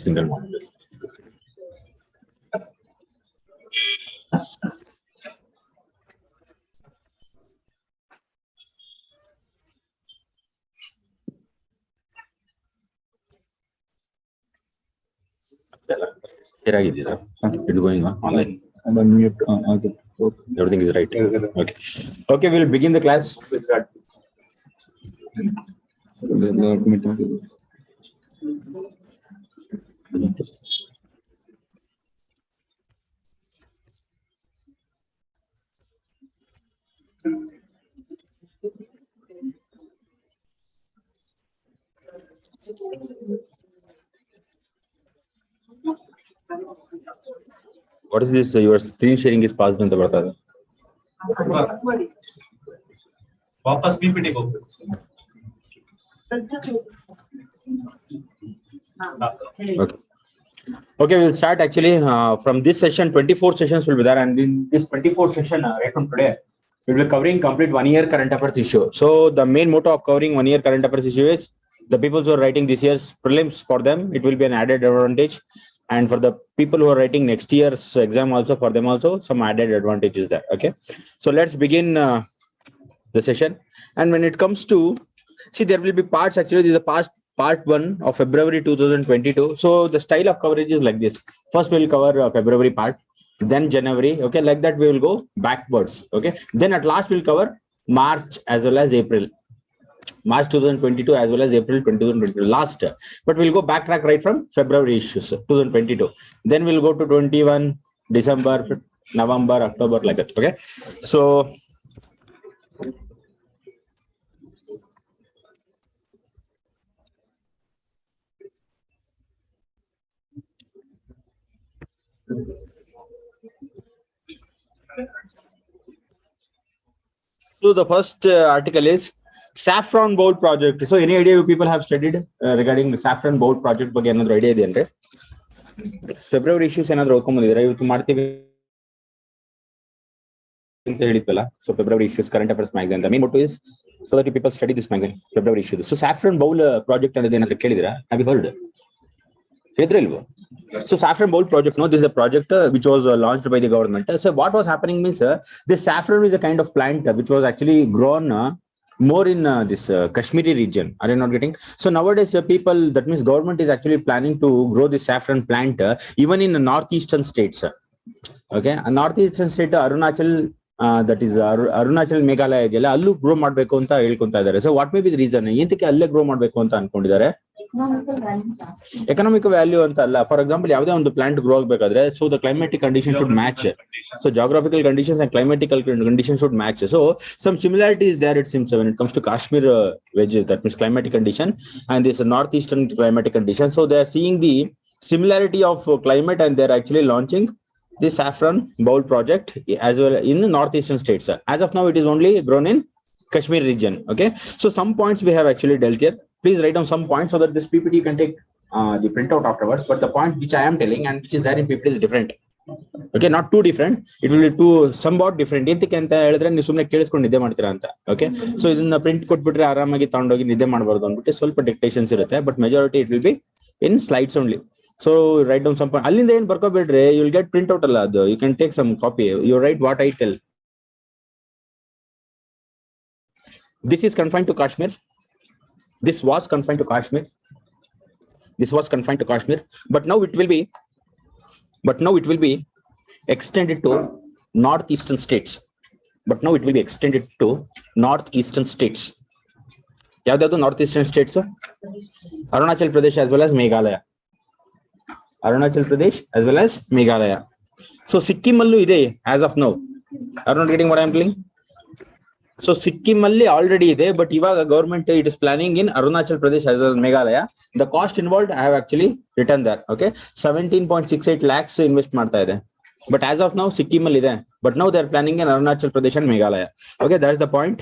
Single model. It's going on online. Everything is right. Okay. Okay, we'll begin the class. What is this? Your screen sharing is passed on the batada. वापस PPT को. Okay. Okay, we'll start actually from this session. 24 sessions will be there, and in this 24 session, right from today, we will be covering complete 1 year current affairs issue. So the main motto of covering 1 year current affairs issue is the people who are writing this year's prelims, for them it will be an added advantage, and for the people who are writing next year's exam also, for them also some added advantages there. Okay, so let's begin the session. And when it comes to, see, there will be parts. Actually, this is a part 1 of February 2022. So the style of coverage is like this. First we'll cover February part, then January. Okay, like that we will go backwards. Okay, then at last we'll cover March as well as April. March 2022 as well as April 2022 last, but we'll go backtrack right from February issues 2022. Then we'll go to 21, December, November, October, like that. Okay, so the first article is Saffron Bowl project. So any idea you people have studied regarding the Saffron Bowl project ಬಗ್ಗೆ ಏನಾದರೂ idea ಇದೆ ಅಂದ್ರೆ February issues ಏನಾದರೂ ಓದ್ಕೊಂಡ್ಬಂದಿದ್ರೆ ಇವತ್ತು ಮಾಡ್ತೀವಿ ಅಂತ ಹೇಳಿದ್ವಲ್ಲ. So February issues current affairs magazine the main motto is so that you people study this magazine February issue. So Saffron Bowl project ಅನ್ನೋದು ಏನಾದರೂ ಕೇಳಿದಿರಾ? Have you heard? ಹೇಳಿದ್ರಿಲ್ವೋ? So Saffron Bowl project, no, this is a project which was launched by the government. So what was happening means this saffron is a kind of plant which was actually grown more in this Kashmiri region. Are you not getting? So nowadays people, that means government is actually planning to grow this saffron plant even in the northeastern states. Okay, a northeastern state Arunachal, that is Arunachal Meghalaya ಇದೆಯಲ್ಲ, ಅಲ್ಲೂ grow ಮಾಡಬೇಕು ಅಂತ ಹೇಳ್ಕೊಂತಾ ಇದ್ದಾರೆ. So what may be the reason, ಏನಕ್ಕೆ ಅಲ್ಲೇ grow ಮಾಡಬೇಕು ಅಂತ ಅನ್ಕೊಂಡಿದ್ದಾರೆ? Economic value ಅಂತ ಅಲ್ಲ. ಫಾರ್ ಎಕ್ಸಾಂಪಲ್ ಯಾವುದೇ ಒಂದು ಪ್ಲಾಂಟ್ ಗ್ರೋ ಆಗಬೇಕಾದ್ರೆ, so the climatic condition should match. So geographical conditions and climatical condition should match. So some similarities there it seems when it comes to Kashmir wedge, that means climatic condition, and this northeastern climatic condition. So they are seeing the similarity of climate and they are actually launching the Saffron Bowl project as well in the northeastern states. As of now, it is only grown in Kashmir region. Okay, so some points we have actually dealt here. Please write down some points so that this PPT you can take the printout afterwards. But the point which I am telling and which is there in PPT is different. Okay, not too different. It will be too somewhat different. ಎಂತಕ್ಕೆ ಅಂತ ಹೇಳಿದ್ರೆ ನೀವು ಸುಮ್ಮನೆ ಕೇಳಿಸ್ಕೊಂಡು ನಿದ್ದೆ ಮಾಡ್ತೀರಾ ಅಂತ. Okay, so ಇದನ್ನ ಪ್ರಿಂಟ್ ಕೊಟ್ಬಿಟ್ರೆ ಆರಾಮಾಗಿ ತಗೊಂಡೋಗಿ ನಿದ್ದೆ ಮಾಡಬಾರ್ದು ಅಂದ್ಬಿಟ್ಟು ಸ್ವಲ್ಪ ಡಿಕ್ಟೇಷನ್ಸ್ ಇರುತ್ತೆ, but majority it will be in slides only. So write down some point. ಅಲ್ಲಿಂದ ಏನು ಬರ್ಕೋಬೇಡ್ರಿ, you will get print out ಅಲ್ಲ ಅದು. You can take some copy. You write what I tell. This is confined to Kashmir. This was confined to Kashmir. This was confined to Kashmir, but now it will be extended to northeastern states. ಯಾವ್ದಾದ್ರು northeastern states? Arunachal Pradesh as well as Meghalaya. So Sikkim allu ide as of now. Are you not getting what I am telling? So Sikkim alli already ide, but ivaga government it is planning in Arunachal Pradesh as well as Meghalaya. The cost involved I have actually written there. Okay, 17.68 lakhs invest ಮಾಡ್ತಾ ಇದೆ. But as of now Sikkim alli ide, but now they are planning in Arunachal Pradesh and Meghalaya. Okay, that's the point.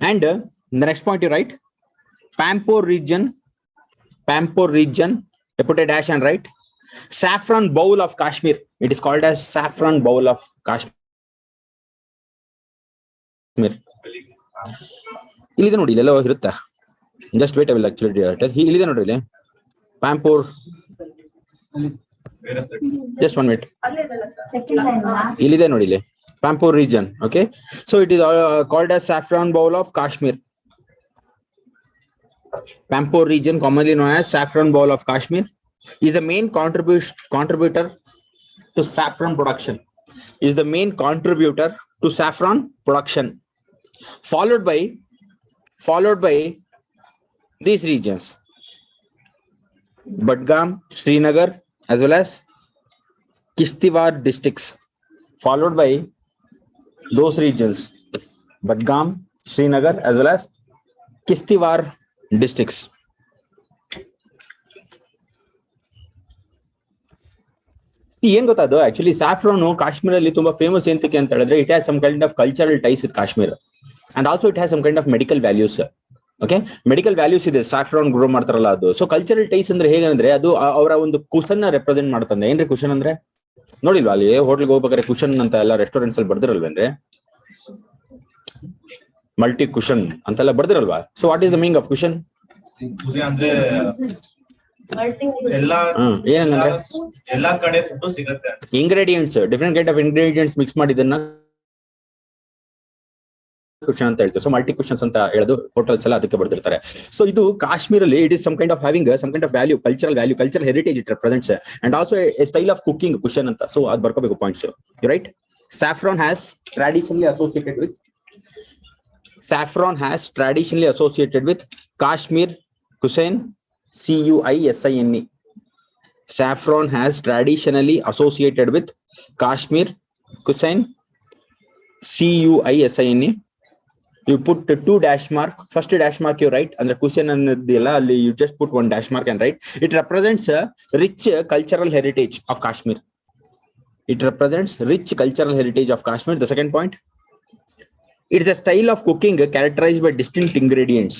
And the next point you write Pampore region, you put a dash and write Saffron Bowl of Kashmir. It is called as Saffron Bowl of Kashmir. ಇಲ್ಲಿದೆ ನೋಡಿ, ಇಲ್ಲೆಲ್ಲ ಇರುತ್ತೆ. Just wait ಅವಿಲ್ಲ actually ಇಲ್ಲಿದೆ ನೋಡಿ ಇಲ್ಲಿ ಪ್ಯಾಂಪೂರ್. Just 1 minute. ಇಲ್ಲಿದೆ ನೋಡಿ ಇಲ್ಲಿ Pampur region. Okay, so it is called as saffron bowl of Kashmir. Pampur region, commonly known as saffron bowl of Kashmir, is the main contributor to saffron production. Is the main contributor to saffron production, followed by these regions: Budgam, Srinagar, as well as Kishtwar districts. Followed by those regions: Budgam, Srinagar, as well as Kishtwar districts. ಏನ್ ಗೊತ್ತದು actually saffron Kashmir ಅಲ್ಲಿ ತುಂಬಾ famous ಎಂತಕ್ಕೆ ಅಂತ ಹೇಳಿದ್ರೆ, it has some kind of cultural ties with Kashmir and also it has some kind of medical values. Okay, medical values ಇದೆ saffron grow ಮಾಡ್ತಾರಲ್ಲ ಅದು. So cultural ties ಅಂದ್ರೆ ಹೇಗಂದ್ರೆ ಅದು ಅವರ ಒಂದು ಕುಶನ್ ರೆಪ್ರೆಸೆಂಟ್ ಮಾಡ್ತಂದೆ. ಏನ್ರಿ ಕುಶನ್ ಅಂದ್ರೆ ನೋಡಿಲ್ವಾ, ಅಲ್ಲಿ ಹೋಟೆಲ್ಗೆ ಹೋಗ್ಬೇಕಾದ್ರೆ ಕುಶನ್ ಅಂತ ಎಲ್ಲ ರೆಸ್ಟೋರೆಂಟ್ಸ್ ಅಲ್ಲಿ ಬರ್ದಿರಲ್ವೇನ್ರಿ, ಮಲ್ಟಿ ಕುಶನ್ ಅಂತೆಲ್ಲ ಬರ್ದಿರಲ್ವಾ? So what is the meaning of cuisine? ಏನಂದ್ರೆ ಎಲ್ಲಾ ಕಡೆ ಫುಡ್ ಸಿಗುತ್ತೆ, ingredients, different kind of ingredients mix ಮಾಡಿದ್ದನ್ನ ಕುಶನ್ ಅಂತ ಹೇಳ್ತಾರೆ. ಸೊ ಮಲ್ಟಿ ಕುಶನ್ಸ್ ಅಂತ ಹೇಳೋದು ಹೋಟೆಲ್ಸ್ ಎಲ್ಲ ಅದಕ್ಕೆ ಬರ್ತಿರ್ತಾರೆ. ಸೊ ಇದು ಕಾಶ್ಮೀರಲ್ಲಿ it is some kind of having some kind of value, cultural heritage it represents and also a style of cooking cuisine ಅಂತ. ಸೊ ಅದು ಬರ್ಕೋಬೇಕು points, right? Saffron has traditionally associated with Kashmir cuisine, CUISINE. Saffron has traditionally associated with Kashmir cuisine, CUISINE. You put 2 dash mark. First dash mark you write, and the cuisine and the you just put 1 dash mark and write. It represents a rich cultural heritage of Kashmir. It represents rich cultural heritage of Kashmir. The second point, it is a style of cooking characterized by distinct ingredients.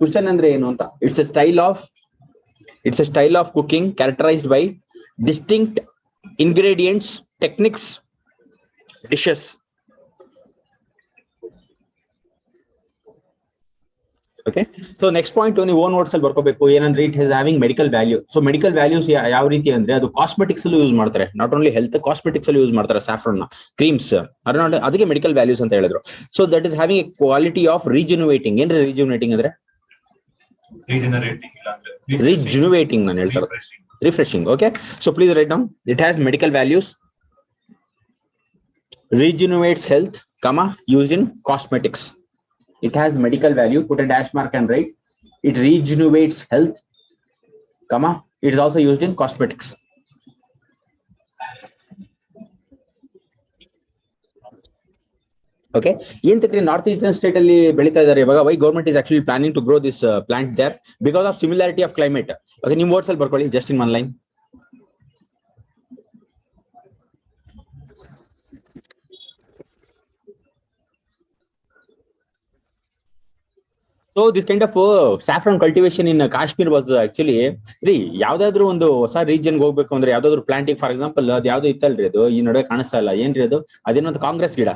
Cuisine andre enu anta? It's a style of cooking characterized by distinct ingredients, techniques, dishes. Okay, so next point ನೀವು own notes ಅಲ್ಲಿ ಬರ್ಕೋಬೇಕು. ಏನಂದ್ರೆ it has having medical value. So medical values ಯಾವ ರೀತಿ ಅಂದ್ರೆ ಅದು cosmetics ಅಲ್ಲೂ use ಮಾಡ್ತಾರೆ, ನಾಟ್ ಓನ್ಲಿ ಹೆಲ್ತ್, ಕಾಸ್ಮೆಟಿಕ್ಸ್ ಅಲ್ಲಿ ಯೂಸ್ ಮಾಡ್ತಾರೆ ಸ್ಯಾಫ್ರನ್ ಕ್ರೀಮ್ಸ್, ಅದಕ್ಕೆ ಮೆಡಿಕಲ್ ವ್ಯಾಲ್ಯೂಸ್ ಅಂತ ಹೇಳಿದ್ರು. So that is having a quality of rejuvenating. ಏನ್ರಿ ರಿಜುನವೇಟಿಂಗ್ ಅಂದ್ರೆ? ರಿಜುನವೇಟಿಂಗ್ ನಾನು ಹೇಳ್ತಾರೆ, refreshing. Okay, so please write down. It has medical values, rejuvenates health, used in cosmetics. It has medical value, put a dash mark and write. It rejuvenates health, it is also used in cosmetics. Okay, in North Eastern state alli belita idare ivaga. Why government is actually planning to grow this plant there? Because of similarity of climate. Okay, ನಿಮ್ಮ words ಅಲ್ಲಿ ಬರ್ಕೊಳ್ಳಿ just in one line. So this kind of saffron cultivation in Kashmir was actually ಯಾವ್ದಾದ್ರು ಒಂದು ಹೊಸ region ಹೋಗ್ಬೇಕು ಅಂದ್ರೆ ಯಾವ್ದಾದ್ರು planting, for example ಅದು ಯಾವ್ದು ಇತ್ತಲ್ರಿ, ಅದು ಈ ನಡುವೆ ಕಾಣಿಸ್ತಾ ಇಲ್ಲ, ಏನ್ರಿ ಅದು? ಅದೇನೊಂದು ಕಾಂಗ್ರೆಸ್ ಗಿಡ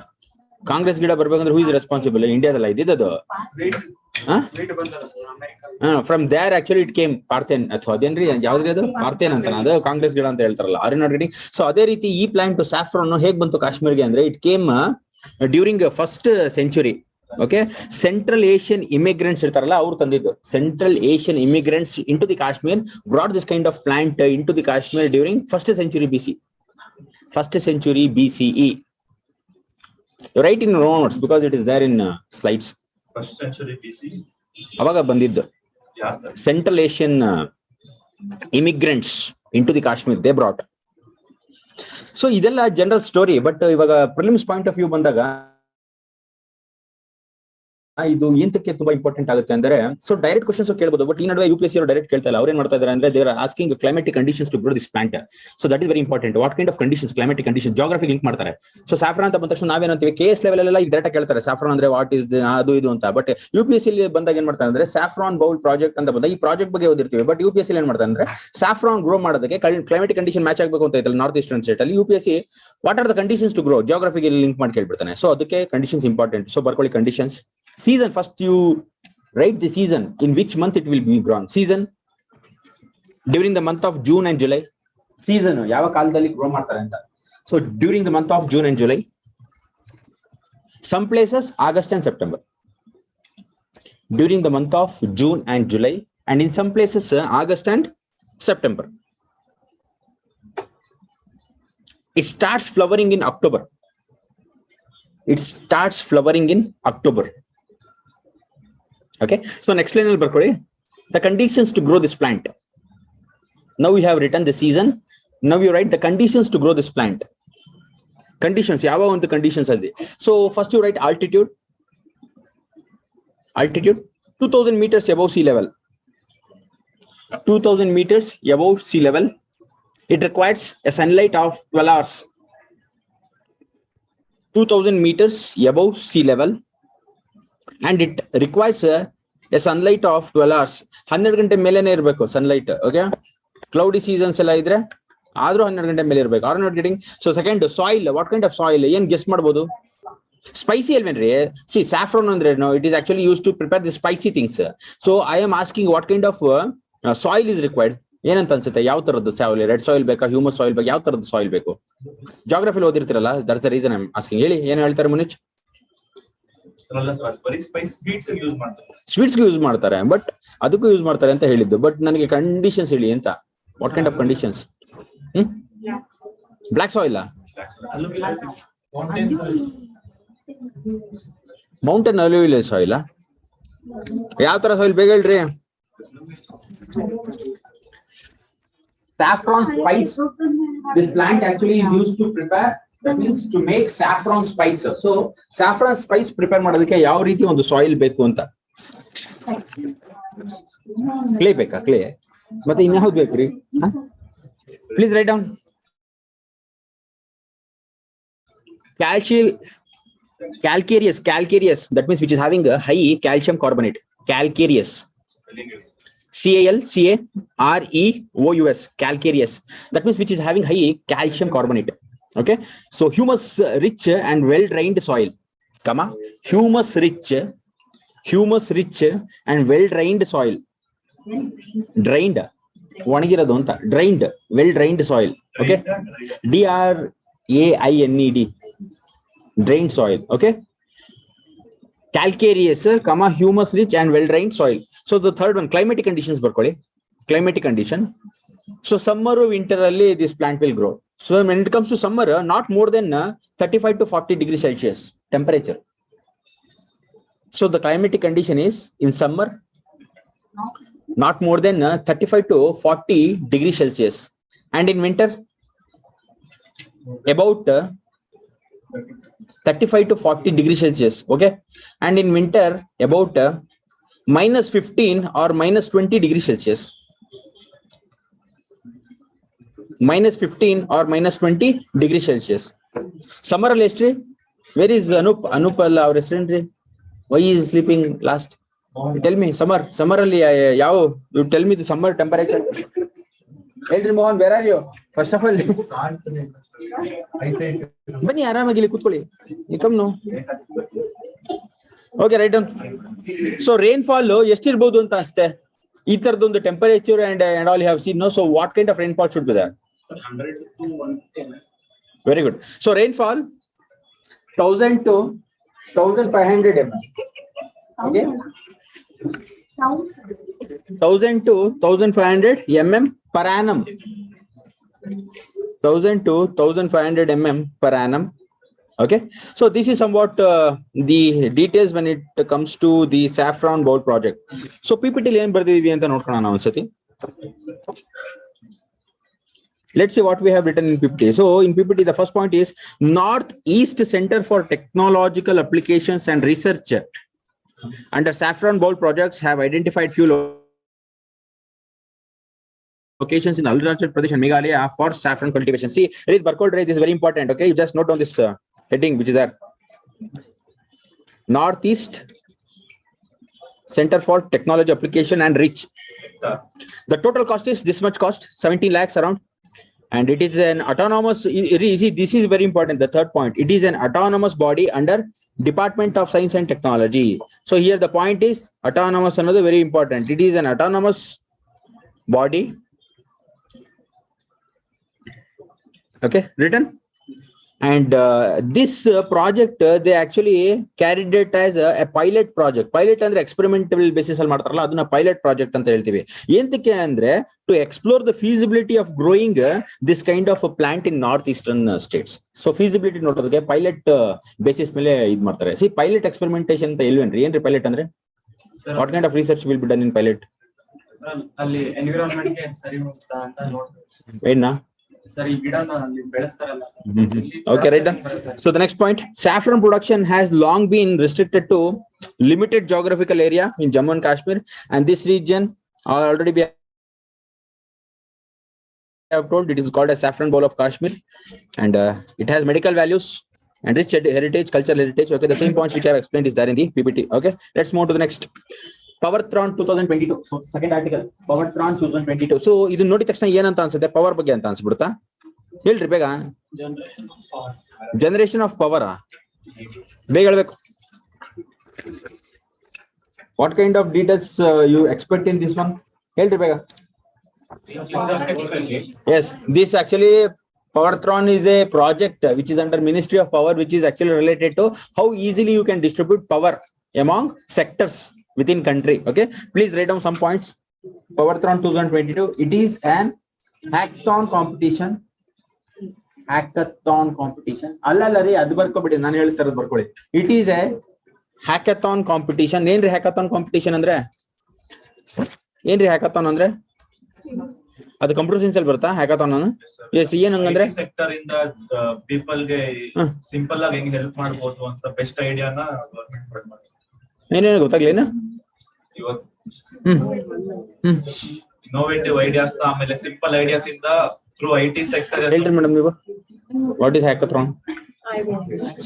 ಬರ್ಬೇಕಂದ್ರೆ ಹೂ ಇಸ್ ರೆಸ್ಪಾನ್ಸಿಬಲ್? ಇಂಡಿಯಾದಲ್ಲ ಇದ್ದಿದ್ದು. From there actually it came Parthian, ಅಥವಾ ಅದೇನ್ರಿ ಯಾವ್ದ್ರಿ ಅದು? ಪಾರ್ಥೇನ್ ಅಂತ, ಅದು ಕಾಂಗ್ರೆಸ್ ಗಿಡ ಅಂತ ಹೇಳ್ತಾರಲ್ಲ, ಆರ್ ನಾಟ್ ಗೆಟಿಂಗ್. ಸೊ ಅದೇ ರೀತಿ ಈ ಪ್ಲಾಂಟ್ ಸ್ಯಾಫ್ರಾನ್ ಹೇಗ್ ಬಂತು ಕಾಶ್ಮೀರ್ಗೆ ಅಂದ್ರೆ it came during first century. Okay, Central Asian immigrants irtaralla avaru tandidu. Central Asian immigrants into the Kashmir brought this kind of plant into the Kashmir during first century BCE. You write in your notes because it is there in slides. First century BC avaga bandiddu. Yeah, Central Asian immigrants into the Kashmir they brought. So idella general story, but ivaga prelims point of view bandaga ಇದು ಎಂತಕ್ಕೆ ತುಂಬಾ important ಆಗುತ್ತೆ ಅಂದ್ರೆ, so direct questions ಕೇಳಬಹುದು, but ಈ ನಡುವೆ UPSC ಅವರು direct ಕೇಳ್ತಾ ಇಲ್ಲ. ಅವ್ರು ಏನ್ ಮಾಡ್ತಾ ಇದ್ದಾರೆ ಅಂದ್ರೆ they are asking climatic conditions to grow this plant. So that is very important. What kind of conditions? Climatic condition, geography link ಮಾಡ್ತಾರೆ. ಸೊ ಸಾಫ್ರಾನ್ ಅಂತ ಬಂದ ತಕ್ಷಣ ನಾವೇನಂತೀವಿ, KS ಲೆವೆಲ್ ಎಲ್ಲ ಈಗ ಡೇಟಾ ಕೇಳ್ತಾರೆ ಸಾಫ್ರಾನ್ ಅಂದ್ರೆ ವಾಟ್ ಇಸ್ ಅದು ಇದು ಅಂತ. ಬಟ್ UPSC ಬಂದಾಗ ಏನ್ ಮಾಡ್ತಾರೆ ಅಂದ್ರೆ ಸಾಫ್ರಾನ್ ಬೌಲ್ ಪ್ರಾಜೆಕ್ಟ್ ಅಂತ ಬಂದಾಗ ಈ ಪ್ರಾಜೆಕ್ಟ್ ಬಗ್ಗೆ ಓದಿರ್ತೀವಿ. ಬಟ್ UPSC ಏನ್ ಮಾಡ್ತಾರೆ ಅಂದ್ರೆ ಸಾಫ್ರಾನ್ ಗ್ರೋ ಮಾಡೋದಕ್ಕೆ ಕ್ಲೈಮೆಟಿಕ್ ಕಂಡೀಷನ್ ಮ್ಯಾಚ್ ಆಗಬೇಕು ಅಂತ ಇತ್ತಲ್ಲ ನಾರ್ತ್ ಈಸ್ಟರ್ನ್ ಸ್ಟೇಟ್ ಅಲ್ಲಿ, UPSC what are the conditions to grow, ಜಾಗ್ರಫಿಗೆ ಲಿಂಕ್ ಮಾಡಿ ಕೇಳ್ಬಿಡ್ತಾನೆ. ಸೊ ಅದಕ್ಕೆ ಕಂಡೀಷನ್ಸ್ ಇಂಪಾರ್ಟೆಂಟ್. ಸೊ ಬರ್ಕೊಳ್ಳಿ conditions. Season, first you write the season, in which month it will be grown. Season, during the month of June and July. Season, ಯಾವ ಕಾಲದಲ್ಲಿ grow ಮಾಡ್ತಾರೆ ಅಂತ. So during the month of June and July. Some places August and September. During the month of June and July, and in some places August and September. It starts flowering in October. It starts flowering in October. Okay, so next line will ಬರ್ಕೊಳ್ಳಿ, the conditions to grow this plant. Now we have written the season. Now you write the conditions to grow this plant. Conditions, ಯಾವ ಒಂದು conditions ಅಲ್ಲಿ. So first you write altitude. Altitude 2000 meters above sea level. 2000 meters above sea level. It requires a sunlight of 12 hours. 2000 meters above sea level, and it requires a sunlight of 12 hours. 12 ಗಂಟೆ ಮೇಲೆನೇ ಇರಬೇಕು sunlight. Okay, cloudy seasons ಎಲ್ಲ ಇದ್ರೆ ಆದ್ರೂ 12 ಗಂಟೆ ಮೇಲೆ ಇರಬೇಕು. Are not getting? So second, soil. What kind of soil? ಏನ್ ಗೆಸ್ ಮಾಡಬಹುದು? Spicy ಅಲ್ವೇನ್ರಿ? See, saffron ಅಂದ್ರೆ no, it is actually used to prepare the spicy things. So I am asking what kind of soil is required. ಏನಂತ ಅನ್ಸುತ್ತೆ? ಯಾವ ತರದ್ದು soil? Red soil ಬೇಕಾ, humus soil ಬೇಕಾ, ಯಾವ ತರದ್ದು ಸಾಯಿಲ್ ಬೇಕು? ಜಾಗ್ರಫಿಲಿ ಓದಿರ್ತಿರಲ್ಲ, that's the reason I am asking. ಹೇಳಿ, ಏನು ಹೇಳ್ತಾರೆ ಮುನಿಚ್? ಸ್ವೀಟ್ಸ್ಗೆ ಯೂಸ್ ಮಾಡ್ತಾರೆ, ಬಟ್ ಅದಕ್ಕೂ ಯೂಸ್ ಮಾಡ್ತಾರೆ ಅಂತ ಹೇಳಿದ್ದು. ಬಟ್ ನನಗೆ ಕಂಡೀಷನ್ಸ್ ಹೇಳಿ ಅಂತ. What kind of conditions? Black soil, mountain alluvial soil, ಯಾವ ತರ ಸಾಯಿಲ್ ಬೇಗ ಹೇಳ್ರಿ? Saffron spice. This plant actually is used to prepare, that means to make saffron spice. So saffron spice prepare ಮಾಡೋದಕ್ಕೆ ಯಾವ ರೀತಿ ಒಂದು ಸಾಯಿಲ್ ಬೇಕು ಅಂತ. ಕ್ಲೇ ಬೇಕಾ? ಕ್ಲೇ ಮತ್ತೆ ಇನ್ಯಾವ್ದು ಬೇಕ್ರಿ? Please write down. calcareous, that means which is having a high calcium carbonate. Calcareous, CALCAREOUS, calcareous, that means which is having high calcium carbonate. Okay, so humus rich and well drained soil, comma, humus rich and well drained soil. Drained, ಒಣಗಿರೋದು ಅಂತ. Drained, well drained soil. Okay, DRAINED, drained soil. Okay, calcareous, comma, humus rich and well drained soil. So the third one, climatic conditions ಬರ್ಕೊಳ್ಳಿ. Climatic condition. So summer, winter ಅಲ್ಲಿ this plant will grow. So when it comes to summer, not more than 35 to 40 degrees Celsius temperature. So the climatic condition is in summer not more than 35 to 40 degrees Celsius, and in winter about 35 to 40 degrees Celsius. Okay, and in winter about -15 or -20 degrees Celsius. -15 or -20 degrees Celsius. Summer ಅಲ್ಲಿ ಎಷ್ಟ್ರಿ? Where is Anup ಅಲ್ಲ ಅವ್ರ ಹೆಸರೇನ್ರಿ? Why is sleeping last? Tell me, summer ಅಲ್ಲಿ ಯಾವ? You tell me the summer temperature. ಹೇಳ್ರಿ Mohan, where are you? First of all ಬನ್ನಿ, ಆರಾಮಾಗಿ ಇಲ್ಲಿ ಕೂತ್ಕೊಳ್ಳಿ. You come now. Okay, write down. So rainfall ಎಷ್ಟಿರ್ಬೋದು ಅಂತ ಅನ್ಸುತ್ತೆ? ಈ ತರದೊಂದು temperature and all you have seen, no? So what kind of rainfall should be there? 100 to 110. Very good. So rainfall 1000 to 1500 mm. Okay, 1000 to 1500 mm per annum. 1000 to 1500 mm per annum. Okay, so this is somewhat the details when it comes to the saffron bowl project. So PPT ಏನ್ ಬರ್ದಿದೀವಿ ಅಂತ ನೋಡ್ಕೊಳ್ಳೋಣ ನಾವು ಒಂದ್ಸತಿ. Let's see what we have written in PPT. So in PPT, the first point is Northeast Center for Technological Applications and Research under saffron bowl projects have identified few locations in Arunachal Pradesh and Meghalaya for saffron cultivation. See, read Barcode, this is very important. Okay, you just note down this heading which is there. Northeast Center for Technology Application and Reach. The total cost is this much cost, 17 lakhs around. And it is an autonomous, this is very important, the third point. It is an autonomous body under Department of Science and Technology. So here the point is autonomous, another very important. It is an autonomous body. Okay, written. And this project, they actually carried it as a pilot project. Pilot andre experimental basis al ಮಾಡ್ತಾರಲ್ಲ ಅದನ್ನ pilot project ಅಂತ ಹೇಳ್ತೀವಿ. ಎಂತಕ್ಕೆ ಅಂದ್ರೆ to explore the feasibility of growing this kind of a plant in northeastern states. So feasibility ನೋಡೋದಕ್ಕೆ pilot basis ಮೇಲೆ ಇದು ಮಾಡ್ತಾರೆ. See, pilot experimentation ಅಂತ ಹೇಳ್ವೇನ್ರಿ, ಏನ್ರಿ pilot ಅಂದ್ರೆ? What kind of research will be done in pilot? ಅಲ್ಲಿ environment ಗೆ ಸರಿ ಹೋಗ್ತಾ ಅಂತ ನೋಡ್ತೀವಿ. ಏನ್ನ? ಸರಿ ಗಿಡನ ಅಲ್ಲಿ ಬೆಳೆಸ್ತಾರಲ್ಲ. Okay, right then. So the next point, saffron production has long been restricted to limited geographical area in Jammu and Kashmir, and this region already we have told it is called as saffron bowl of Kashmir, and it has medical values and rich heritage, cultural heritage. Okay, the same points which I have explained is there in the PPT. Okay, let's move to the next. Powerthron 2022. So second article, Powerthron 2022. So ಇದನ್ನ ನೋಡಿದ ತಕ್ಷಣ ಏನಂತ ಅನ್ಸುತ್ತೆ, power ಬಗ್ಗೆ ಅಂತ ಅನ್ಸ್ಬಿಡುತ್ತಾ? ಹೇಳ್ರಿ ಬೇಗ. Generation of power ಬೇಗ ಹೇಳ್ಬೇಕು. What kind of details you expect in this one? ಹೇಳ್ರಿ ಬೇಗ. Yes, this actually Powerthron is a project which is under Ministry of Power, which is actually related to how easily you can distribute power among sectors within country. Okay, please write down some points. Powerthron 2022. It is an hackathon competition. Hackathon competition. Allalari adu barkobidi, nanu ಹೇಳ್ತಿರೋದು ಬರ್ಕೊಳ್ಳಿ. It is a hackathon competition. ಏನ್ರಿ hackathon competition ಅಂದ್ರೆ? ಏನ್ರಿ hackathon ಅಂದ್ರೆ? ಅದು computer science ಅಲ್ಲಿ ಬರುತ್ತಾ hackathon ಅನ್ನು? Yes, ಏನು ಹಂಗಂದ್ರೆ ಸೆಕ್ಟರ್ ಇಂದ ಪೀಪಲ್ ಗೆ ಸಿಂಪಲ್ ಆಗಿ ಹೆಂಗ್ ಹೆಲ್ಪ್ ಮಾಡಬಹುದು ಅಂತ ಬೆಸ್ಟ್ ಐಡಿಯಾನ ಗವರ್ನಮೆಂಟ್ ಪ್ರೊವೈಡ್ ಮಾಡ್ತಾರೆ. ಏನೇನು ಗೊತ್ತಾಗ್ಲೇನಾ? ಇವಾಗ ಇನ್ನೋವೇಟಿವ್ ಐಡಿಯಾಸ್ ಆಮೇಲೆ ಸಿಂಪಲ್ ಐಡಿಯಾಸ್ ಇಂದ ಥ್ರೂ ಐಟಿ ಸೆಕ್ಟರ್. ಹೇಳ್ರಿ ಮೇಡಮ್ ನೀವು, what is hackathon?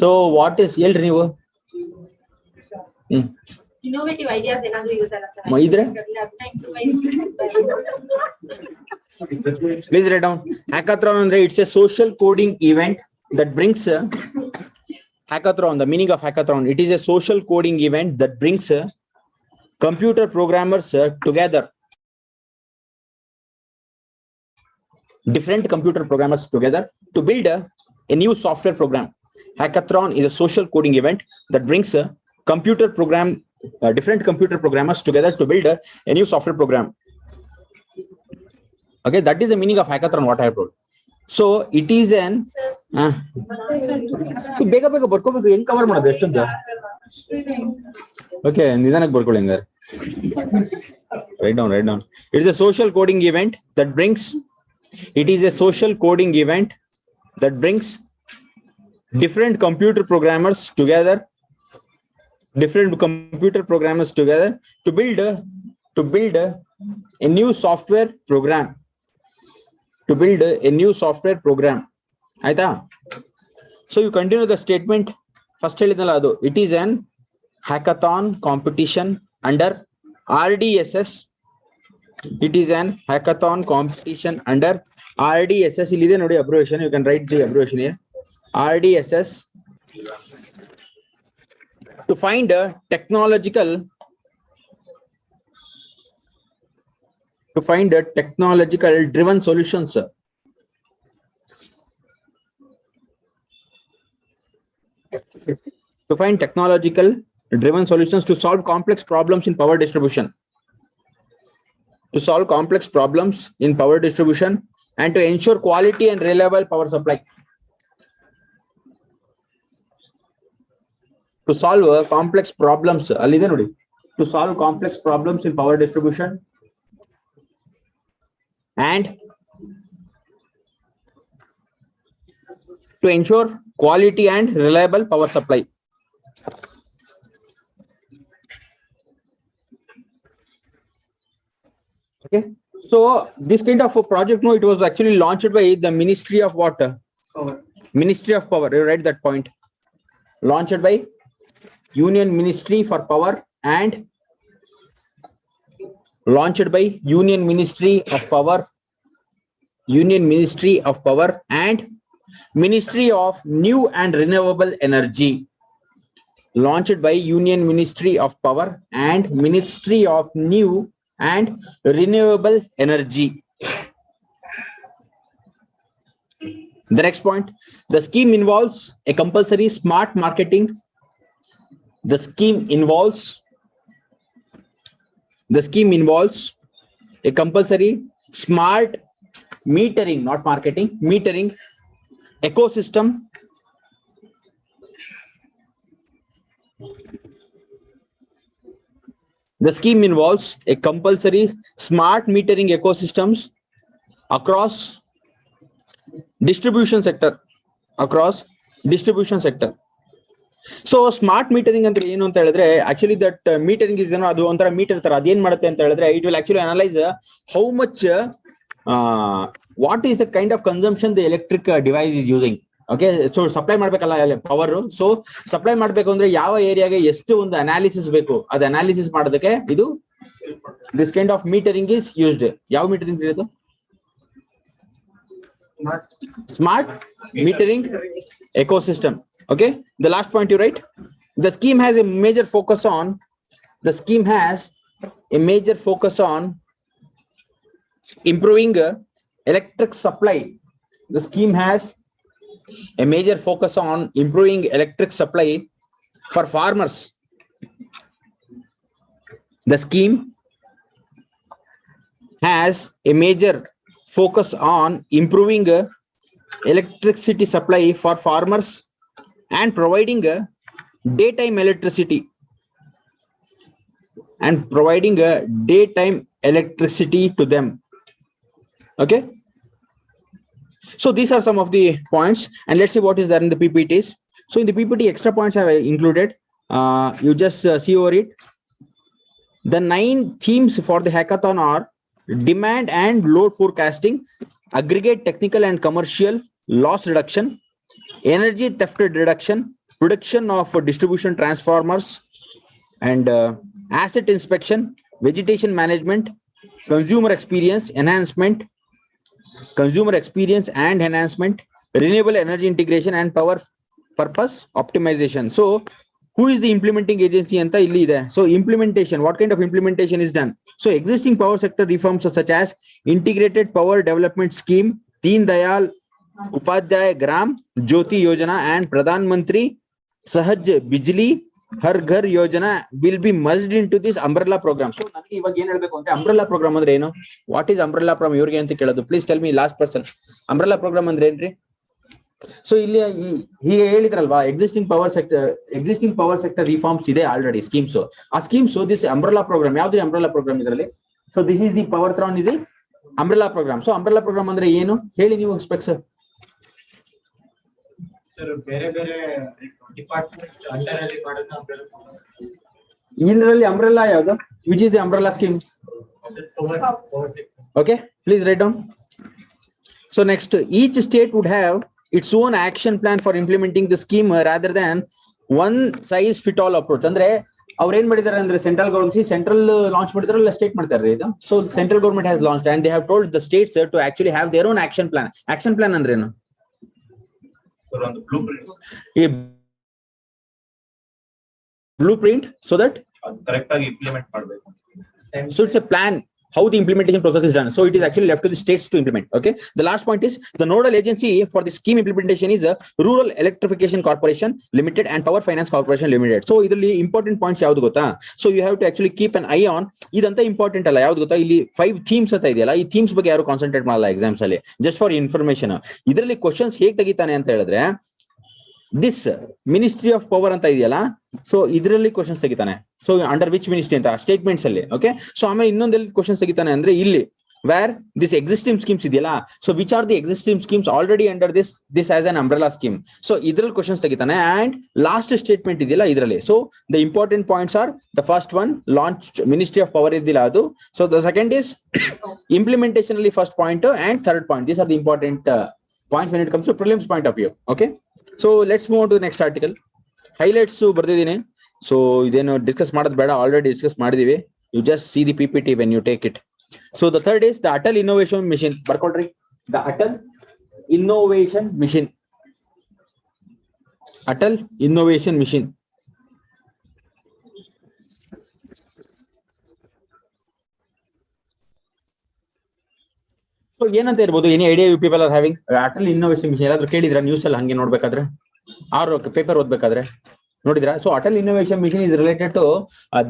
So what is ಹೇಳ್ರಿ ನೀವು. ಇನ್ನೋವೇಟಿವ್ ಐಡಿಯಾಸ್ ಏನಾದರೂ ಇರುತ್ತಲ್ಲ ಸರ್, ಇದ್ರೆ please write down. Hackathon andre it's a social coding event that brings hackathon, the meaning of hackathon, it is a social coding event that brings computer programmers together, different computer programmers together to build a new software program. Hackathon is a social coding event that brings different computer programmers together to build a new software program. Okay, that is the meaning of hackathon, what I have told. So it is an so ಬೇಗ ಬೇಗ ಬರ್ಕೋಬೇಕು, ಹೆಂಗ್ cover ಮಾಡೋದು ಎಷ್ಟೊಂದು? Okay, ನಿಧಾನಕ್ಕೆ ಬರ್ಕೊಳ್ಳಿ ಹಂಗಾರೆ. Write down. It is a social coding event that brings different computer programmers together to build a new software program. ಆಯ್ತಾ? So you continue the statement. First ಹೇಳಿದ್ನಲ್ಲ ಅದು, it is an hackathon competition under RDSS. It is an hackathon competition under RDSS. ಇಲ್ಲಿದೆ ನೋಡಿ abbreviation, you can write the abbreviation here. RDSS, to find a technological driven solutions. To find technological driven solutions to solve complex problems in power distribution. And to ensure quality and reliable power supply. To solve complex problems. Allide nodi. To solve complex problems in power distribution and to ensure quality and reliable power supply. Okay, so this kind of a project, no, it was actually launched by the Ministry of what? Ministry of Power. You write that point. Launched by Union Ministry for Power and launched by Union Ministry of Power Union Ministry of Power and Ministry of New and Renewable Energy. Launched by Union Ministry of Power and Ministry of New and Renewable Energy. The next point, the scheme involves a compulsory smart marketing. The scheme involves a compulsory smart metering, not marketing, metering ecosystem. The scheme involves a compulsory smart metering ecosystems across distribution sector. So smart metering ಅಂದ್ರೆ ಏನು ಅಂತ ಹೇಳಿದ್ರೆ, actually that metering is ಅದು ಒಂಥರ metre ತರ. ಅದೇನ್ ಮಾಡುತ್ತೆ ಅಂತ ಹೇಳಿದ್ರೆ, it will actually analyze how much what is the kind of consumption the electric device is using. Okay, so supply ಮಾಡ್ಬೇಕಲ್ಲ ಪವರ್. ಸೊ ಸಪ್ಲೈ ಮಾಡ್ಬೇಕು ಅಂದ್ರೆ ಯಾವ ಏರಿಯಾಗೆ ಎಷ್ಟು ಒಂದು ಅನಾಲಿಸಿಸ್ ಬೇಕು, ಅದು ಅನಾಲಿಸಿಸ್ ಮಾಡೋದಕ್ಕೆ ಇದು this kind of metering is used. ಯಾವ ಮೀಟರಿಂಗ್ ಇರೋದು? Smart metering ecosystem. Okay, the last point you write, the scheme has a major focus on improving electric supply. The scheme has a major focus on improving electric supply for farmers. The scheme has a major focus on improving electricity supply for farmers and providing daytime electricity to them. Okay, so these are some of the points, and let's see what is there in the PPTs. So in the PPT, extra points I have included. You just see over it. The 9 themes for the hackathon are demand and load forecasting, aggregate technical and commercial loss reduction, energy theft reduction, production of distribution transformers, and asset inspection, vegetation management, consumer experience and enhancement, renewable energy integration, and power purpose optimization. So who is the implementing agency anta illi ide. So implementation, what kind of implementation is done? So existing power sector reforms such as integrated power development scheme, Deen Dayal Upadhyay Gram Jyoti Yojana and Pradhan Mantri Sahaj Bijli Har Ghar Yojana will be merged into this umbrella program. So ನನಗೆ ಇವಾಗ ಏನು ಹೇಳಬೇಕು ಅಂದ್ರೆ umbrella program ಅಂದ್ರೆ ಏನು? What is umbrella program ಇವರಿಗೆ ಅಂತ ಕೇಳೋದು. Please tell me, last person. Umbrella program ಅಂದ್ರೆ ಏನ್ರಿ? ಸೊ ಇಲ್ಲಿ ಹೀಗೆ ಹೇಳಿದ್ರಲ್ವಾ, ಎಕ್ಸಿಸ್ಟಿಂಗ್ ಪವರ್ ಸೆಕ್ಟರ್ ರಿಫಾರ್ಮ್ಸ್ ಇದೆ ಆಲ್ರೆಡಿ ಸ್ಕೀಮ್ಸ್. ಆ ಸ್ಕೀಮ್ಸ್ ದಿಸ್ ಅಂಬ್ರೆಲಾ ಪ್ರೋಗ್ರಾಮ್. ಯಾವ್ದು ಅಂಬ್ರೆಲಾ ಪ್ರೋಗ್ರಾಮ್ ಇದರಲ್ಲಿ? So this is the power throne is the umbrella program. So umbrella program ಅಂದ್ರೆ ಏನು ಹೇಳಿ ನೀವು ಸ್ಪೆಕ್ಸ್. ಸರ್ ಬೇರೆ ಬೇರೆ ಡಿಪಾರ್ಟ್ಮೆಂಟ್ಸ್ ಅಂಡರ್ ಅಲ್ಲಿ ಮಾಡೋದು ಅಂಬ್ರೆಲಾ ಪ್ರೋಗ್ರಾಮ್. ಇದರಲ್ಲಿ ಅಂಬ್ರೆಲಾ ಯಾವುದು? Which is the umbrella scheme? Power sector. Okay, please write down. So next, each state would have its own action plan for implementing the scheme rather than one size fit all approach. ಅಂದ್ರೆ ಅವ್ರು ಏನ್ ಮಾಡಿದ್ದಾರೆ ಅಂದ್ರೆ central launch ಮಾಡಿದಾರೆ, ಇಲ್ಲ state ಮಾಡ್ತಾರೆ ಇದು. So central government has launched and they have told the states to actually have their own action plan. Action plan ಅಂದ್ರೆ ಏನು? Blueprint so that ಕರೆಕ್ಟ್ ಆಗಿ ಇಂಪ್ಲಿಮೆಂಟ್ ಮಾಡಬೇಕು. So it's a plan how the implementation process is done. So it is actually left to the states to implement. Okay, the last point is the nodal agency for the scheme implementation is a Rural Electrification Corporation Limited and Power Finance Corporation Limited. So idರಲ್ಲಿ important points ಯಾವ್ದು ಗೊತ್ತಾ? So you have to actually keep an eye on. ಇದಂತ important ಅಲ್ಲ. ಯಾವ್ದು ಗೊತ್ತಾ? ಇಲ್ಲಿ 5 themes ಅಂತ ಇದೆಯಲ್ಲ, ಈ ಥೀಮ್ಸ್ ಬಗ್ಗೆ ಯಾರು ಕಾನ್ಸಂಟ್ರೇಟ್ ಮಾಡಲ್ಲ ಎಕ್ಸಾಮ್ಸ್ ಅಲ್ಲಿ. ಜಸ್ಟ್ ಫಾರ್ ಇನ್ಫಾರ್ಮೇಶನ್, ಇದರಲ್ಲಿ ಕ್ವಶನ್ಸ್ ಹೇಗೆ ತೆಗಿತಾನೆ ಅಂತ ಹೇಳಿದ್ರೆ, ದಿಸ್ ಮಿನಿಸ್ಟ್ರಿ ಆಫ್ ಪವರ್ ಅಂತ ಇದೆಯಲ್ಲ, ಸೊ ಇದರಲ್ಲಿ ಕ್ವಶನ್ಸ್ ತೆಗಿತಾನೆ. ಸೊ ಅಂಡರ್ ವಿಚ್ ಮಿನಿಸ್ಟ್ರಿ ಅಂತ ಸ್ಟೇಟ್ಮೆಂಟ್ಸ್ ಅಲ್ಲಿ. ಓಕೆ, ಸೊ ಆಮೇಲೆ ಇನ್ನೊಂದಲ್ಲಿ ಕ್ವಶನ್ಸ್ ತೆಗಿತಾನೆ ಅಂದ್ರೆ ಇಲ್ಲಿ where this existing schemes ಇದೆಯಲ್ಲ, so which are the existing schemes already under this as an umbrella scheme. So idral questions ತೆಗಿತಾನೆ. And last statement ಇದೆಯಲ್ಲ ಇದರಲ್ಲಿ. So the important points are, the first one launched Ministry of Power ಇದೆಯಲ್ಲ ಅದು. So the second is implementation ಅಲ್ಲಿ first point and third point. These are the important points when it comes to prelims point of view. Okay, so let's move on to the next article. Highlights ಬರ್ದಿದ್ದೀನಿ. So ಇದೇನು discuss ಮಾಡೋದು ಬೇಡ, already discuss ಮಾಡಿದೀವಿ. You just see the PPT when you take it. So the third is the Atal Innovation Mission. ಬರ್ಕೊಳ್ರಿ, The Atal Innovation Mission. Atal Innovation Mission. So ಏನಂತ ಇರಬಹುದು? Any idea you people are having? Atal Innovation Mission ಯಾರಾದ್ರೂ ಕೇಳಿದ್ರಾ news ಅಲ್ಲಿ ಹಂಗೆ ನೋಡ್ಬೇಕಾದ್ರೆ R paper ಓದ್ಬೇಕಾದ್ರೆ ನೋಡಿದ್ರಾ? So Atal Innovation Mission is related to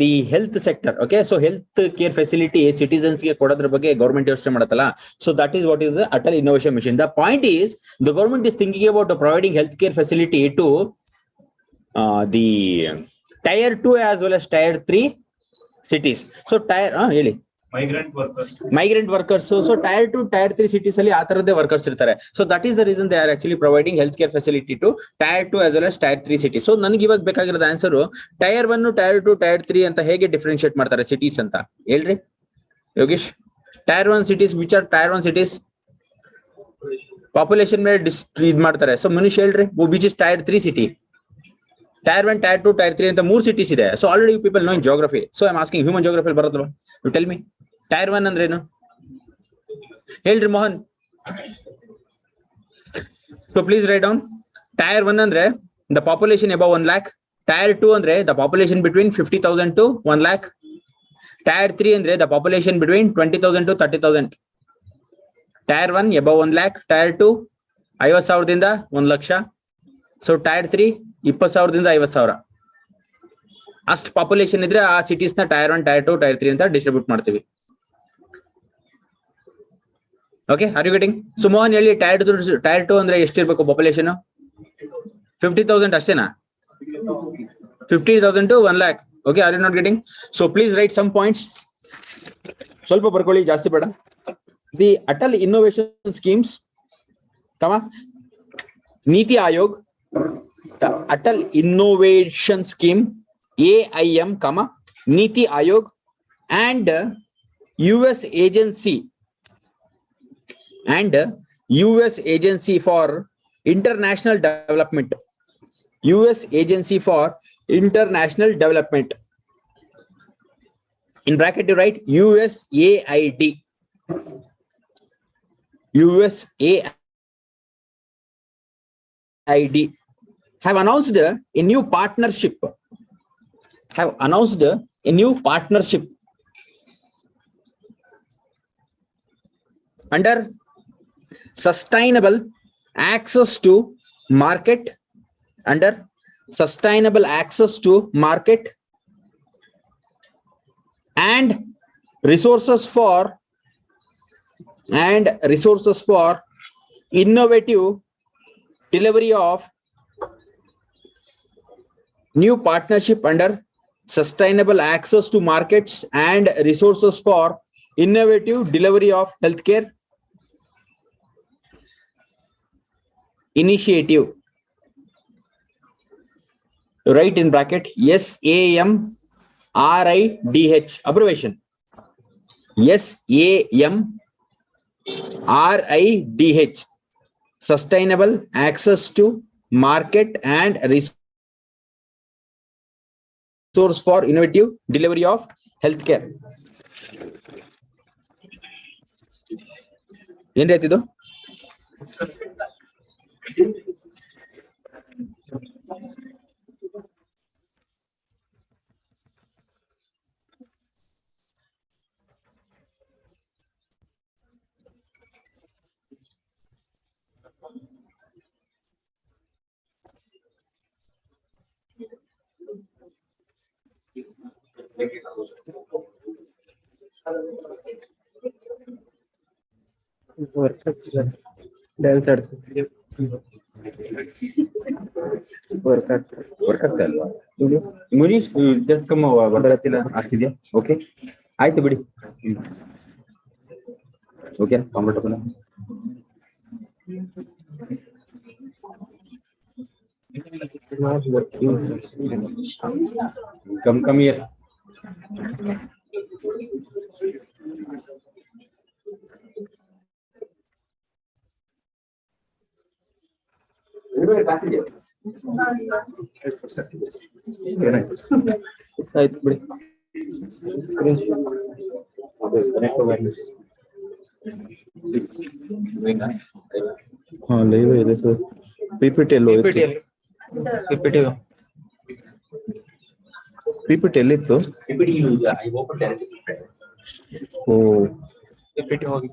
the health sector. Okay, so health care facility citizens ಗೆ ಕೊಡೋದ್ರ ಬಗ್ಗೆ ಗವರ್ಮೆಂಟ್ ಯೋಚನೆ ಮಾಡುತ್ತಲ್ಲ. So that is what is the Atal Innovation Mission. The point is the government is thinking about providing health care facility to the tier 2 as well as tier 3 cities. So tier ಹೇಳಿ migrant workers. So tier 2 tier 3 cities ಅಲ್ಲಿ ಆ ತರದೇ workers ಇರ್ತಾರೆ. So that is the reason they are actually providing healthcare facility to tier 2 as well as tier 3 cities. So ನನಗೆ ಇವಾಗ ಬೇಕಾಗಿರೋದು answer tier 1 tier 2 tier 3 ಅಂತ ಹೇಗೆ differentiate ಮಾಡ್ತಾರೆ cities ಅಂತ ಹೇಳ್ರಿ Yogesh. tier 1 cities, which are tier 1 cities? Population ಮೇಲೆ ಇದು ಮಾಡ್ತಾರೆ. ಸೊ ಮನುಷ್ಯ ಹೇಳ್ರಿ which is tier 3 city? tier 1 tier 2 tier 3 ಅಂತ 3 cities ಇದೆ. So already you people know in geography. So I'm asking human geography ಬರುತ್ತಲ್ವಾ? You tell me. tier 1 ಅಂದ್ರೇನು ಹೇಳ್ರಿ Mohan? So please write down. tier 1 ಅಂದ್ರೆ the population above 1 lakh. tier 2 ಅಂದ್ರೆ the population between 50,000 to 1 lakh. tier 3 ಅಂದ್ರೆ the population between 20,000 to 30,000. tier 1 above 1 lakh. tier 2 50,000ದಿಂದ 1 lakh. So tier 3 20,000ದಿಂದ 50,000 ಅಷ್ಟು population ಇದ್ರೆ ಆ cities ನ tier 1 tier 2 tier 3 ಅಂತ distribute ಮಾಡ್ತೀವಿ. Okay, are you getting? So Mohan ಹೇಳಿ tier 2 ಅಂದ್ರೆ ಎಷ್ಟಿರ್ಬೇಕು ಪಾಪ್ಯುಲೇಷನ್? 50,000 ಅಷ್ಟೇನಾ? 50,000 to 1 lakh. Okay, are you not getting? So please write some points. ಸ್ವಲ್ಪ ಬರ್ಕೊಳ್ಳಿ, ಜಾಸ್ತಿ ಬೇಡ. ದಿ ಅಟಲ್ ಇನ್ನೋವೇಷನ್ ಸ್ಕೀಮ್ಸ್, ನೀತಿ Aayog, the Atal Innovation Scheme AIM, Niti Ayog, and US Agency for International Development. US Agency for International Development. In bracket you write USAID. USAID have announced a new partnership. Under sustainable access to market. Under sustainable access to market and resources for innovative delivery of new partnership under sustainable access to markets and resources for innovative delivery of healthcare initiative. Write in bracket SAMRIDH, abbreviation SAMRIDH, sustainable access to market and resource for innovative delivery of healthcare. ಏನ್ ಹೇಳ್ತಿದ್ದು? Work ಆಗ್ತಾ ಇಲ್ವಾ ಮುನೀಶ್? ಬರತ್ತಿಲ್ಲ ಆಗ್ತಿದ್ಯಾ? Okay, ಆಯ್ತು ಬಿಡಿ. Okay, comfortable. come here. ಆಯ್ತು ಬಿಡಿ. Live ಇದೆ sir. PPT ಎಲ್ಲಿತ್ತು? ಓ PPT ಹೋಗಿ.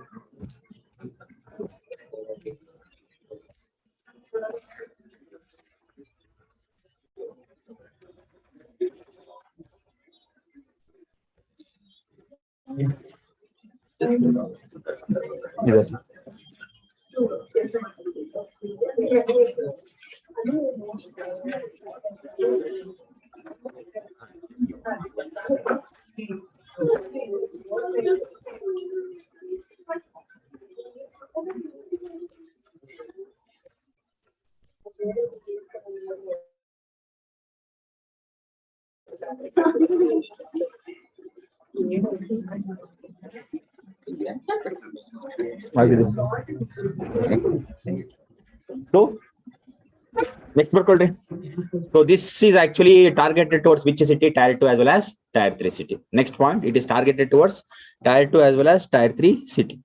ಇದೆ ಸರ್. ಆಗಿದೆ. So next ಬರ್ಕೊಳ್ರಿ. So this is actually targeted towards which city? Tier 2 as well as Tier 3 city. Next point, it is targeted towards Tier 2 as well as Tier 3 city.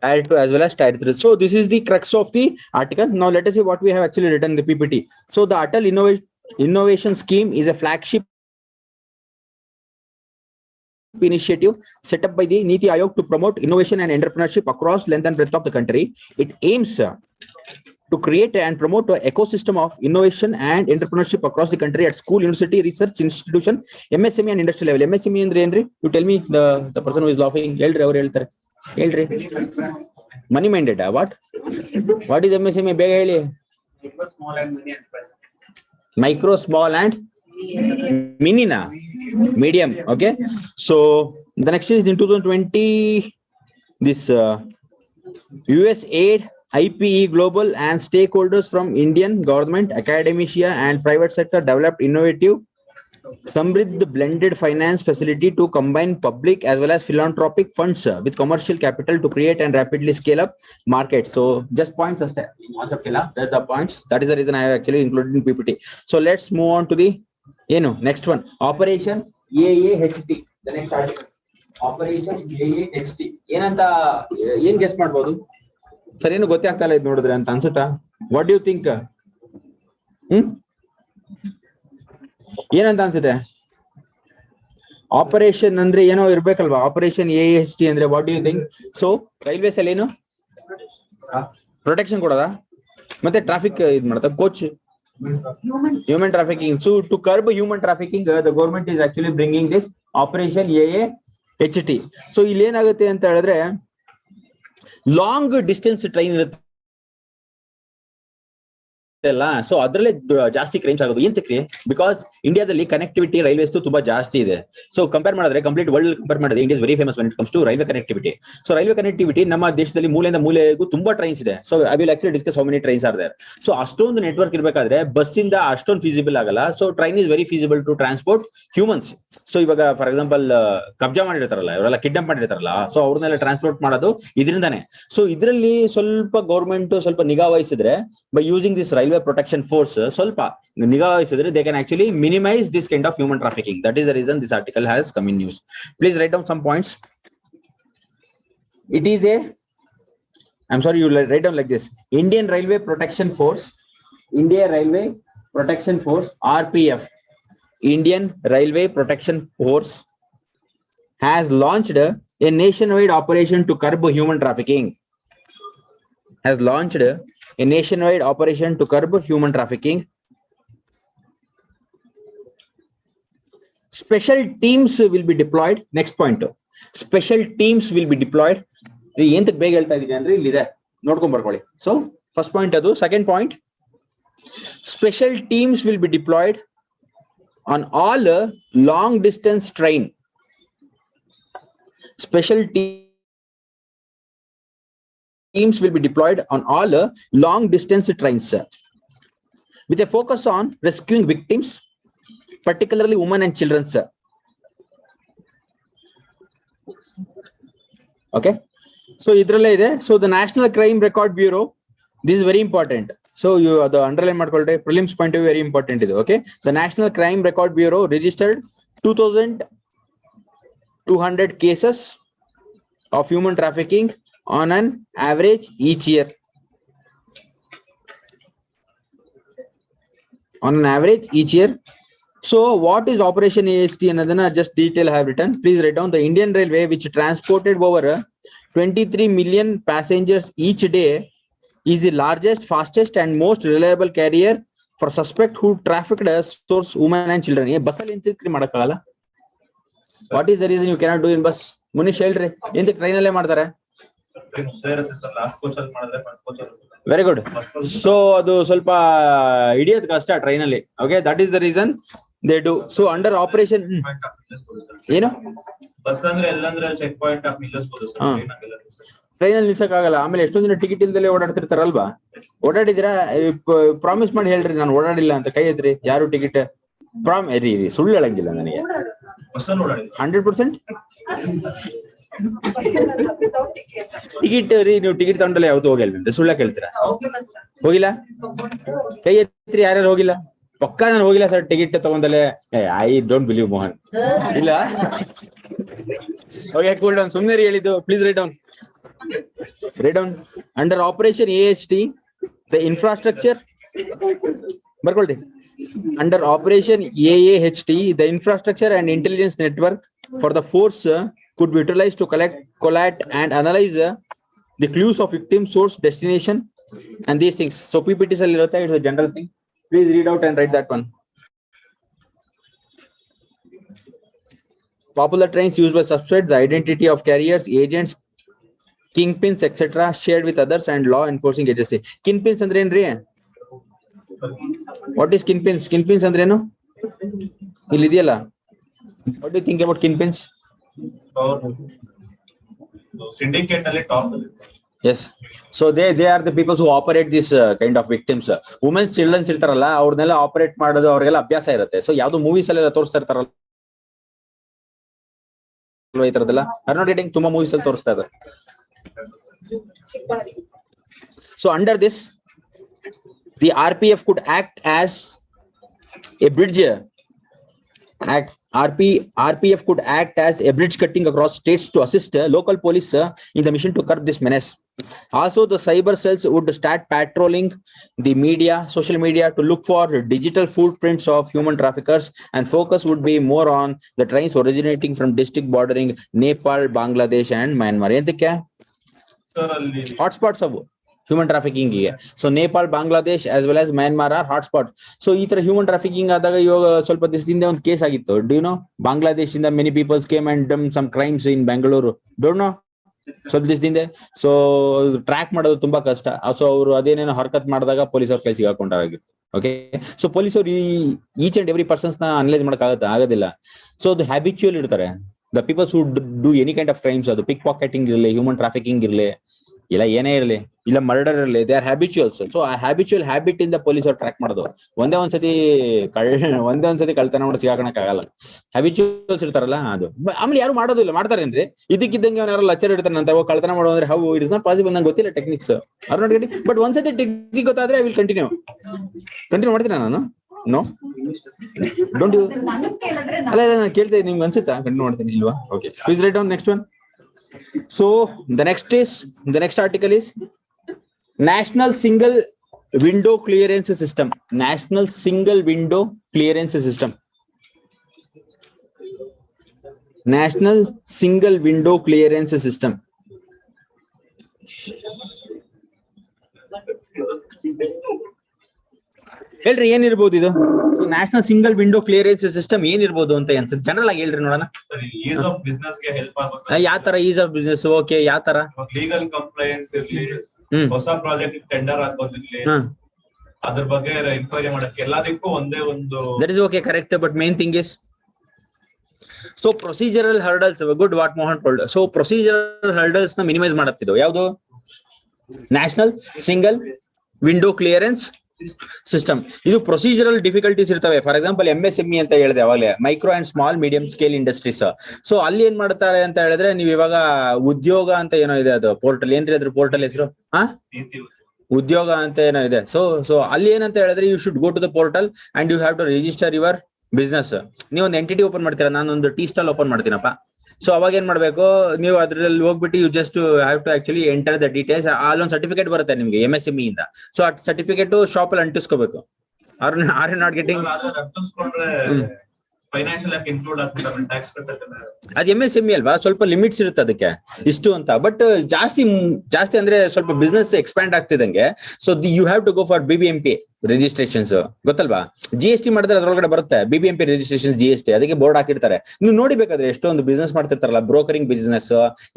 Tier 2 as well as Tier 3. So this is the crux of the article. Now let us see what we have actually written in the PPT. So the Atal Innovation Scheme is a flagship initiative set up by the Niti Aayog to promote innovation and entrepreneurship across length and breadth of the country. It aims to create and promote an ecosystem of innovation and entrepreneurship across the country at school, university, research institution, MSME and industry level. MSME andre enri? You tell me, the person who is laughing. Helri avaru heltare. Helri. Money minded. What is MSME? Bega heli. Micro, small and mini enterprise. Micro, small and mini na medium. Okay, so the next is in 2020 this USAID, IPE Global and stakeholders from Indian government, academia and private sector developed innovative Samriddh blended finance facility to combine public as well as philanthropic funds with commercial capital to create and rapidly scale up markets. So just points that's the points. That is the reason I have actually included in PPT. So let's move on to the next one. Operation AAHT. The next article. Operation AAHT. ಏನಂತ ಏನ್ guess ಮಾಡಬಹುದು sir? ಏನು ಗೊತ್ತೇ ಆಗ್ತಾ ಇಲ್ಲ ಇದು ನೋಡಿದ್ರೆ ಅಂತ ಅನ್ಸುತ್ತಾ? What do you think? ಏನಂತ ಅನ್ಸುತ್ತೆ? ಆಪರೇಷನ್ ಅಂದ್ರೆ ಏನೋ ಇರ್ಬೇಕಲ್ವಾ? ಆಪರೇಷನ್ AAHT ಅಂದ್ರೆ what do you think? So railways ಅಲ್ಲಿ ಏನು ಪ್ರೊಟೆಕ್ಷನ್ ಕೊಡೋದಾ? ಮತ್ತೆ ಟ್ರಾಫಿಕ್ ಇದ್ ಮಾಡ್ತಾ coach human trafficking. So to curb human trafficking, the government is actually bringing this operation AAHT. So ಇಲ್ಲಿ ಏನಾಗುತ್ತೆ ಅಂತ ಹೇಳಿದ್ರೆ ಲಾಂಗ್ ಡಿಸ್ಟೆನ್ಸ್ ಟ್ರೈನ್ ಇರುತ್ತೆ ಅಲ್ಲ, ಸೊ ಅದರಲ್ಲೇ ಜಾಸ್ತಿ ಕ್ರೈಮ್ಸ್ ಆಗೋದು. ಎಂತಕ್ಕೆ? ಬಿಕಾಸ್ ಇಂಡಿಯಾದಲ್ಲಿ ಕನೆಕ್ಟಿವಿಟಿ ರೈಲ್ವೇಸ್ ತುಂಬಾ ಜಾಸ್ತಿ ಇದೆ. ಸೊ ಕಂಪೇರ್ ಮಾಡಿದ್ರೆ ಕಂಪ್ಲೀಟ್ ವರ್ಲ್ಡ್ ಕಂಪೇರ್ ಮಾಡಿದ್ರೆ India is very famous when it comes to railway connectivity. So railway connectivity ನಮ್ಮ ದೇಶದಲ್ಲಿ ಮೂಲೆಯಿಂದ ಮೂಲೆಗೂ ತುಂಬಾ ಟ್ರೈನ್ಸ್ ಇದೆ. So I will actually discuss how many trains are there. So ಅಷ್ಟೊಂದು ನೆಟ್ವರ್ಕ್ ಇರಬೇಕಾದ್ರೆ ಬಸ್ ಇಂದ ಅಷ್ಟೊಂದು ಫೀಸಿಬಲ್ ಆಗಲ್ಲ. So train is very feasible to transport humans. So ಇವಾಗ ಫಾರ್ ಎಕ್ಸಾಂಪಲ್ ಕಬ್ಜಾ ಮಾಡಿರ್ತಾರಲ್ಲ, ಇವರೆಲ್ಲ ಕಿಡ್ನಾಪ್ ಮಾಡಿರ್ತಾರಲ್ಲ, ಸೊ ಅವ್ರನ್ನೆಲ್ಲ ಟ್ರಾನ್ಸ್ಪೋರ್ಟ್ ಮಾಡೋದು ಇದರಿಂದಾನೆ. ಸೊ ಇದರಲ್ಲಿ ಸ್ವಲ್ಪ ಗೌರ್ಮೆಂಟ್ ಸ್ವಲ್ಪ ನಿಗಾ ವಹಿಸಿದ್ರೆ by using this railway protection force ಸ್ವಲ್ಪ ನಿಗಾ ವಹಿಸಿದ್ರೆ they can actually minimize this kind of human trafficking. That is the reason this article has come in news. Please write down some points. It is I'm sorry, you write down like this: Indian Railway Protection Force, Indian Railway Protection Force, RPF, Indian Railway Protection Force has launched a nationwide operation to curb human trafficking. Has launched a nationwide operation to curb human trafficking. Special teams will be deployed. Next point, special teams will be deployed. ಎಂತಕ್ಕೆ ಬೇಗ ಹೇಳ್ತಾ ಇದೀನಿ ಅಂದ್ರೆ ಇಲ್ಲಿ ಇದೆ, ನೋಡ್ಕೊಂಡ್ ಬರ್ಕೊಳ್ಳಿ. So first point ಅದು. Second point, special teams will be diploid on all long distance train. Special teams will be deployed on all long distance trains with a focus on rescuing victims, particularly women and children. Okay, so idralle ide. So the National Crime Record Bureau, this is very important. So you the underline ಮಾಡ್ಕೊಳ್ರಿ. Prelims point of view very important ಇದು. Okay. The National Crime Record Bureau registered 2,200 cases of human trafficking on an average each year. On an average each year. So what is Operation AST? Another just detail I have written. Please write down. The Indian Railway, which transported over 23 million passengers each day, is the largest, fastest and most reliable carrier for suspect who trafficked source women and children. Ye bus alli entidri madakagala. What is the reason you cannot do in bus? Munish ಹೇಳ್ರಿ. ಎಂತ train ಅಲ್ಲೇ ಮಾಡ್ತಾರೆ? Very good. So ಅದು ಸ್ವಲ್ಪ ಹಿಡಿಯೋದು ಕಷ್ಟ train ಅಲ್ಲಿ. Okay, that is the reason they do. So under operation ಏನು ಬಸ್ ಅಂದ್ರೆ ಎಲ್ಲಂದ್ರೆ ಚೆಕ್ ಪಾಯಿಂಟ್ ಆಫ್ ನಿಲ್ಲಿಸಬಹುದು ಸರ್. ಟ್ರೈನ್ ಅಲ್ಲಿ ನಿಲ್ಸಕ್ ಆಗಲ್ಲ. ಆಮೇಲೆ ಎಷ್ಟೊಂದ್ ದಿನ ಟಿಕೆಟ್ ಇಲ್ದಲೇ ಓಡಾಡ್ತಿರ್ತಾರಲ್ವಾ? ಓಡಾಡಿದಿರಾ? ಪ್ರಾಮಿಸ್ ಮಾಡಿ ಹೇಳ್ರಿ ನಾನು ಓಡಾಡಿಲ್ಲ ಅಂತ. ಕೈ ಎತ್ರಿ. ಯಾರು ಟಿಕೆಟ್ ಸುಳ್ಳು ಹೇಳಂಗಿಲ್ಲ ನನಗೆ. 100% ಟಿಕೆಟ್ ರೀ. ನೀವು ಟಿಕೆಟ್ ತಗೊಂಡಲ್ಲ ಯಾವತ್ತು ಹೋಗಿಲ್ವೇನ್ರಿ? ಸುಳ್ಳ ಕೇಳ್ತೀರಾ? ಹೋಗಿಲ್ಲ? ಕೈ ಎತ್ರಿ ಯಾರ್ಯಾರು ಹೋಗಿಲ್ಲ? ಪಕ್ಕ ನಾನು ಹೋಗಿಲ್ಲ ಸರ್ ಟಿಕೆಟ್ ತಗೊಂಡಲೆ. I don't believe Mohan. ಇಲ್ಲ ಓಕೆ ಕೂಲ್ ಡೌನ್. ಸುಮ್ಮನೆ ಹೇಳಿದ್ದು. Please write down. Under Operation AST, the infrastructure. ಬರ್ಕೊಳ್ರಿ. Under Operation AAHT, the infrastructure and intelligence network for the force could be utilized to collect and analyze the clues of victim, source, destination, and these things. So PPTs alli irutte. It's a general thing. Please read out and write that one. Popular trains used by suspects, the identity of carriers, agents, kingpins, etc., shared with others and law enforcing agency. Kingpins ಅಂದ್ರೆ ಏನ್ರಿ? What is kingpins? Kingpins ಅಂದ್ರೆ ಏನು? ಇಲ್ಲಿ ಇದೆಯಲ್ಲ. What do you think about kingpins? Syndicate ನಲ್ಲಿ top. Yes. So they are the people who operate this kind of victims. Women's children ಇರ್ತಾರಲ್ಲ ಅವ್ರನ್ನೆಲ್ಲ operate ಮಾಡೋದು ಅವ್ರಿಗೆಲ್ಲ ಅಭ್ಯಾಸ ಇರುತ್ತೆ. ಸೊ ಯಾವ್ದು ಮೂವೀಸ್ ಅಲ್ಲೆಲ್ಲ ತೋರಿಸ್ತಾ ಇರ್ತಾರಲ್ಲ ಈ ತರದೆಲ್ಲ ಅರ್ನೋಡೇಟಿಂಗ್ ತುಂಬಾ ಮೂವೀಸ್ ಅಲ್ಲಿ ತೋರಿಸ್ತಾ ಇದ್ದಾರೆ. So under this, the RPF could act as a bridge. RPF could act as a bridge cutting across states to assist local police in the mission to curb this menace. Also, the cyber cells would start patrolling the media, social media, to look for digital footprints of human traffickers, and focus would be more on the trains originating from district bordering Nepal, Bangladesh, and Myanmar. Hotspots of human trafficking ಗೆ. So Nepal, Bangladesh as well as Myanmar are hotspots. So ಈ ತರ human trafficking ಆದಾಗ ಇವಾಗ ಸ್ವಲ್ಪ ದಿವಸದಿಂದ ಒಂದು case ಆಗಿತ್ತು. Do you know? Bangladesh ಇಂದ many people came and done some crimes in Bengaluru. Don't know? ಸ್ವಲ್ಪ ದಿವಸದಿಂದ. ಸೊ ಟ್ರ್ಯಾಕ್ ಮಾಡೋದು ತುಂಬಾ ಕಷ್ಟ. ಸೊ ಅವರು ಅದೇನೇನೋ ಹರ್ಕತ್ ಮಾಡಿದಾಗ ಪೊಲೀಸ್ ಅವ್ರ ಕೈ ಸಿಗಾಕೊಂಡಾಗಿತ್ತು. ಓಕೆ. ಸೊ ಪೊಲೀಸರು ಈಚ್ ಅಂಡ್ ಎವ್ರಿ ಪರ್ಸನ್ಸ್ ನ ಅನಲೈಸ್ ಮಾಡಕ್ ಆಗೋದಿಲ್ಲ. ಸೊ ಅದು ಹ್ಯಾಬಿಚುಯಲ್ ಇರ್ತಾರೆ. The people who do any kind of crimes, ಅದು ಪಿಕ್ ಪಾಕೆಟಿಂಗ್ ಇರಲಿ, ಹ್ಯೂಮನ್ ಟ್ರಾಫಿಕಿಂಗ್ ಇರಲಿ, ಇಲ್ಲ ಏನೇ ಇರಲಿ, ಇಲ್ಲ ಮರ್ಡರ್ ಇರಲಿ, ದೇ ಆರ್ ಹ್ಯಾಬಿಚುಯಲ್ಸ್. ಸೊ ಆ ಹ್ಯಾಬಿಚುಯಲ್ ಹ್ಯಾಬಿಟ್ ಇಂದ ಪೊಲೀಸರು ಟ್ರ್ಯಾಕ್ ಮಾಡೋದು. ಒಂದೇ ಒಂದ್ಸತಿ ಕಳ್ತನ ಮಾಡಿ ಸಿಗಾಕಣಕ್ ಆಗಲ್ಲ. ಹ್ಯಾಬಿಚುಯಲ್ಸ್ ಇರ್ತಾರಲ್ಲ ಅದು. ಆಮೇಲೆ ಯಾರು ಮಾಡೋದಿಲ್ಲ. ಮಾಡ್ತಾರೇನ್ರಿ? ಇದಕ್ಕಿದ್ದಂಗೆ ಅವ್ನು ಯಾರು ಲಚ್ಚರ್ ಇರ್ತಾನೆ ನಂತರ ಕಳ್ತನ ಮಾಡೋ ಅಂದ್ರೆ how it is not possible. ನಂಗೆ ಗೊತ್ತಿಲ್ಲ ಟೆಕ್ನಿಕ್ಸ್. ಅವ್ರು ನೋಡಿ. ಬಟ್ ಒಂದ್ಸತಿ ಟೆಕ್ನಿಕ್ ಗೊತ್ತಾದ್ರೆ ಐ ವಿಲ್ ಕಂಟಿನ್ಯೂ ಮಾಡ್ತೀನಿ ನಾನು. ನೋ ಡೋಂಟ್ ಯು ಅಲ್ಲ ನಾನು ಕೇಳ್ತೇನೆ. ನಿಮ್ಗೆ ಅನ್ಸುತ್ತಾ ಕಂಟಿನ್ಯೂ ಮಾಡ್ತೀನಿ ಇಲ್ವಾ? Okay, please write down next one. So the next article is National Single Window Clearance System. National Single Window Clearance System. National Single Window Clearance System. ಹೇಳ್ರಿ ಏನಿರ್ಬೋದು ಇದು? National single window clearance system ಏನಿರ್ಬೋದು ಅಂತ general ಆಗಿ ಹೇಳ್ರಿ ನೋಡೋಣ. Ease of business ಗೆ help ಆಗುತ್ತೆ. ಯಾವ ತರ ಈಸ್ ಆಫ್ ಬಿಸಿನೆಸ್? ಓಕೆ, ಯಾವ ತರ? ಲೀಗಲ್ ಕಂಪ್ಲೈನ್ಸ್ ಇರ್ಲಿ, ಹೊಸ ಪ್ರಾಜೆಕ್ಟ್ ಟೆಂಡರ್ ಹಾಕೋದಿರ್ಲಿ, ಅದ್ರ ಬಗ್ಗೆ ಎನ್ಕ್ವೈರಿ ಮಾಡಕ್ಕೆ ಎಲ್ಲದಕ್ಕೂ ಒಂದೇ ಒಂದು. That is okay, correct. But main thing is so procedural hurdles. Good what Mohan told. So procedural hurdles ನ ಮಿನಿಮೈಸ್ ಮಾಡುತ್ತಿದ್ದು ಯಾವುದು? National single window clearance system. ಇದು ಪ್ರೊಸೀಜರಲ್ ಡಿಫಿಕಲ್ಟೀಸ್ ಇರ್ತವೆ. ಫಾರ್ ಎಕ್ಸಾಂಪಲ್ MSME ಅಂತ ಹೇಳಿದೆ ಅವಾಗಲೇ, micro and small medium scale industries. So ಅಲ್ಲಿ ಏನ್ ಮಾಡ್ತಾರೆ ಅಂತ ಹೇಳಿದ್ರೆ, ನೀವು ಇವಾಗ ಉದ್ಯೋಗ ಅಂತ ಏನೋ ಇದೆ, ಅದು ಪೋರ್ಟಲ್ ಏನ್ರಿ? ಅದ್ರ ಪೋರ್ಟಲ್ ಹೆಸರು ಉದ್ಯೋಗ ಅಂತ ಏನೋ ಇದೆ. ಸೊ ಅಲ್ಲಿ ಏನಂತ ಹೇಳಿದ್ರೆ you should go to the portal and you have to register your business. ನೀವು ಒಂದು ಎಂಟಿಟಿ ಓಪನ್ ಮಾಡ್ತೀರಾ, ನಾನೊಂದು ಟೀ ಸ್ಟಾಲ್ ಓಪನ್ ಮಾಡ್ತೀನಪ್ಪ. ಸೊ ಅವಾಗ ಏನ್ ಮಾಡ್ಬೇಕು, ನೀವು ಅದ್ರಲ್ಲಿ ಹೋಗ್ಬಿಟ್ಟು you just have to actually enter the details. ಅಲ್ಲೊಂದು ಸರ್ಟಿಫಿಕೇಟ್ ಬರುತ್ತೆ ನಿಮ್ಗೆ MSME ಇಂದ. ಸೊ ಆ ಸರ್ಟಿಫಿಕೇಟ್ ಶಾಪ್ ಅಲ್ಲಿ ಅಂಟಿಸ್ಕೋಬೇಕು. ಆರ್ ನಾಟ್ ಗೆಟಿಂಗ್ ಫೈನಾನ್ಷಿಯಲ್ ಆಗಿ ಇನ್ಕ್ಲೂಡ್ ಆಗ್ತಾರೆ ಟ್ಯಾಕ್ಸ್ ಕಟ್ಟಕ್ಕೆ. ಅದು MSME ಅಲ್ವಾ, ಸ್ವಲ್ಪ ಲಿಮಿಟ್ಸ್ ಇರುತ್ತೆ ಅದಕ್ಕೆ ಇಷ್ಟು ಅಂತ. ಬಟ್ ಜಾಸ್ತಿ ಅಂದ್ರೆ ಸ್ವಲ್ಪ ಬಿಸ್ನೆಸ್ ಎಕ್ಸ್ಪ್ಯಾಂಡ್ ಆಗ್ತಿದಂಗೆ. So you have to go for BBMP registrations, ಗೊತ್ತಲ್ವಾ? GST ಮಾಡಿದ್ರೆ ಅದ್ರೊಳಗಡೆ ಬರುತ್ತೆ BBMP ರಿಜಿಸ್ಟ್ರೇಷನ್, GST. ಅದಕ್ಕೆ ಬೋರ್ಡ್ ಹಾಕಿರ್ತಾರೆ. ನೀವು ನೋಡಿಬೇಕಾದ್ರೆ ಎಷ್ಟೊಂದು ಬಿಸ್ನೆಸ್ ಮಾಡ್ತಿರ್ತಾರಲ್ಲ, ಬ್ರೋಕರಿಂಗ್ ಬಿಸ್ನೆಸ್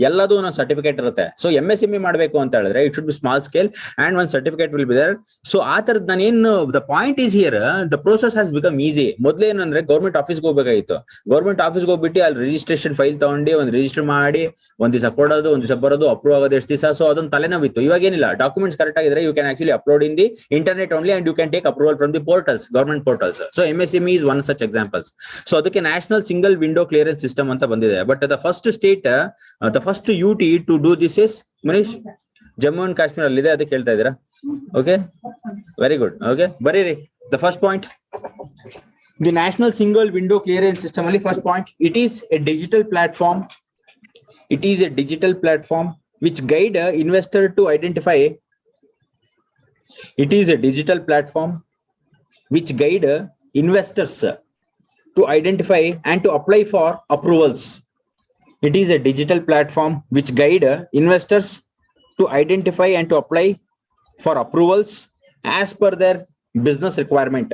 ಎಲ್ಲದೂ ಒಂದು ಸರ್ಟಿಫಿಕೇಟ್ ಇರುತ್ತೆ. ಸೊ MSME ಮಾಡಬೇಕು ಅಂತ ಹೇಳಿದ್ರೆ it should be small scale and one certificate will be there. So ಆ ತರದ್ ನಾನೇನು the point is here, the process has become easy. ಮೊದ್ಲೇನಂದ್ರೆ ಗೌರ್ಮೆಂಟ್ ಆಫೀಸ್ಗೆ ಹೋಗ್ಬೇಕಾಗಿತ್ತು. ಗೌರ್ಮೆಂಟ್ ಆಫೀಸ್ಗೆ ಹೋಗ್ಬಿಟ್ಟು ಅಲ್ಲಿ ರಿಜಿಸ್ಟ್ರೇಷನ್ ಫೈಲ್ ತಗೊಂಡು ಒಂದು ರಿಜಿಸ್ಟರ್ ಮಾಡಿ ಒಂದ್ ದಿವಸ ಕೊಡೋದು, ಒಂದ್ ದಿವಸ ಬರೋದು, ಅಪ್ರೂವ್ ಆಗೋದು ಎಷ್ಟು ದಿವಸ. ಸೊ ಅದೊಂದು ತಲೆನೋವಿತ್ತು. ಇವಾಗ ಏನಿಲ್ಲ, ಡಾಕ್ಯುಮೆಂಟ್ಸ್ ಕರೆಕ್ಟ್ ಆಗಿದ್ರೆ you can actually upload in the internet only and you can take approval from the portals, government portals. So MSME is one such examples. So ಅದಕ್ಕೆ national single window clearance system ಅಂತ ಬಂದಿದೆ. But the first state, the first UT to do this is Manish Jammu and Kashmir ಅಲ್ಲಿ ಇದೆ. ಅದಕ್ಕೆ ಹೇಳ್ತಾ ಇದ್ದೀರಾ? Okay, very good. Okay, ಬರೀರಿ the first point. The national single window clearance system ಅಲ್ಲಿ first point, it is a digital platform. It is a digital platform which guide investor to identify. It is a digital platform which guide investors to identify and to apply for approvals. It is a digital platform which guide investors to identify and to apply for approvals as per their business requirement.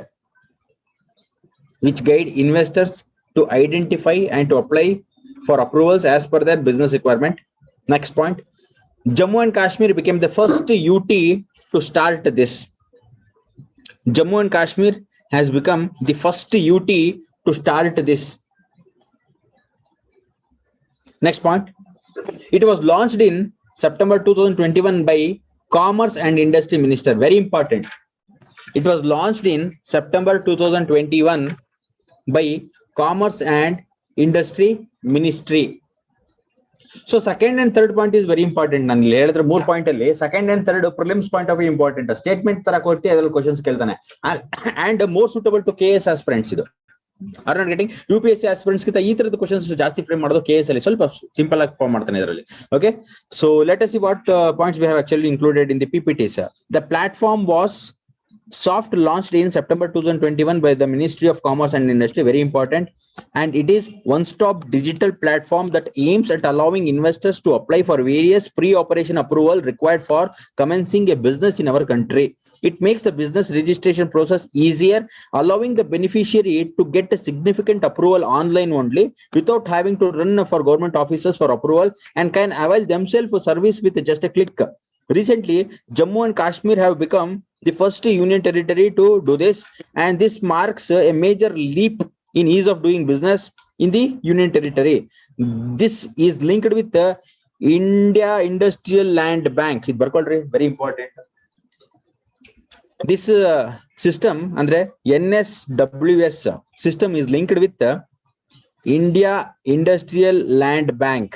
Which guide investors to identify and to apply for approvals as per their business requirement. Next point, Jammu and Kashmir became the first UT to start this. Jammu and Kashmir has become the first UT to start this. Next point, it was launched in September 2021 by Commerce and Industry Minister. Very important. It was launched in September 2021 by Commerce and Industry Ministry. So second and third point is very important. ನಾನು ಇಲ್ಲಿ ಹೇಳಿದ್ರೆ 3 point ಅಲ್ಲಿ second and third prelims point of important. Statement ತರ ಕೊಟ್ಟು ಅದ್ರಲ್ಲಿ questions ಕೇಳ್ತಾನೆ. And more suitable to KS aspirants. ಇದು are not getting UPSC aspirants ಗಿಂತ ಈ ತರದ ಕ್ವಶನ್ಸ್ ಜಾಸ್ತಿ ಫ್ರೇಮ್ ಮಾಡೋದು KS ಅಲ್ಲಿ ಸ್ವಲ್ಪ ಸಿಂಪಲ್ ಆಗಿ ಫಾರ್ಮ್ ಮಾಡ್ತಾನೆ ಇದರಲ್ಲಿ. Okay, so let us see what points we have actually included in the PPTs. The platform was soft launched in September 2021 by the Ministry of Commerce and Industry. Very important. And it is one-stop digital platform that aims at allowing investors to apply for various pre-operation approval required for commencing a business in our country. It makes the business registration process easier, allowing the beneficiary to get a significant approval online only without having to run for government offices for approval, and can avail themselves for service with just a click. Recently, Jammu and Kashmir have become the first union territory to do this, and this marks a major leap in ease of doing business in the union territory. This is linked with the India Industrial Land Bank. It very important. This system andre NSWS system is linked with the India Industrial Land Bank,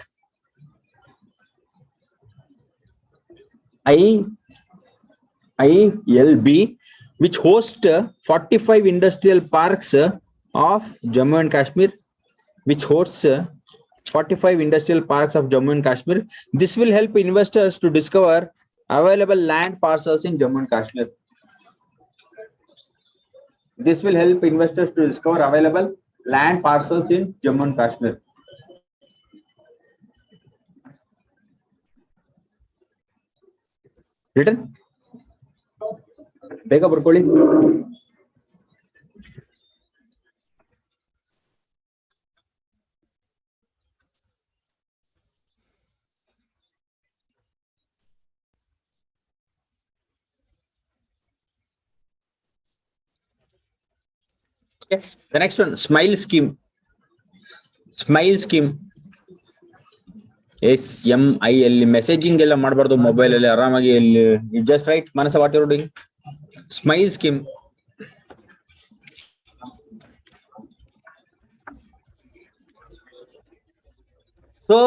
ILB, which hosts 45 industrial parks of Jammu and Kashmir. Which hosts 45 industrial parks of Jammu and Kashmir. This will help investors to discover available land parcels in Jammu and Kashmir. This will help investors to discover available land parcels in Jammu and Kashmir. Written? ಬೇಗ ಬರ್ಕೊಳ್ಳಿ. Okay, the next one, smile scheme. Smile scheme. SMIL messaging ಎಲ್ಲ ಮಾಡಬಾರ್ದು mobile ಅಲ್ಲಿ, ಆರಾಮಾಗಿ just write ಮನಸ what you are doing. Smile scheme. So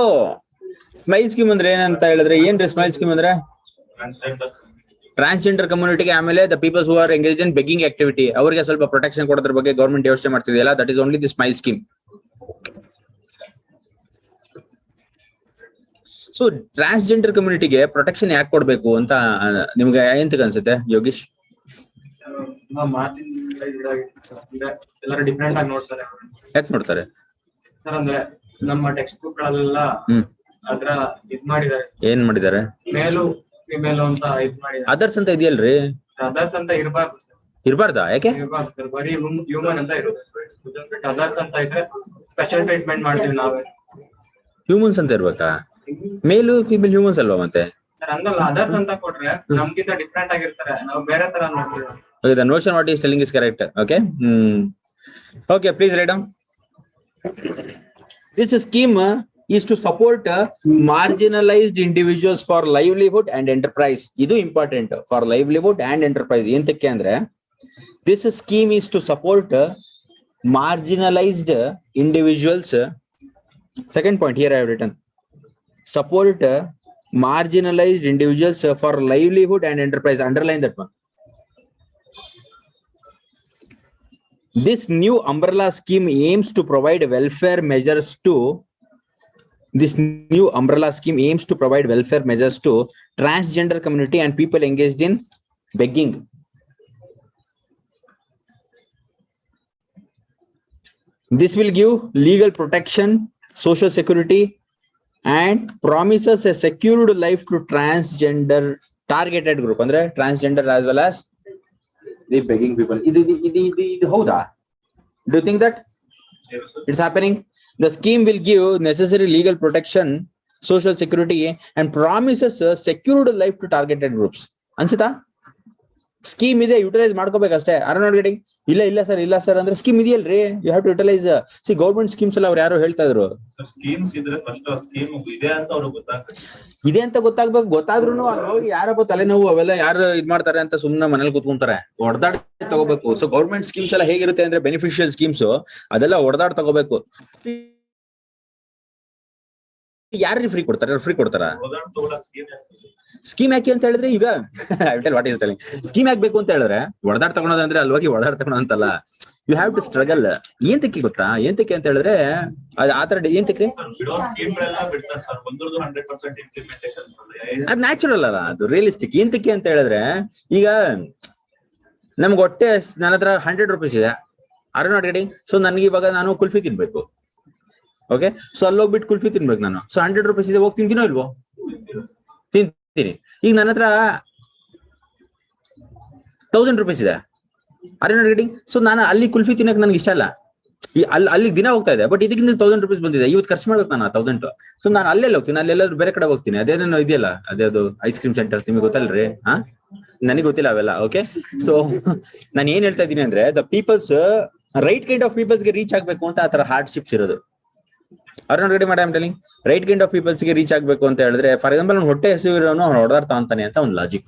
smile scheme ಅಂದ್ರೆ ಏನಂತ ಹೇಳಿದ್ರೆ, ಏನ್ರಿ ಸ್ಮೈಲ್ ಸ್ಕೀಮ್ ಅಂದ್ರೆ? ಟ್ರಾನ್ಸ್ಜೆಂಡರ್ ಕಮ್ಯುನಿಟಿಗೆ ಆಮೇಲೆ the peoples who are engage in begging activity ಅವರಿಗೆ ಸ್ವಲ್ಪ ಪ್ರೊಟೆಕ್ಷನ್ ಕೊಡೋದ್ರ ಬಗ್ಗೆ ಗೌರ್ಮೆಂಟ್ ಯೋಚನೆ ಮಾಡ್ತಿದೆಯಲ್ಲ, that is only the smile scheme. So transgender ಕಮ್ಯುನಿಟಿಗೆ ಪ್ರೊಟೆಕ್ಷನ್ ಯಾಕೆ ಕೊಡ್ಬೇಕು ಅಂತ ನಿಮ್ಗೆ ಎಂತ ಅನ್ಸುತ್ತೆ ಯೋಗೀಶ್? ಎಲ್ಲರೂ ಡಿಫ್ರೆಂಟ್ ಆಗಿ ನೋಡ್ತಾರೆ. ಯಾಕೆ ನೋಡ್ತಾರೆ ಸರ್? ಅಂದ್ರೆ ನಮ್ಮ ಟೆಕ್ಸ್ಟ್ ಬುಕ್ ಗಳಲ್ಲೆಲ್ಲ ಅದ್ರ ಇದ್ ಮಾಡಿದ್ದಾರೆ. ಏನ್ ಮಾಡಿದ್ದಾರೆ? ಮೇಲು ಫಿಮೇಲ್ ಅಂತ ಇದ್ ಮಾಡಿದ್ದಾರೆ. ಅದರ್ಸ್ ಅಂತ ಇದೆಯಲ್ರಿ? ಅದರ್ಸ್ ಅಂತ ಇರಬಾರ್ದು. ಇರ್ಬಾರ್ದಾ? ಯಾಕೆ? ಇರಬಾರ್ದು ಸರ್, ಬರೀ ಹ್ಯೂಮನ್ ಅಂತ ಇರುತ್ತೆ. ಅದರ್ಸ್ ಅಂತ ಇದ್ರೆ ಸ್ಪೆಷಲ್ ಟ್ರೀಟ್ಮೆಂಟ್ ಮಾಡ್ತೀವಿ ನಾವೇ. ಹ್ಯೂಮನ್ಸ್ ಅಂತ ಇರ್ಬೇಕಾ? ಮೇಲು ಫಿಮೇಲ್ ಹ್ಯೂಮನ್ಸ್ ಅಲ್ವಾ ಮತ್ತೆ? ಸರ್ ಹಂಗಲ್ಲ, ಅದರ್ಸ್ ಅಂತ ಕೊಟ್ರೆ ನಮ್ಗಿಂತ ಡಿಫ್ರೆಂಟ್ ಆಗಿರ್ತಾರೆ, ನಾವು ಬೇರೆ ತರ ನೋಡ್ತೀವಿ. Okay, the notion what he is telling is correct. Okay. Okay, please write down. This scheme is to support marginalized individuals for livelihood and enterprise. Idu important for livelihood and enterprise. Entake andre this scheme is to support marginalized individuals. Second point here I have written support marginalized individuals for livelihood and enterprise. Underline that one. This new umbrella scheme aims to provide welfare measures to transgender community and people engaged in begging. This will give legal protection, social security, and promises a secured life to transgender targeted group. Andre transgender as well as the begging people. Howda? Do you think that it's happening? The scheme will give necessary legal protection, social security, and promises a secured life to targeted groups. Ansita? Scheme ide utilize ಮಾಡ್ಕೋಬೇಕಷ್ಟೇ. Are not getting? ಇಲ್ಲ sir ಅಂದ್ರೆ scheme ಇದೆಯಲ್ರಿ, you have to utilize. See, government schemes ಎಲ್ಲ ಅವ್ರು ಯಾರು ಹೇಳ್ತಾ ಇದ್ರು schemes ಇದ್ರೆ first ಆ scheme ಇದೆ ಅಂತ ಅವ್ರಿಗೆ ಗೊತ್ತಾಗ್ತದೆ. ಇದೆ ಅಂತ ಗೊತ್ತಾಗ್ಬೇಕು. ಗೊತ್ತಾದ್ರೂ ಹೋಗಿ ಯಾರಪ್ಪ ತಲೆನೋವು ಅವೆಲ್ಲ ಯಾರು ಇದ್ ಮಾಡ್ತಾರೆ ಅಂತ ಸುಮ್ನೆ ಮನೇಲಿ ಕೂತ್ಕೊಂತಾರೆ. ಹೊಡೆದಾಡಿ ತಗೋಬೇಕು. ಸೊ ಗೌರ್ಮೆಂಟ್ ಸ್ಕೀಮ್ಸ್ ಎಲ್ಲ ಹೇಗಿರುತ್ತೆ ಅಂದ್ರೆ ಬೆನಿಫಿಷಿಯಲ್ ಸ್ಕೀಮ್ಸ್ ಅದೆಲ್ಲ ಹೊಡೆದಾಡ್ ತಗೋಬೇಕು. ಯಾರು ಫ್ರೀ ಕೊಡ್ತಾರೆ? ಫ್ರೀ ಕೊಡ್ತಾರ? ಸ್ಕೀಮ್ ಯಾಕೆ ಅಂತ ಹೇಳಿದ್ರೆ ಈಗ ವಾಟ್ ಇಸ್ ಟೆಲಿಂಗ್ ಸ್ಕೀಮ್ ಯಾಕೆ ಬೇಕು ಅಂತ ಹೇಳಿದ್ರೆ ಹೊಡೆದಾಡ್ ತಗೊಳೋದಂದ್ರೆ ಅಲ್ಲಿ ಹೋಗಿ ಹೊಡೆದಾಡ್ ತಗೊಳೋ ಅಂತಲ್ಲ. You have to struggle. ಏಂತಕ್ಕೆ ಗೊತ್ತಾ? ಏಂತಕ್ಕೆ ಅಂತ ಹೇಳಿದ್ರೆ ಅದು ಆತರ ಏಂತಕ್ಕೆ ಅದು ನ್ಯಾಚುರಲ್ ಅಲ್ಲ, ಅದು ರಿಯಲಿಸ್ಟಿಕ್. ಏಂತಕ್ಕೆ ಅಂತ ಹೇಳಿದ್ರೆ ಈಗ ನಮ್ಗೆ ಹೊಟ್ಟೆ ನನ್ನ ಹತ್ರ 100 ರೂಪೀಸ್ ಇದೆ, ಆರ್ ನಾಟ್ ಗೆಟಿಂಗ್. ಸೊ ನನ್ಗೆ ಇವಾಗ ನಾನು ಕುಲ್ಫಿ ತಿನ್ಬೇಕು. ಓಕೆ, ಸೊ ಅಲ್ಲಿ ಹೋಗ್ಬಿಟ್ಟು ಕುಲ್ಫಿ ತಿನ್ಬೇಕು ನಾನು. ಸೊ 100 ರೂಪೀಸ್ ಇದೆ, ಹೋಗಿ ತಿಂತೀನೋ ಇಲ್ವೋ? ತಿಂತೀನಿ. ಈಗ ನನ್ನ ಹತ್ರ 1000 ರೂಪೀಸ್ ಇದೆ, ಆರ್ ನಾಟ್ ಗೆಟಿಂಗ್. ಸೊ ನಾನು ಅಲ್ಲಿ ಕುಲ್ಫಿ ತಿನ್ನಕ್ ನನ್ಗೆ ಇಷ್ಟ ಇಲ್ಲ. ಅಲ್ಲಿ ದಿನ ಹೋಗ್ತಾ ಇದೆ, ಬಟ್ ಇದಕ್ಕಿಂತ 1000 ರೂಪೀಸ್ ಬಂದಿದೆ, ಇವತ್ತು ಖರ್ಚು ಮಾಡ್ಬೇಕು ನಾನು 1000. ಸೊ ನಾನು ಅಲ್ಲೆಲ್ಲ ಹೋಗ್ತೀನಿ, ಅಲ್ಲೆಲ್ಲಾದ್ರೂ ಬೇರೆ ಕಡೆ ಹೋಗ್ತೀನಿ. ಅದೇನೋ ಇದೆಯಲ್ಲ, ಅದೇದು ಐಸ್ ಕ್ರೀಮ್ ಸೆಂಟರ್ಸ್ ನಿಮಗೆ ಗೊತ್ತಲ್ರಿ? ನನಗೆ ಗೊತ್ತಿಲ್ಲ ಅವೆಲ್ಲ. ಓಕೆ, ಸೊ ನಾನು ಏನ್ ಹೇಳ್ತಾ ಇದ್ದೀನಿ ಅಂದ್ರೆ the peoples right kind of ಪೀಪಲ್ಸ್ಗೆ ರೀಚ್ ಆಗ್ಬೇಕು ಅಂತ ಆತರ ಹಾರ್ಡ್ಶಿಪ್ಸ್ ಇರೋದು. ಅವ್ರನ್ನೊಳಗಡೆ madam telling right kind of ಪೀಪಲ್ಸ್ಗೆ ರೀಚ್ ಆಗ್ಬೇಕು ಅಂತ ಹೇಳಿದ್ರೆ ಫಾರ್ ಎಕ್ಸಾಂಪಲ್ ಅವ್ನು ಹೊಟ್ಟೆ ಹಸಿವಿರೋನು ಅವ್ನು ಹೊಡೆದಾಡ್ತಾ ಅಂತಾನೆ ಅಂತ ಒಂದು ಲಾಜಿಕ್.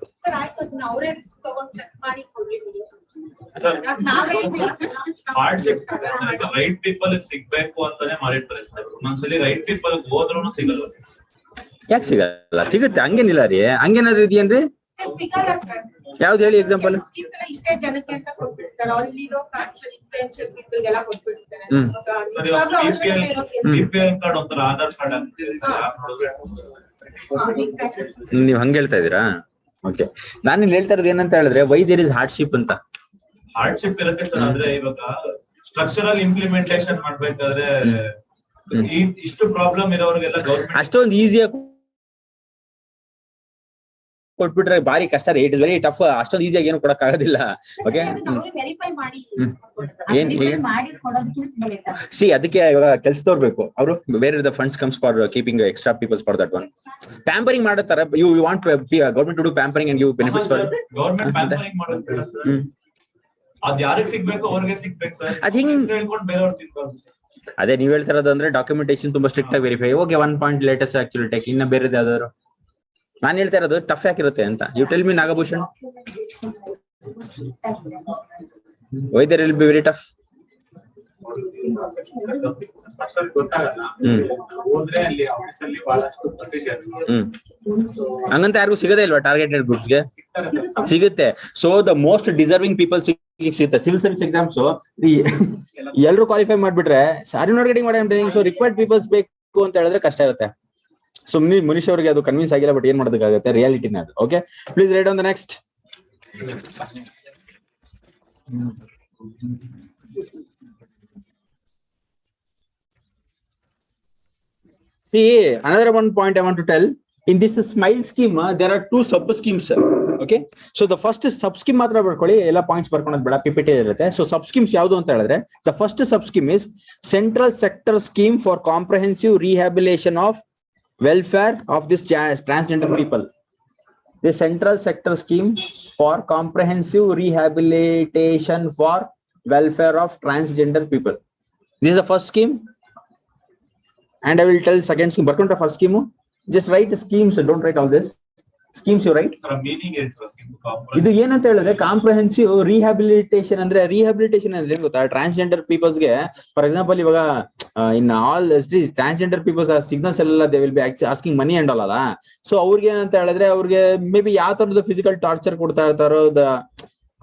ರೈಟ್ ಪೀಪಲ್ ಸಿಗ್ಬೇಕು ಅಂತಾನೆ ಮಾಡಿರ್ತಾರೆ. ಒಂದೊಂದ್ಸಲಿ ರೈಟ್ ಪೀಪಲ್ ಹೋದ್ರೂ ಸಿಗಲ್ಲ. ಯಾಕೆ ಸಿಗಲ್ಲ? ಸಿಗುತ್ತೆ, ಹಂಗೇನಿಲ್ಲ ರೀ. ಹಂಗೇನಾದ್ರು ಇದೆಯೇನ್ರಿ? ಯಾವ್ದು ಹೇಳಿ ಎಕ್ಸಾಂಪಲ್? ಇಷ್ಟೇ ಜನಕ್ಕೆ ಅಂತ ಕೊಟ್ಬಿಡ್ತಾರೆ, ಅವ್ರಿರೋ ಇನ್ಫ್ಲುಯೆನ್ಷಿಯಲ್ ಪೀಪಲ್ಗೆಲ್ಲ ಕೊಟ್ಬಿಡ್ತಾರೆ. ಕಾರ್ಡ್ ಒಂಥರ ಆಧಾರ್ ಕಾರ್ಡ್ ನೀವ್ ಹಂಗ ಹೇಳ್ತಾ ಇದೀರಾ? ಓಕೆ, ನಾನು ಹೇಳ್ತಾ ಇರೋದು ಏನಂತ ಹೇಳಿದ್ರೆ ವೈ ದೇರ್ ಇಸ್ ಹಾರ್ಡ್ಶಿಪ್ ಅಂತ. ಹಾರ್ಡ್ಶಿಪ್ ಇರುತ್ತೆ ಸರ್. ಅಂದ್ರೆ ಇವಾಗ ಸ್ಟ್ರಕ್ಚರಲ್ ಇಂಪ್ಲಿಮೆಂಟೇಶನ್ ಮಾಡ್ಬೇಕಾದ್ರೆ ಇಷ್ಟು ಪ್ರಾಬ್ಲಮ್ ಇರೋರಿಗೆಲ್ಲ ಗೌರ್ಮೆಂಟ್ ಅಷ್ಟೊಂದು ಈಸಿಯಾಗಿ ಕೊಟ್ಬಿಟ್ರೆ ಬಾರಿ ಕಷ್ಟ ರೀ. It is very tough. ಅಷ್ಟೊಂದು ಈಸಿಯಾಗಿ ಏನು ಕೊಡಕ್ ಆಗೋದಿಲ್ಲ. ಓಕೆ, ಸಿ ಅದಕ್ಕೆ ಇವಾಗ ಕೆಲ್ಸದವ್ರು ಬೇಕು. ಅವರು ಬೇರೆ the funds comes for keeping extra peoples for that one. Pampering ಮಾಡತಾರೆ. You want government to do pampering and give benefits for government. Pampering ಮಾಡೋದು ಅದು ಯಾರಿಗೆ ಸಿಗ್ಬೇಕು ಅವ್ರಿಗೆ ಸಿಗ್ಬೇಕು ಸರ್. ಐ ಥಿಂಕ್ ಹೇಳ್ಕೊಂಡು ಬೇರೆಯವ್ರು ತಿನ್ಬಾರ್ದು. ಅದೇ ನೀವ್ ಹೇಳ್ತಾ ಇರೋದು ಅಂದ್ರೆ ಡಾಕ್ಯುಮೆಂಟೇಶನ್ ತುಂಬಾ ಸ್ಟ್ರಿಕ್ಟ್ ಆಗಿ verify. Okay, 1 point latest actually tech. ಇನ್ನ ಬೇರೆದು ಯಾವ್ದಾದ್ರು ನಾನು ಹೇಳ್ತಾ ಇರೋದು ಟಫ್ ಯಾಕಿರುತ್ತೆ ಅಂತ. You tell me Nagabhushan, why there will be very tough? First ಅಲ್ಲಿ ಗೊತ್ತಾಗಲ್ಲ. ಹೋದ್ರೆ ಅಲ್ಲಿ ಆಫೀಸ್ ಅಲ್ಲಿ ಬಹಳಷ್ಟು ಪ್ರೊಸೀಜರ್ಸ್ ಹಂಗಂತ ಯಾರಿಗೂ ಸಿಗದೇ ಇಲ್ವಾ ಟಾರ್ಗೆಟೆಡ್ ಗ್ರೂಪ್ಸ್ಗೆ? ಸಿಗುತ್ತೆ. So the most deserving people ಸಿಗುತ್ತೆ. ಸಿವಿಲ್ ಸರ್ವಿಸ್ ಎಕ್ಸಾಮ್ಸ್ ಎಲ್ಲರೂ ಕ್ವಾಲಿಫೈ ಮಾಡ್ಬಿಟ್ರೆ sorry not getting what I am telling. So required peoples ಬೇಕು ಅಂತ ಹೇಳಿದ್ರೆ ಕಷ್ಟ ಇರುತ್ತೆ. ಸೊ ಮನುಷ್ಯ ಅವರಿಗೆ ಅದು ಕನ್ವಿನ್ಸ್ ಆಗಿಲ್ಲ, ಬಟ್ ಏನ್ ಮಾಡೋದಕ್ಕಾಗುತ್ತೆ, ರಿಯಾಲಿಟಿನ ಅದು. Okay, please right on the next. See, another one point I want to tell. In this smile scheme, there are two sub schemes. Okay, so the first sub scheme ಮಾತ್ರ ಬರ್ಕೊಳ್ಳಿ, ಎಲ್ಲ points ಬರ್ಕೊಳ್ಳೋದು ಬೇಡ, PPT ಇರುತ್ತೆ. So ಸಬ್ schemes ಯಾವುದು ಅಂತ ಹೇಳಿದ್ರೆ, the first sub scheme is Central Sector Scheme for Comprehensive Rehabilitation of Welfare of this transgender people. The Central Sector Scheme for Comprehensive Rehabilitation for Welfare of Transgender People. This is the first scheme. And I will tell second scheme. Work on the first scheme. Just write schemes. Don't write all this. Schemes you write. meaning is ಇದು ಏನಂತ ಹೇಳಿದ್ರೆ comprehensive rehabilitation ಅಂದ್ರೆ, rehabilitation ಅಂದ್ರೆ ಗೊತ್ತಾ, transgender peoples ಗೆ for example ಇವಾಗ in all transgender peoples signals ಎಲ್ಲ they will be asking money and ಅಲ್ಲ. ಸೊ ಅವ್ರಿಗೆ ಏನಂತ ಹೇಳಿದ್ರೆ, ಅವ್ರಿಗೆ ಮೇ ಬಿ ಯಾವ ತರದ ಫಿಸಿಕಲ್ ಟಾರ್ಚರ್ ಕೊಡ್ತಾ ಇರ್ತಾರೋ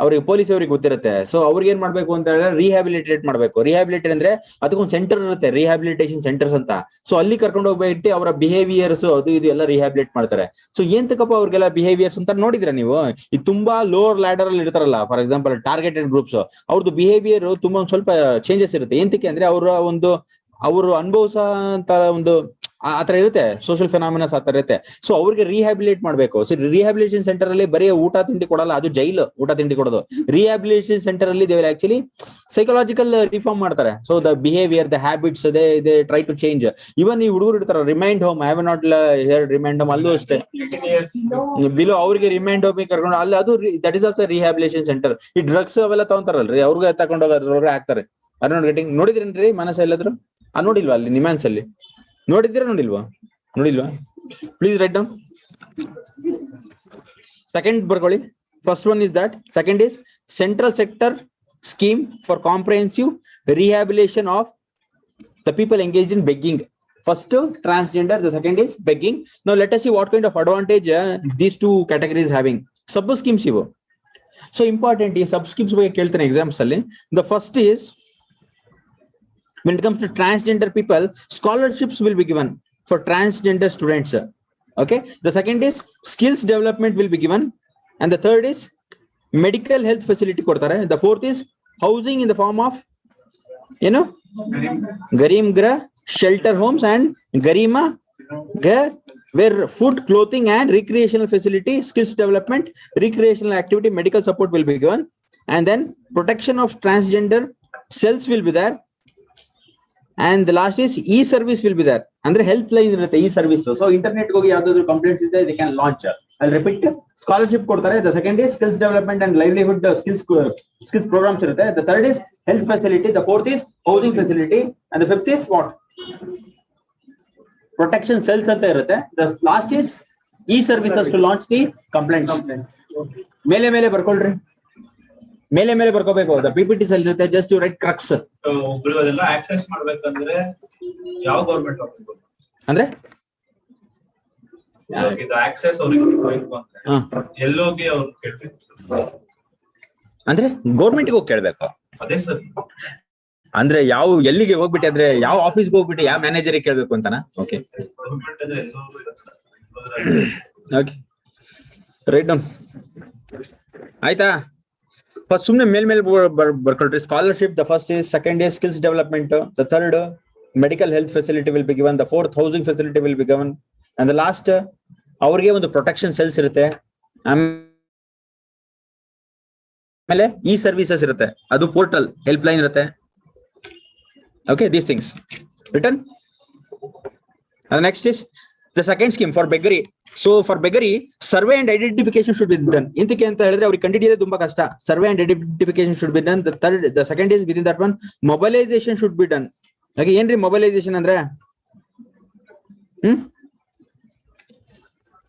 ಅವ್ರಿಗೆ ಪೊಲೀಸ್ ಅವ್ರಿಗೆ ಗೊತ್ತಿರುತ್ತೆ. ಸೊ ಅವ್ರಿಗೆ ಏನ್ ಮಾಡ್ಬೇಕು ಅಂತ ಹೇಳಿದ್ರೆ ರಿಹ್ಯಾಬಿಲಿಟೇಟ್ ಮಾಡ್ಬೇಕು. ರಿಹ್ಯಾಬಿಲಿಟೇಟ್ ಅಂದ್ರೆ ಅದಕ್ಕೊಂದು ಸೆಂಟರ್ ಇರುತ್ತೆ, ರಿಹ್ಯಾಬಿಲಿಟೇಷನ್ ಸೆಂಟರ್ಸ್ ಅಂತ. ಸೊ ಅಲ್ಲಿ ಕರ್ಕೊಂಡು ಹೋಗ್ಬಿಟ್ಟು ಅವರ ಬಿಹೇವಿಯರ್ಸ್ ಅದು ಇದು ಎಲ್ಲ ರಿಹ್ಯಾಬಿಲಿಟ್ ಮಾಡ್ತಾರೆ. ಸೊ ಏನ್ ತಕ್ಕಪ್ಪ ಅವ್ರಿಗೆಲ್ಲ ಬಿಹೇವಿಯರ್ಸ್ ಅಂತ ನೋಡಿದ್ರೆ ನೀವು, ಈ ತುಂಬಾ ಲೋವರ್ ಲ್ಯಾಡರ್ ಅಲ್ಲಿ ಇರ್ತಾರಲ್ಲ, ಫಾರ್ ಎಕ್ಸಾಂಪಲ್ ಟಾರ್ಗೆಟೆಡ್ ಗ್ರೂಪ್ಸ್, ಅವ್ರದ್ದು ಬಿಹೇವಿಯರ್ ತುಂಬಾ ಒಂದ್ ಸ್ವಲ್ಪ ಚೇಂಜಸ್ ಇರುತ್ತೆ. ಏಂತಕ್ಕೆ ಅಂದ್ರೆ ಅವರು ಅನುಭವಿಸಂತ ಒಂದು ಆತರ ಇರುತ್ತೆ, ಸೋಷಿಯಲ್ ಫೆನಾಮಿನಸ್ ಆತರ ಇರುತ್ತೆ. ಸೊ ಅವ್ರಿಗೆ ರಿಹ್ಯಾಬಿಲಿಟೇಟ್ ಮಾಡ್ಬೇಕು. ಸೊ ರಿಹ್ಯಾಬಿಲಿಟೇಷನ್ ಸೆಂಟರ್ ಅಲ್ಲಿ ಬರೀ ಊಟ ತಿಂಡಿ ಕೊಡಲ್ಲ, ಅದು ಜೈಲು ಊಟ ತಿಂಡಿ ಕೊಡೋದು. ರಿಹ್ಯಾಬಿಲಿಟೇಷನ್ ಸೆಂಟರ್ ಅಲ್ಲಿ they will actually psychological reform ಮಾಡ್ತಾರೆ. So the behaviour, the habits they try to change. Even ಈ ಹುಡುಗರು ಇರ್ತಾರ, remand home, I have not heard remand home, ಅಲ್ಲೂ ಅಷ್ಟೇ ಬಿಲೋ ಅವ್ರಿಗೆ ರಿಮೈಂಡ್ ಹೋಮ್ ಕರ್ಕೊಂಡು ಅಲ್ಲಿ, ಅದು that is also rehabilitation centre. ಈ ಡ್ರಗ್ಸ್ ಅವೆಲ್ಲ ತಗೊಂತಾರಲ್ರಿ, ಅವ್ರಿಗೆ ತಗೊಂಡ್ ಹೋಗೋದ್ರವ್ರೆ ಹಾಕ್ತಾರೆ. ಅರ್ ನಾಟ್ ಗೆಟಿಂಗ್. ನೋಡಿದ್ರೇನ್ರಿ ಮನಸ್ಸ ಎಲ್ಲಾದ್ರು? ನೋಡಿಲ್ವಾ ಅಲ್ಲಿ ನಿಮ್ಯಾನ್ಸ್ ಅಲ್ಲಿ? ನೋಡಿದ್ದೀರಾ ನೋಡಿಲ್ವಾ? Please write down. ಸೆಕೆಂಡ್ ಬರ್ಕೊಳ್ಳಿ. First one is that. Second is central sector scheme for comprehensive rehabilitation of the people engaged in begging. First transgender, the second is begging. Now let us see what kind of advantage these two categories having. Sub schemes ಇವು. So important, ಈ sub schemes ಬಗ್ಗೆ ಕೇಳ್ತೇನೆ exams ಅಲ್ಲಿ. The first is, when it comes to transgender people, scholarships will be given for transgender students. Okay, the second is skills development will be given, and the third is medical health facility kodtare. The fourth is housing in the form of Gareem Gra shelter homes and Garima Ghar, where food, clothing and recreational facility, skills development, recreational activity, medical support will be given. And then protection of transgender cells will be there. And the last is e-service will be there. Andre health line irutte e-service. So internet gogi yadadru complaints idde they can launch. I'll repeat. Scholarship kodtare. The second is skills development and livelihood skills programs irutte. The third is health facility. The fourth is housing facility. And the fifth is what? Protection cells anta irutte. The last is e-services to launch the complaints. Mele barkolri. ಮೇಲೆ ಬರ್ಕೋಬೇಕು. The PPTs ಅಲ್ಲಿ ಇರುತ್ತೆ, just you right crux. ಒಬ್ರು ಅದೆಲ್ಲ access ಮಾಡ್ಬೇಕಂದ್ರೆ ಯಾವ government ಹೋಗ್ಬೇಕು ಅಂದ್ರೆ ಇದು ಆಕ್ಸೆಸ್ ಅವ್ರಿಗೆ ಹೋಗ್ಬೇಕು ಅಂತ ಎಲ್ಲೋಗಿ ಅವ್ರು ಕೇಳ್ಬೇಕು ಅಂದ್ರೆ ಗವರ್ನಮೆಂಟ್ಗೆ ಹೋಗಿ ಕೇಳ್ಬೇಕು. ಅದೇ ಸರ್. ಅಂದ್ರೆ ಯಾವ ಎಲ್ಲಿಗೆ ಹೋಗ್ಬಿಟ್ಟು, ಅಂದ್ರೆ ಯಾವ ಆಫೀಸ್ಗೆ ಹೋಗ್ಬಿಟ್ಟು ಯಾವ ಮ್ಯಾನೇಜರಿಗೆ ಕೇಳ್ಬೇಕು ಅಂತಾನ? ಓಕೆ ಓಕೆ, ರೈಟ್ ಡೌನ್ ಆಯ್ತಾ? ಫಸ್ಟ್ ಸುಮ್ನೆ ಮೇಲ್ ಬರ್ಕೊಳ್ರಿ. Scholarship, the first is, second is skills development, the third medical health facility will be given, the fourth housing facility will be given, and the last ಅವ್ರಿಗೆ ಒಂದು protection cells ಇರುತ್ತೆ. ಆಮೇಲೆ E services ಇರುತ್ತೆ, ಅದು portal help line ಇರುತ್ತೆ. Okay, these things return. Next is the second scheme for beggary. So for beggary, survey and identification should be done. Intike anta helidre avರಿಗೆ ಕಂಡುಹಿಡಿಯೋದು ತುಂಬಾ ಕಷ್ಟ. Survey and identification should be done. The second is, within that one, mobilization should be done. ಹಾಗೆ ಏನ್ರಿ mobilization ಅಂದ್ರೆ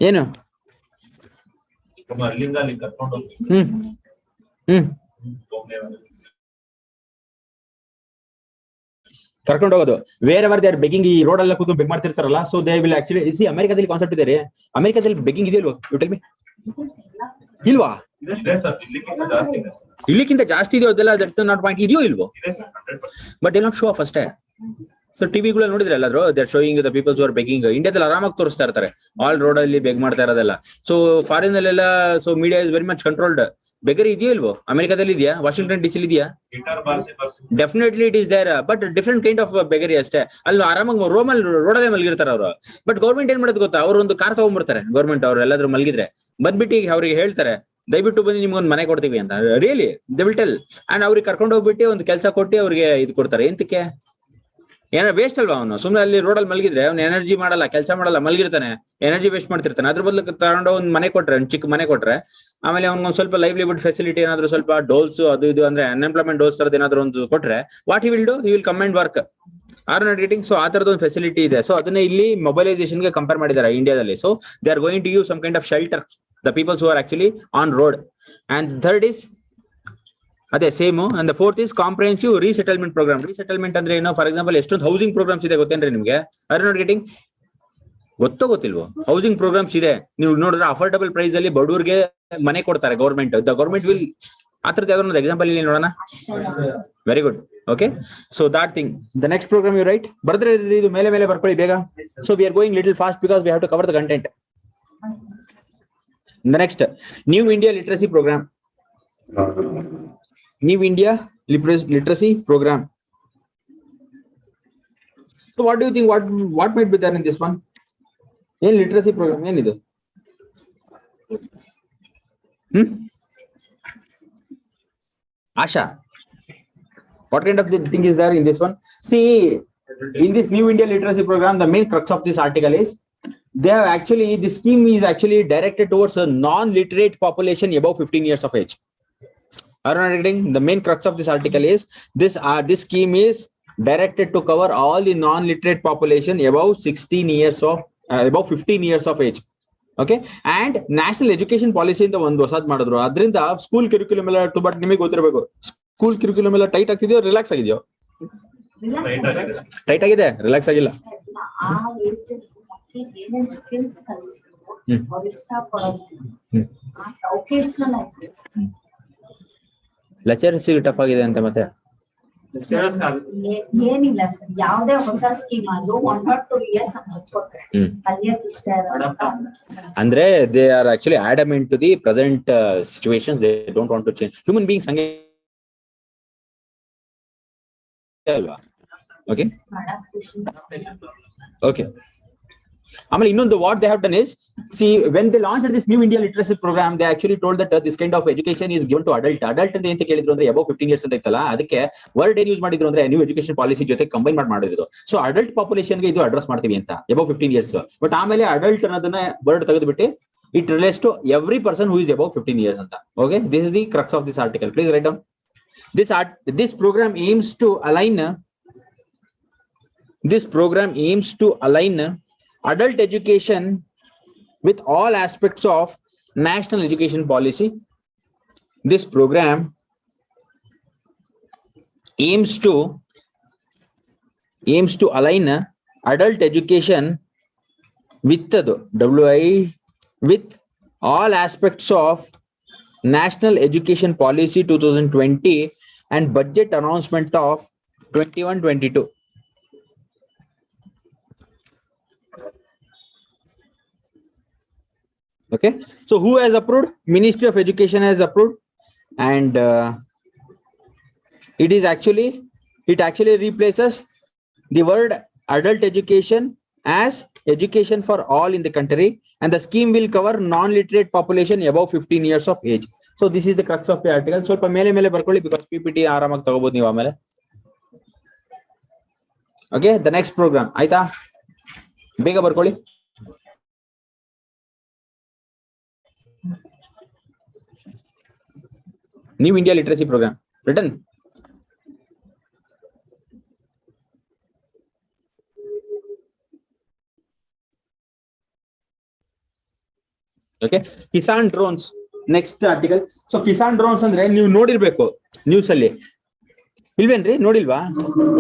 ಏನು? ಅಲ್ಲಿಂದ ಅಲ್ಲಿ ಕರ್ಕೊಂಡು ಹೋಗ್ತೀವಿ. ಕರ್ಕೊಂಡು ಹೋಗೋದು. Wherever they are begging, ಈ ರೋಡ್ ಎಲ್ಲ ಕೂತು ಬೆಗ್ ಮಾಡ್ತಿರ್ತಾರಲ್ಲ, so they will actually see ಅಮೆರಿಕಾದಲ್ಲಿ ಕಾನ್ಸೆಪ್ಟ್ ಇದೆ ರೀ. ಅಮೆರಿಕಾದಲ್ಲಿ ಬೆಗಿಂಗ್ ಇದೆಯಲ್ವಾ? You tell me. ಇಲ್ವಾ? ಇಲ್ಲಿಕ್ಕಿಂತ ಜಾಸ್ತಿ ಇದೆಯೋ ಅದೆಲ್ಲ, ದಟ್ಸ್ ನಾಟ್ ಪಾಯಿಂಟ್. ಇದೆಯೋ ಇಲ್ವೋ? But they not show of ಅಷ್ಟೇ. ಸೊ ಟಿವಿಗಳು ನೋಡಿದ್ರೆ ಎಲ್ಲಾದ್ರು they are showing the peoples are begging. ಇಂಡಿಯಾದಲ್ಲಿ ಆರಾಮಾಗಿ ತೋರಿಸ್ತಾ ಇರ್ತಾರೆ ಆಲ್ ರೋಡ್ ಅಲ್ಲಿ ಬೆಗ್ ಮಾಡ್ತಾ ಇರೋದೆಲ್ಲ. ಸೊ ಫಾರಿನ್ ಅಲ್ಲೆಲ್ಲ so media is very much controlled. Beggary ಇದೆಯೋ ಇಲ್ವೋ? ಅಮೆರಿಕಾದಲ್ಲಿ ಇದೆಯಾ? ವಾಷಿಂಗ್ಟನ್ ಡಿಸಿ ಇದೆಯಾ? Definitely it is there, but different kind of beggary ಅಷ್ಟೇ. ಅಲ್ಲಿ ಆರಾಮಾಗಿ ರೋಡಲ್ಲೇ ಮಲಗಿರ್ತಾರೆ ಅವರು. ಬಟ್ ಗೌರ್ಮೆಂಟ್ ಏನ್ ಮಾಡೋದು ಗೊತ್ತಾ? ಅವ್ರು ಒಂದು ಕಾರ್ ತಗೊಂಡ್ಬಿಡ್ತಾರೆ ಗೌರ್ಮೆಂಟ್, ಅವ್ರು ಎಲ್ಲಾದ್ರೂ ಮಲಗಿದ್ರೆ ಬಂದ್ಬಿಟ್ಟು ಅವ್ರಿಗೆ ಹೇಳ್ತಾರೆ ದಯವಿಟ್ಟು ಬನ್ನಿ ನಿಮ್ಗೊಂದು ಮನೆ ಕೊಡ್ತೀವಿ ಅಂತ. Really they will tell. And ಅವ್ರಿಗೆ ಕರ್ಕೊಂಡು ಹೋಗ್ಬಿಟ್ಟು ಒಂದು ಕೆಲಸ ಕೊಟ್ಟು ಅವ್ರಿಗೆ ಇದು ಕೊಡ್ತಾರೆ. ಎಂತಕ್ಕೆ? ಏನೋ ವೇಸ್ಟ್ ಅಲ್ವಾ? ಅವನು ಸುಮ್ನೆ ಅಲ್ಲಿ ರೋಡಲ್ಲಿ ಮಲಗಿದ್ರೆ ಅವ್ನು ಎನರ್ಜಿ ಮಾಡಲ್ಲ, ಕೆಲಸ ಮಾಡಲ್ಲ, ಮಲಗಿರ್ತಾನೆ, ಎನರ್ಜಿ ವೇಸ್ಟ್ ಮಾಡ್ತಿರ್ತಾನೆ. ಅದ್ರ ಬದಲು ತಗೊಂಡು ಒಂದು ಮನೆ ಕೊಟ್ರೆ, ಒಂದು ಚಿಕ್ಕ ಮನೆ ಕೊಟ್ರೆ, ಆಮೇಲೆ ಅವ್ನಿಗೊಂದು ಸ್ವಲ್ಪ ಲೈವ್ಲಿಹುಡ್ ಫೆಸಿಲಿಟಿ ಏನಾದ್ರು ಸ್ವಲ್ಪ ಡೋಲ್ಸ್ ಅದು ಇದು ಅಂದ್ರೆ ಅನ್ಎಂಪ್ಲಾಯ್ಮೆಂಟ್ ಡೋಲ್ಸ್ ತರದ್ ಏನಾದ್ರು ಒಂದು ಕೊಟ್ರೆ, what he will do? He will come and work. Are not getting? So ಆ ತರದ ಒಂದು ಫೆಸಿಲಿಟಿ ಇದೆ. ಸೊ ಅದನ್ನ ಇಲ್ಲಿ ಮೊಬೈಲೈಸೇಷನ್ ಗೆ ಕಂಪೇರ್ ಮಾಡಿದ್ದಾರೆ ಇಂಡಿಯಾದಲ್ಲಿ. So they are going to give some kind of shelter the peoples who are actually on road. And third is ಅದೇ same. And the fourth is comprehensive resettlement program. Resettlement ಅಂದ್ರೆ ಏನು? For example ಎಷ್ಟೊಂದು housing programs ಇದೆ ಗೊತ್ತೇನ್ರಿ ನಿಮ್ಗೆ? Are not getting? ಗೊತ್ತೋ ಗೊತ್ತಿಲ್ವೋ? Housing programs ಇದೆ. ನೀವು ನೋಡಿದ್ರೆ ಅಫೋರ್ಡಬಲ್ ಪ್ರೈಸ್ ಅಲ್ಲಿ ಬಡವರಿಗೆ ಮನೆ ಕೊಡ್ತಾರೆ ಗೌರ್ಮೆಂಟ್. ದ ಗೌರ್ಮೆಂಟ್ ವಿಲ್ ಆ ತರದ ಯಾವ್ದಾದ್ರು ಒಂದು ಎಕ್ಸಾಂಪಲ್ ಇಲ್ಲಿ ನೋಡೋಣ. Very good. Okay, so that thing. The next program you write. ಬರ್ದ್ರೆ ಇದು ಮೇಲೆ ಮೇಲೆ ಬರ್ಕೊಳ್ಳಿ ಬೇಗ. So we are going little fast because we have to cover the content. The next new India literacy program. New India literacy program. So what do you think? What might be there in this one? Any literacy program? Any idu? Asha, what kind of thing is there in this one? See, in this New India literacy program, the main crux of this article is they have actually, this scheme is actually directed towards a non-literate population above 15 years of age. The main crux of this article is this scheme is directed to cover all the non-literate population above 16 years of above 15 years of age. Okay, and national education policy ಇಂದ ಒಂದು ಹೊಸದ್ ಮಾಡಿದ್ರು. ಅದರಿಂದ school ಕ್ಯೂರಿಕ್ಯುಲಮ್ ಎಲ್ಲ ತುಂಬಾ ನಿಮಗೆ ಗೊತ್ತಿರಬೇಕು. School ಕ್ಯೂರಿಕ್ಯುಲಮ್ ಎಲ್ಲ ಟೈಟ್ ಆಗ್ತಿದೆಯೋ ರಿಲ್ಯಾಕ್ಸ್ ಆಗಿದೆಯೋ? ಟೈಟ್ ಆಗಿದೆ, ರಿಲ್ಯಾಕ್ಸ್ ಆಗಿಲ್ಲ. ಲೆಕ್ಚರರ್ಸ್ ಟಫ್ ಆಗಿದೆ ಅಂತ ಮತ್ತೆ ಏನಿಲ್ಲ ಸರ್, ಯಾವ್ದೇ ಹೊಸ ಸ್ಕೀಮ್ ಅದು 1 or 2 years ಕಲಿಯಕ್ ಇಷ್ಟ ಅಂದ್ರೆ they are actually adamant to the present situations. They don't want to change. Human beings ಹಂಗೆ ಅಲ್ವಾ? Okay okay. ಆಮೇಲೆ ಇನ್ನೊಂದು what they have done is, see, when they launched this New India literacy program, they actually told that this kind of education is given to adult ಅಂತ ಎಂತ ಕೇಳಿದ್ರು ಅಂದ್ರೆ above 15 years ಅಂತ ಇತ್ತಲ್ಲ, ಅದಕ್ಕೆ ವರ್ಡ್ ಏನ್ ಯೂಸ್ ಮಾಡಿದ್ರು ಅಂದ್ರೆ ನ್ಯೂ ಎಜುಕೇಶನ್ ಪಾಲಿಸಿ ಜೊತೆ ಕಂಬೈನ್ ಮಾಡಿದ್ರು. ಸೊ ಅಡಲ್ಟ್ ಪಾಪ್ಯುಲೇಷನ್ ಗೆ ಇದು ಅಡ್ರೆಸ್ ಮಾಡ್ತೀವಿ ಅಂತ above 15 years. ಬಟ್ ಆಮೇಲೆ ಅಡಲ್ಟ್ ಅನ್ನೋದನ್ನ ವರ್ಡ್ ತೆಗೆದುಬಿಟ್ಟು it relates to every person who is above 15 years ಅಂತ. Okay, this is the crux of this article. Please write down. This program aims to align adult education with all aspects of national education policy. This program aims to align adult education with with all aspects of national education policy 2020 and budget announcement of 21-22. Okay, so who has approved? Ministry of Education has approved, and it actually replaces the word adult education as education for all in the country, and the scheme will cover non-literate population above 15 years of age. So this is the crux of the article. ಸ್ವಲ್ಪ ಮೇಲೆ ಬರ್ಕೊಳ್ಳಿ because PPT ಆರಾಮಾಗಿ ತಗೋಬಹುದು ನೀವು ಆಮೇಲೆ. Okay, the next program ಆಯ್ತಾ? ಬೇಗ ಬರ್ಕೊಳ್ಳಿ. New India literacy program written. Okay, Nissan Drones next article. So Nissan Drones ಅಂದ್ರೆ ನೀವು ನೋಡಿರ್ಬೇಕು ನ್ಯೂಸ್ ಅಲ್ಲಿ. ಇಲ್ವೇನ್ರಿ ನೋಡಿಲ್ವಾ?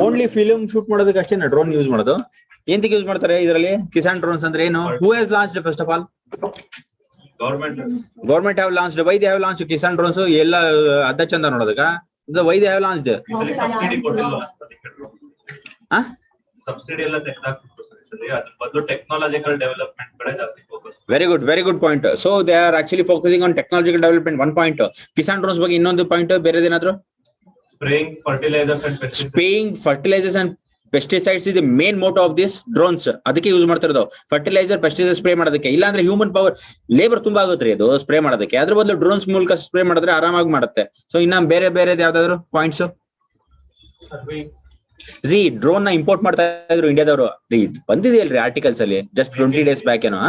ಓನ್ಲಿ ಫಿಲ್ಮ್ ಶೂಟ್ ಮಾಡೋದಕ್ಕೆ ಅಷ್ಟೇ ಡ್ರೋನ್ ಯೂಸ್ ಮಾಡೋದು. ಎಂತಕ್ಕೆ ಯೂಸ್ ಮಾಡ್ತಾರೆ ಇದರಲ್ಲಿ? ಕಿಸಾನ್ ಡ್ರೋನ್ಸ್ ಅಂದ್ರೆ ಏನು? Who has launched first of all? Government have launched. Why they have launched Kisan drones? ಎಲ್ಲ ಅದ ಚಂದ ನೋಡೋದಕ್ಕ? Why they have launched? Subsidy ಕೊಟ್ಟಿಲ್ಲ ಸಬ್ಸಿಡಿ ಎಲ್ಲ ತೆಗೆದಾಕ್ಬಿಟ್ಟು ಅದ್ರ ಬದಲು ಟೆಕ್ನಾಲಜಿಕಲ್ ಡೆವಲಪ್ಮೆಂಟ್ ಕಡೆ ಜಾಸ್ತಿ focus. Very good point. So they are actually focusing on technological development. One point. Kisan drones ಬಗ್ಗೆ ಇನ್ನೊಂದು ಪಾಯಿಂಟ್ ಬೇರೆದೇನಾದ್ರು? Spraying fertilizers and pesticides is the main motto of this drones. ಅದಕ್ಕೆ ಯೂಸ್ ಮಾಡ್ತಾ ಇರೋದು ಫರ್ಟಿಲೈಸರ್, ಪೆಸ್ಟಿಸೈಡ್ ಸ್ಪ್ರೇ ಮಾಡೋದಕ್ಕೆ. ಇಲ್ಲ ಅಂದ್ರೆ human power labour ತುಂಬಾ ಆಗುತ್ತೆ ಅದು ಸ್ಪ್ರೇ ಮಾಡೋದಕ್ಕೆ. ಅದ್ರ ಬದಲು ಡ್ರೋನ್ಸ್ ಮೂಲಕ ಸ್ಪ್ರೇ ಮಾಡಿದ್ರೆ ಆರಾಮಾಗಿ ಮಾಡುತ್ತೆ. ಸೊ ಇನ್ನ ಬೇರೆ ಯಾವ್ದಾದ್ರು ಪಾಯಿಂಟ್ಸ್? ಜಿ ಡ್ರೋನ್ ನ ಇಂಪೋರ್ಟ್ ಮಾಡ್ತಾ ಇದ್ರು ಇಂಡಿಯಾದವರು. ಬಂದಿದೆಯಲ್ರಿ ಆರ್ಟಿಕಲ್ಸ್ ಅಲ್ಲಿ ಜಸ್ಟ್ 20 days ಬ್ಯಾಕ್ ಏನೋ.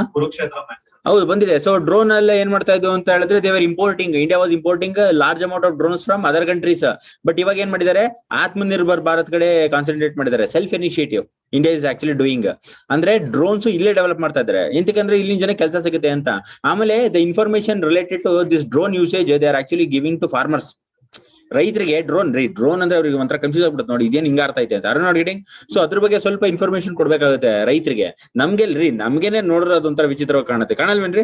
ಹೌದು ಬಂದಿದೆ. ಸೊ ಡ್ರೋನ್ ಎಲ್ಲ ಏನ್ ಮಾಡ್ತಾ ಇದ್ವು ಅಂತ ಹೇಳಿದ್ರೆ they were importing, India was importing large amount of drones from other countries. But ಇವಾಗ ಏನ್ ಮಾಡಿದ್ದಾರೆ? ಆತ್ಮನಿರ್ಭರ್ ಭಾರತ್ ಕಡೆ ಕಾನ್ಸಂಟ್ರೇಟ್ ಮಾಡಿದ್ದಾರೆ. Self initiative India is actually doing. ಅಂದ್ರೆ ಡ್ರೋನ್ಸ್ ಇಲ್ಲೇ ಡೆವಲಪ್ ಮಾಡ್ತಾ ಇದ್ದಾರೆ. ಎಂತಕ್ಕಂದ್ರೆ ಇಲ್ಲಿನ ಜನ ಕೆಲಸ ಸಿಗುತ್ತೆ ಅಂತ. ಆಮೇಲೆ the information related to this drone usage they are actually giving to farmers. ರೈತರಿಗೆ ಡ್ರೋನ್ ಅಂದ್ರೆ ಅವ್ರಿಗೆ ಒಂಥರ ಕನ್ಫ್ಯೂಸ್ ಆಗ್ಬಿಡುತ್ತೆ ನೋಡಿ, ಇದೇನ್ ಹಿಂಗ ಅರ್ಥ ಐತೆ ಅಂತ. R not getting. ಸೊ ಅದ್ರ ಬಗ್ಗೆ ಸ್ವಲ್ಪ ಇನ್ಫಾರ್ಮೇಶನ್ ಕೊಡ್ಬೇಕಾಗುತ್ತೆ ರೈತರಿಗೆ. ನಮ್ಗೆಲ್ರಿ ನಮ್ಗೇನೆ ನೋಡಿದ್ರೆ ಅದೊಂಥರ ವಿಚಿತ್ರವಾಗಿ ಕಾಣುತ್ತೆ. ಕಾಣಲ್ವೇನ್ರಿ?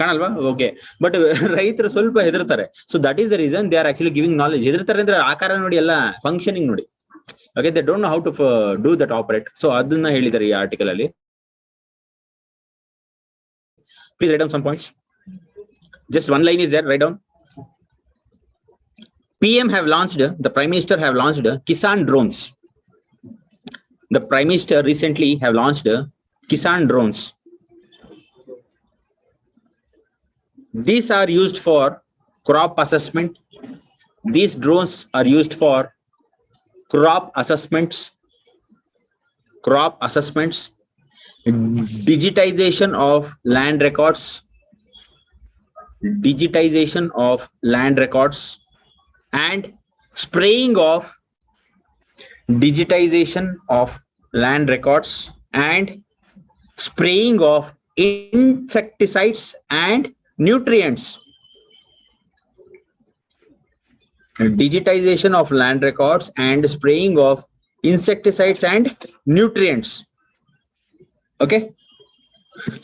ಕಾಣಲ್ವಾ? ಓಕೆ. ಬಟ್ ರೈತರು ಸ್ವಲ್ಪ ಹೆದರ್ತಾರೆ. So that is the reason they are actually giving knowledge. ಹೆದರ್ತಾರೆ ಅಂದ್ರೆ ಆಕಾರ ನೋಡಿ, ಎಲ್ಲ ಫಂಕ್ಷನಿಂಗ್ ನೋಡಿ. Okay, they don't know how to do that operate. So ಅದನ್ನ ಹೇಳಿದ್ದಾರೆ ಈ ಆರ್ಟಿಕಲ್ ಅಲ್ಲಿ. Please write down some points. Just one line is there, write down. PM have launched, the Prime Minister have launched Kisan Drones. The Prime Minister recently have launched Kisan Drones. These are used for crop assessment. These drones are used for crop assessments, digitization of land records, and spraying of digitization of land records and spraying of insecticides and nutrients. Digitization of land records and spraying of insecticides and nutrients. Okay.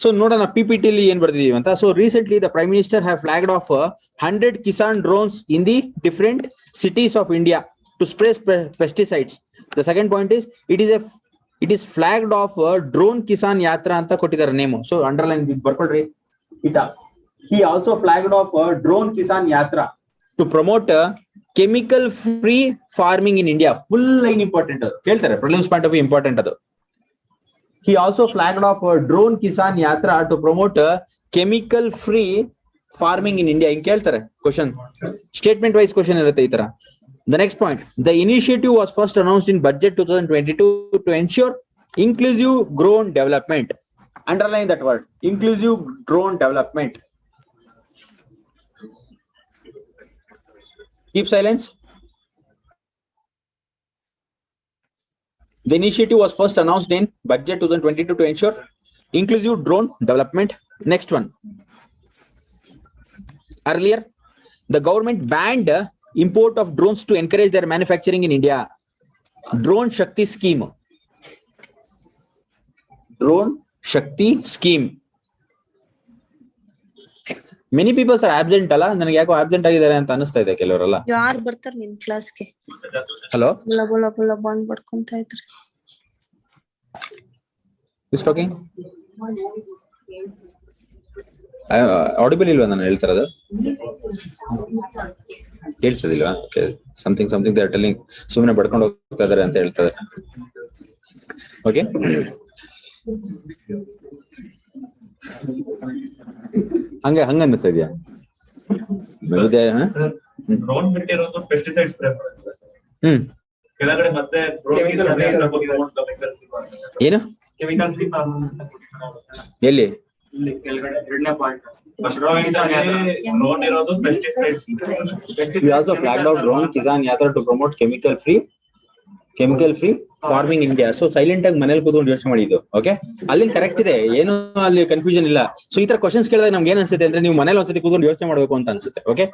So ನೋಡೋಣ PPT ಅಲ್ಲಿ ಏನ್ ಬರ್ತಿದೀವಿ ಅಂತ. So recently the Prime Minister have flagged off 100 Kisan drones in the different cities of India to spray pesticides. The second point is it is flagged off drone Kisan Yatra ಅಂತ ಕೊಟ್ಟಿದ್ದಾರೆ name. So underline ಬರ್ಕೊಳ್ರಿ. He also flagged off drone Kisan Yatra to promote chemical free farming in India. Full line important ಅದು ಕೇಳ್ತಾರೆ, prelims point of view important ಅದು. He also flagged off drone Kisan Yatra to promote chemical free farming in India. In keltare question, statement wise question irutte ee tara. The next point, the initiative was first announced in budget 2022 to ensure inclusive drone development. Underline that word, inclusive drone development. Keep silence. The initiative was first announced in budget 2022 to ensure inclusive drone development. Next one. Earlier, the government banned import of drones to encourage their manufacturing in India. Drone Shakti scheme. Drone Shakti scheme. Many people are absent ಅಲ್ಲ, ನನಗೆ ಯಾಕೋ absent ಆಗಿದ್ದಾರೆ ಅಂತ ಅನಿಸ್ತಾ ಇದೆ ಕೆಲವರೆಲ್ಲ. ಯಾರು ಬರ್ತಾರೆ ನಿಮ್ ಕ್ಲಾಸ್ಗೆ? ಹಲೋ, ಬಲ ಬಂದ್ ಮಾಡ್ಕೊಂತ ಇದ್ರಿ. Who's talking? Audible ಇಲ್ವಾ ನಾನು ಹೇಳ್ತಾ ಇರೋದು? ಕೇಳಿಸೋದಿಲ್ವಾ? Okay, something they are telling. ಸುಮ್ಮನೆ ಬಡ್ಕೊಂಡು ಹೋಗ್ತಾ ಇದಾರೆ ಅಂತ ಹೇಳ್ತಾರೆ. ಓಕೆ, ಹಂಗ ಅನ್ಸ್ತಾ ಇದೆಯಾ? ಡ್ರೋನ್ ಬಿಟ್ಟಿರೋದು ಪೆಸ್ಟಿಸೈಡ್ ಸ್ಪ್ರೇ ಮಾಡೋದು. ಕೆಳಗಡೆ ಮತ್ತೆ ಏನು ಎಲ್ಲಿ ಕೆಳಗಡೆ ಎರಡನೇ ಪಾಯಿಂಟ್ ಡ್ರೋನ್ ಇರೋದು pesticides. We also flagged out drone Kisan Yatra to promote chemical free chemical free farming India. So silent ಆಗಿ ಮನೇಲಿ ಕೂತ್ಕೊಂಡು ಯೋಚನೆ ಮಾಡಿದ್ದು. ಓಕೆ, ಅಲ್ಲಿ ಕರೆಕ್ಟ್ ಇದೆ, ಏನು ಅಲ್ಲಿ ಕನ್ಫ್ಯೂಷನ್ ಇಲ್ಲ. ಸೊ ಈ ತರ ಕ್ವಶನ್ಸ್ ಕೇಳಿದಾಗ ನಮ್ಗೆ ಏನ್ ಅನ್ಸುತ್ತೆ ಅಂದ್ರೆ ನೀವು ಮನೇಲಿ ಒಂದ್ಸತಿ ಕೂತ್ಕೊಂಡು ಯೋಚನೆ ಮಾಡ್ಬೇಕು ಅಂತ ಅನ್ಸುತ್ತೆ. Okay,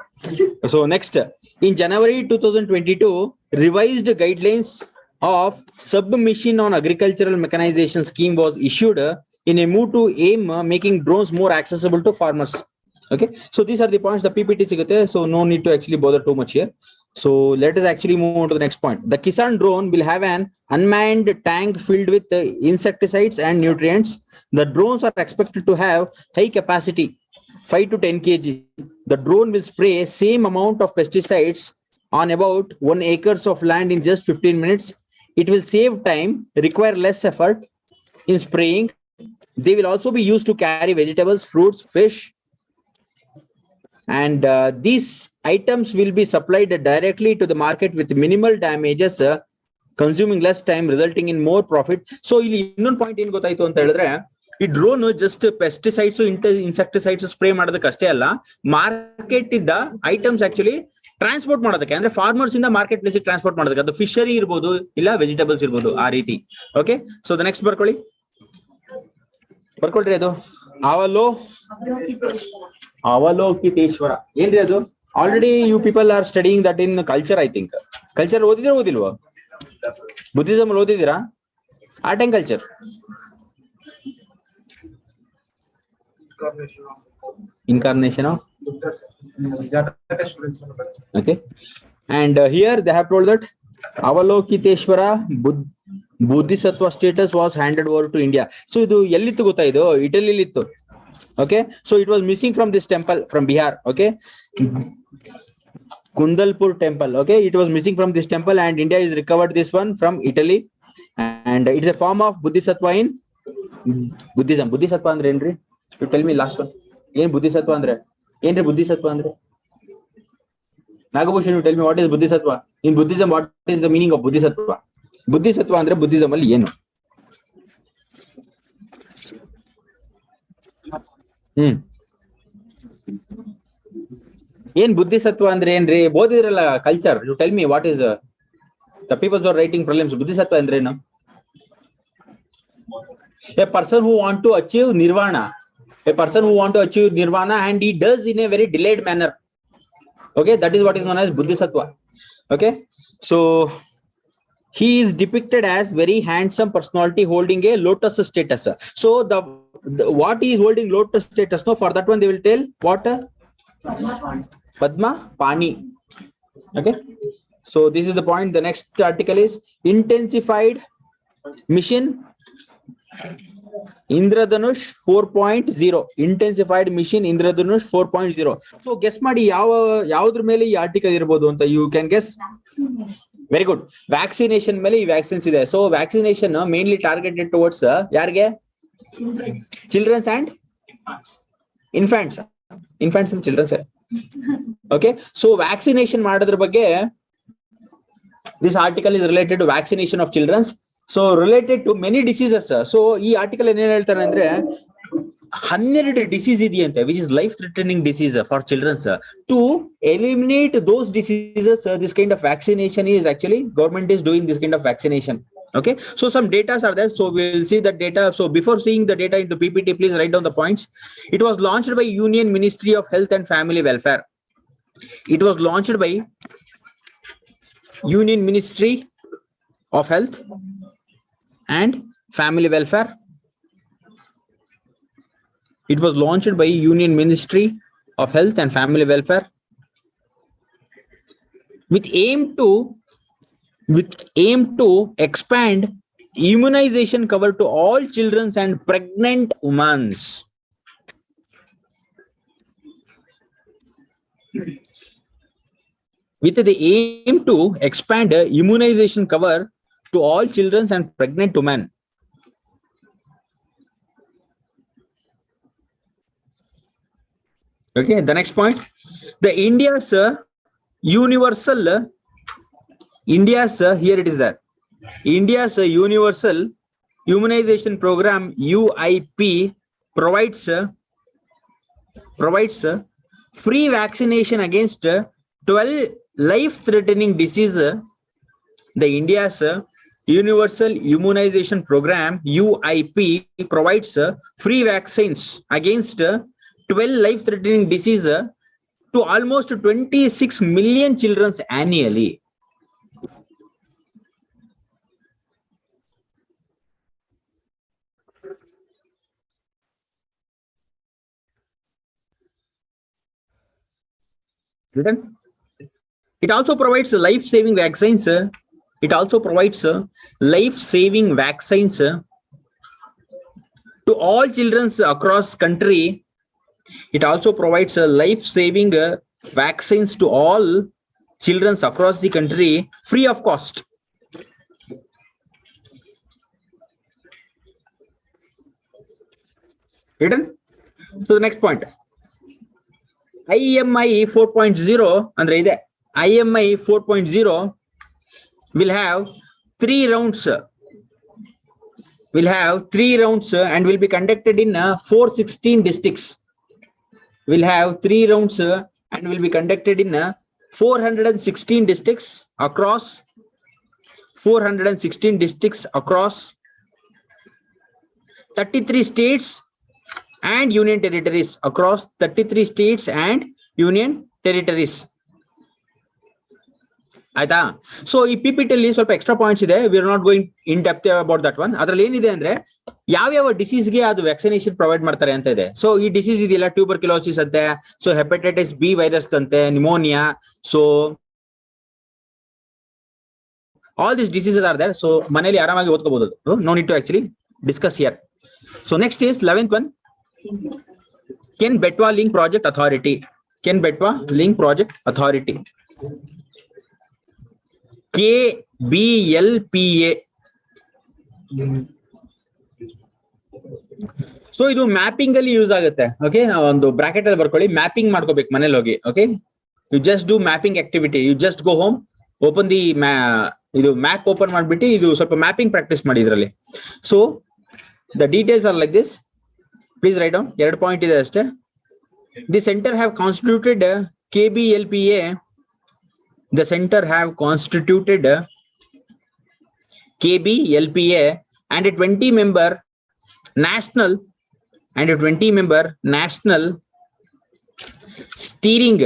so next, in January 2022 revised guidelines of submission on agricultural mechanization scheme was issued in a move to aim making drones more accessible to farmers. Okay, so these are the points. The PPT sigute, so no need to actually bother too much here. So let us actually move on to the next point. The Kisan drone will have an unmanned tank filled with insecticides and nutrients. The drones are expected to have high capacity, 5 to 10 kg. The drone will spray same amount of pesticides on about 1 acres of land in just 15 minutes. It will save time, require less effort in spraying. They will also be used to carry vegetables, fruits, fish, and these items will be supplied directly to the market with minimal damages, consuming less time, resulting in more profit. So ಇಲ್ಲಿ ಇನ್ನೊಂದು point ಏನ್ ಗೊತ್ತಾಯ್ತು ಅಂತ ಹೇಳಿದ್ರೆ, ಈ drone just pesticides insecticides spray ಮಾಡೋದಕ್ಕೆ ಅಷ್ಟೇ ಅಲ್ಲ, ಮಾರ್ಕೆಟ್ ಇದ್ದ ಐಟಮ್ಸ್ ಆಕ್ಚುಲಿ ಟ್ರಾನ್ಸ್ಪೋರ್ಟ್ ಮಾಡೋದಕ್ಕೆ, ಅಂದ್ರೆ ಫಾರ್ಮರ್ಸ್ ಇಂದ ಮಾರ್ಕೆಟ್ ಪ್ಲೇಸ್ ಟ್ರಾನ್ಸ್ಪೋರ್ಟ್ ಮಾಡೋದಕ್ಕೆ, ಅದು ಫಿಶರಿ ಇರ್ಬೋದು ಇಲ್ಲ ವೆಜಿಟೇಬಲ್ಸ್ ಇರ್ಬೋದು, ಆ ರೀತಿ. ಓಕೆ, ಸೊ ದ ನೆಕ್ಸ್ಟ್ ಬರ್ಕೊಳ್ರಿ ಅದು ಅವಲೋಕಿತೇಶ್ವರ ಏನ್ರಿ ಅದು? Already you people are studying that in culture. I think culture ಓದಿಲ್ವಾ? ಬುದ್ಧಿಸಮ್ ಓದಿದ್ದೀರಾ? Art and culture, incarnation of okay, and here they have told that Avalokiteshwara Bodhisattva status was handed over to India. So idu ellittu gotta, idu Italy littu. Okay, so it was missing from this temple from Bihar. Okay, Kundalpur temple. Okay, it was missing from this temple and India is recovered this one from Italy, and it's a form of Bodhisattva in Buddhism. Bodhisattva andre enri? You tell me last one. ಏನ್ ಬುದ್ಧಿಸತ್ವ ಅಂದ್ರೆ ಏನ್ರಿ? ಬುದ್ಧಿಸತ್ವ ಅಂದ್ರೆ Nagabhushan, you tell me what is Bodhisattva in Buddhism? What is the meaning of Bodhisattva? ಬುದ್ಧಿಸತ್ವ ಅಂದ್ರೆ Buddhism ಅಲ್ಲಿ ಏನು? ಏನ್ ಬುದ್ಧಿಸತ್ವ ಅಂದ್ರೆ ಏನ್ರಿ? ಓದಿದ್ರಲ್ಲ culture. You tell me what is the people who are writing prelims. ಬುದ್ಧಿಸತ್ವ ಅಂದ್ರೆ ಏನು? A person who want to achieve nirvana. A person who want to achieve nirvana and he does in a very delayed manner. Okay, that is what is known as Bodhisattva. Okay, so he is depicted as very handsome personality holding a lotus status. So the what he is holding lotus status, no, for that one they will tell what? Padma Pani. Okay, so this is the point. The next article is intensified mission Indradhanush 4.0. intensified mission Indradhanush 4.0. So guess ಮಾಡಿ ಯಾವ್ದ್ರ ಮೇಲೆ ಈ article ಇರಬಹುದು ಅಂತ? You can guess. Very good, vaccination ಮೇಲೆ ಈ vaccines ಇದೆ. So vaccination mainly targeted towards ಯಾರಿಗೆ? Childrens and infants and childrens. Okay, so vaccination ಮಾಡೋದ್ರ ಬಗ್ಗೆ this article is related to vaccination of childrens. So related to many diseases. So ಈ ಆರ್ಟಿಕಲ್ ಏನ್ ಹೇಳ್ತಾರೆ ಅಂದ್ರೆ 12 ಡಿಸೀಸ್ ಇದೆಯಂತೆ which is life threatening disease for childrens. To eliminate those diseases, this kind of vaccination is actually government is doing this kind of vaccination. Okay, so some data are there, so we will see the data. So before seeing the data into PPT, please write down the points. It was launched by Union Ministry of Health and Family Welfare. It was launched by Union Ministry of Health and Family Welfare. It was launched by Union Ministry of Health and Family Welfare with aim to expand immunization cover to all children and pregnant women. With the aim to expand immunization cover to all children and pregnant women. Okay, the next point, the India's universal, here it is there, India's universal immunization program UIP provides free vaccination against 12 life-threatening diseases. The India's Universal Immunization Program, UIP, provides free vaccines against 12 life-threatening diseases to almost 26 million children annually. Written? It also provides life-saving vaccines. It also provides life-saving vaccines to all children across country. It also provides life-saving vaccines to all children across the country free of cost. Written? So the next point. IMI 4.0 andre ide. IMI 4.0 will have 3 rounds. Will have 3 rounds and will be conducted in 416 districts. Will have 3 rounds and will be conducted in 416 districts across 33 states and union territories, across 33 states and union territories. ಆಯ್ತಾ? So ಈ PPT ಅಲ್ಲಿ ಸ್ವಲ್ಪ extra points ಇದೆ. We are not going in depth about that one. ಅದ್ರಲ್ಲಿ ಏನಿದೆ ಅಂದ್ರೆ ಯಾವ್ಯಾವ ಡಿಸೀಸ್ಗೆ ಅದು ವ್ಯಾಕ್ಸಿನೇಷನ್ ಪ್ರೊವೈಡ್ ಮಾಡ್ತಾರೆ ಅಂತ ಇದೆ. ಸೊ ಈ ಡಿಸೀಸ್ ಇದೆಯಲ್ಲ, ಟ್ಯೂಬರ್ಕ್ಯುಲೋಸಿಸ್ ಅಂತೆ, ಸೊ ಹೆಪಟೈಟಿಸ್ ಬಿ ವೈರಸ್ ಅಂತೆ, pneumonia, so all these diseases are there. So ಮನೆಯಲ್ಲಿ ಆರಾಮಾಗಿ ಓದ್ಕೋಬಹುದು. No need to actually discuss here. So next is 11th one. Ken Betwa Link Project Authority. Ken Betwa Link Project Authority. KBLPA. So ಇದು mapping ಅಲ್ಲಿ use ಆಗುತ್ತೆ. Okay, ಒಂದು bracket ಅಲ್ಲಿ ಬರ್ಕೊಳ್ಳಿ, mapping ಮಾಡ್ಕೋಬೇಕು ಮನೇಲಿ ಹೋಗಿ. Okay, you just do mapping activity. You just go home, open the ಇದು ಮ್ಯಾಪ್ ಓಪನ್ ಮಾಡ್ಬಿಟ್ಟು ಇದು ಸ್ವಲ್ಪ ಮ್ಯಾಪಿಂಗ್ ಪ್ರಾಕ್ಟೀಸ್ ಮಾಡಿ ಇದರಲ್ಲಿ. So the details are like this. Please write down. 2 point ಇದೆ ಅಷ್ಟೇ. The center have constituted KBLPA. The center have constituted KBLPA and a 20-member national steering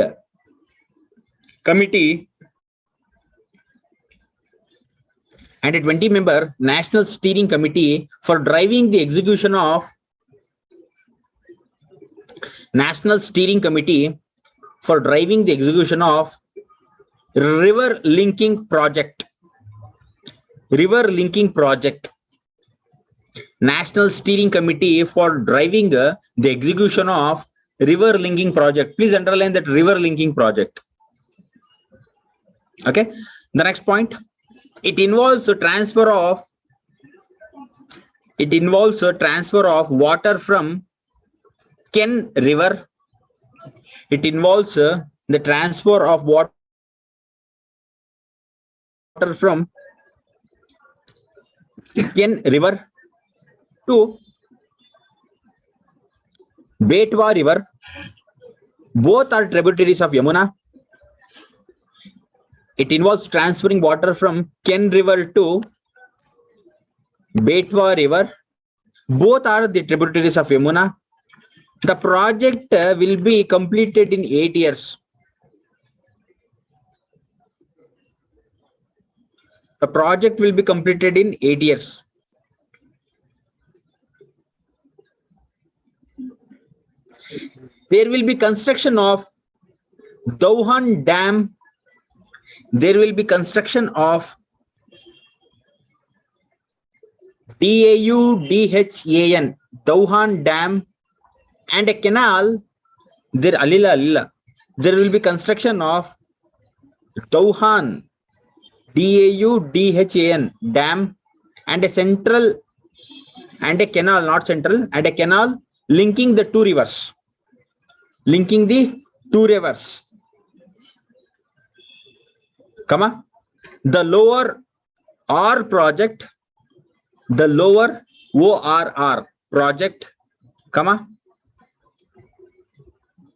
committee for driving the execution of river linking project. National steering committee for driving the execution of river linking project. Please underline that, river linking project. Okay, the next point. It involves a transfer of water from Ken River. It involves the transfer of water from Ken River to Betwa River. Both are tributaries of Yamuna. It involves transferring water from Ken River to Betwa River. Both are the tributaries of Yamuna. The project will be completed in 8 years. The project will be completed in 8 years. There will be construction of Dauhan Dam. There will be construction of DAUDHAN, Dauhan Dam, and a canal. There Alila. There will be construction of Dauhan, DAUDHAN dam, and a canal linking the two rivers. Comma, the lower ORR project, comma,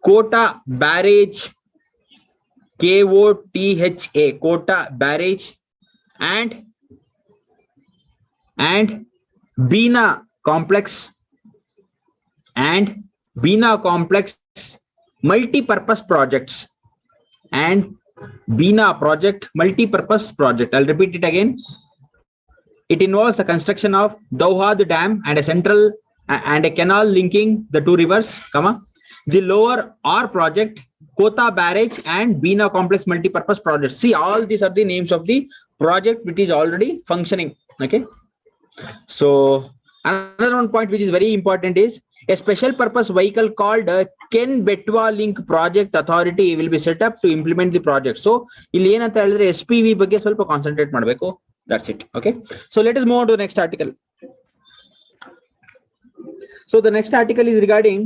Kota barrage, KOTHA, Kota barrage, and and Bina complex multi-purpose projects and Bina project multi-purpose project. I'll repeat it again. It involves the construction of Dauhad Dam and a central and a canal linking the two rivers, the lower R project, Kota Barrage and Bina complex multi-purpose projects. See, all these are the names of the project which is already functioning. Okay. So another one point which is very important is a special purpose vehicle called Ken Betwa Link Project Authority will be set up to implement the project. So ಇಲ್ಲಿ ಏನಂತ ಹೇಳಿದ್ರೆ SPV ಬಗ್ಗೆ ಸ್ವಲ್ಪ concentrate ಮಾಡಬೇಕು. That's it. Okay. So let us move on to the next article. So the next article is regarding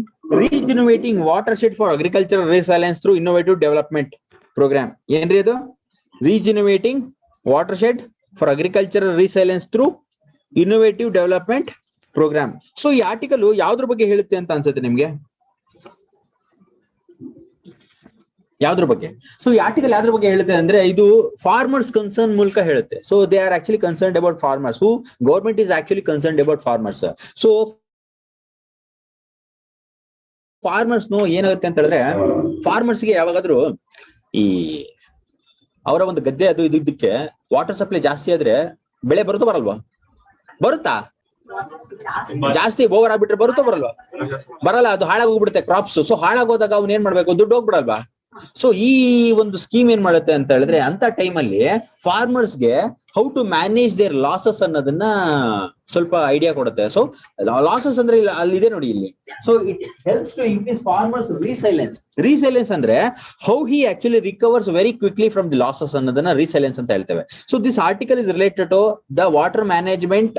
regenerating watershed for agricultural resilience through innovative development program. ಏನ್ರಿ ಅದು? Regenerating watershed for agricultural resilience through innovative development program. So ಈ article ಯಾವ್ದ್ರ ಬಗ್ಗೆ ಹೇಳುತ್ತೆ ಅಂತ ಅನ್ಸುತ್ತೆ ನಿಮ್ಗೆ? ಯಾವ್ದ್ರ ಬಗ್ಗೆ? ಸೊ ಈ ಆರ್ಟಿಕಲ್ ಯಾವ್ದ್ರ ಬಗ್ಗೆ ಹೇಳುತ್ತೆ ಅಂದ್ರೆ ಇದು ಫಾರ್ಮರ್ಸ್ ಕನ್ಸರ್ನ್ ಮೂಲಕ ಹೇಳುತ್ತೆ. So they are actually concerned about farmers. Who government is actually concerned about farmers. So farmers ಏನಾಗುತ್ತೆ ಅಂತ ಹೇಳಿದ್ರೆ ಫಾರ್ಮರ್ಸ್ಗೆ ಯಾವಾಗಾದ್ರೂ ಈ ಅವರ ಒಂದು ಗದ್ದೆ ಅದು ಇದಕ್ಕೆ ವಾಟರ್ ಸಪ್ಲೈ ಜಾಸ್ತಿ ಆದ್ರೆ ಬೆಳೆ ಬರುತ್ತೋ ಬರಲ್ವಾ? ಬರುತ್ತಾ? ಜಾಸ್ತಿ ಓವರ್ ಆಗ್ಬಿಟ್ರೆ ಬರುತ್ತೋ ಬರಲ್ವಾ? ಬರಲ್ಲ, ಅದು ಹಾಳಾಗೋಗ್ಬಿಡುತ್ತೆ ಕ್ರಾಪ್ಸ್. ಸೊ ಹಾಳಾಗೋದಾಗ ಅವ್ನು ಏನ್ ಮಾಡ್ಬೇಕು? ದುಡ್ಡು ಹೋಗ್ಬಿಡಲ್ವಾ? ಸೊ ಈ ಒಂದು ಸ್ಕೀಮ್ ಏನ್ ಮಾಡುತ್ತೆ ಅಂತ ಹೇಳಿದ್ರೆ ಅಂತ ಟೈಮ್ ಅಲ್ಲಿ ಫಾರ್ಮರ್ಸ್ಗೆ how to manage their losses ಅನ್ನೋದನ್ನ ಸ್ವಲ್ಪ ಐಡಿಯಾ ಕೊಡುತ್ತೆ. ಸೊ ಲಾಸಸ್ ಅಂದ್ರೆ ಅಲ್ಲಿದೆ ನೋಡಿ ಇಲ್ಲಿ. So it helps to increase farmers resilience ಅಂದ್ರೆ how he actually recovers very quickly from the losses ಅನ್ನೋದನ್ನ ರಿಸೈಲೆನ್ಸ್ ಅಂತ ಹೇಳ್ತೇವೆ. So this article is related to the water management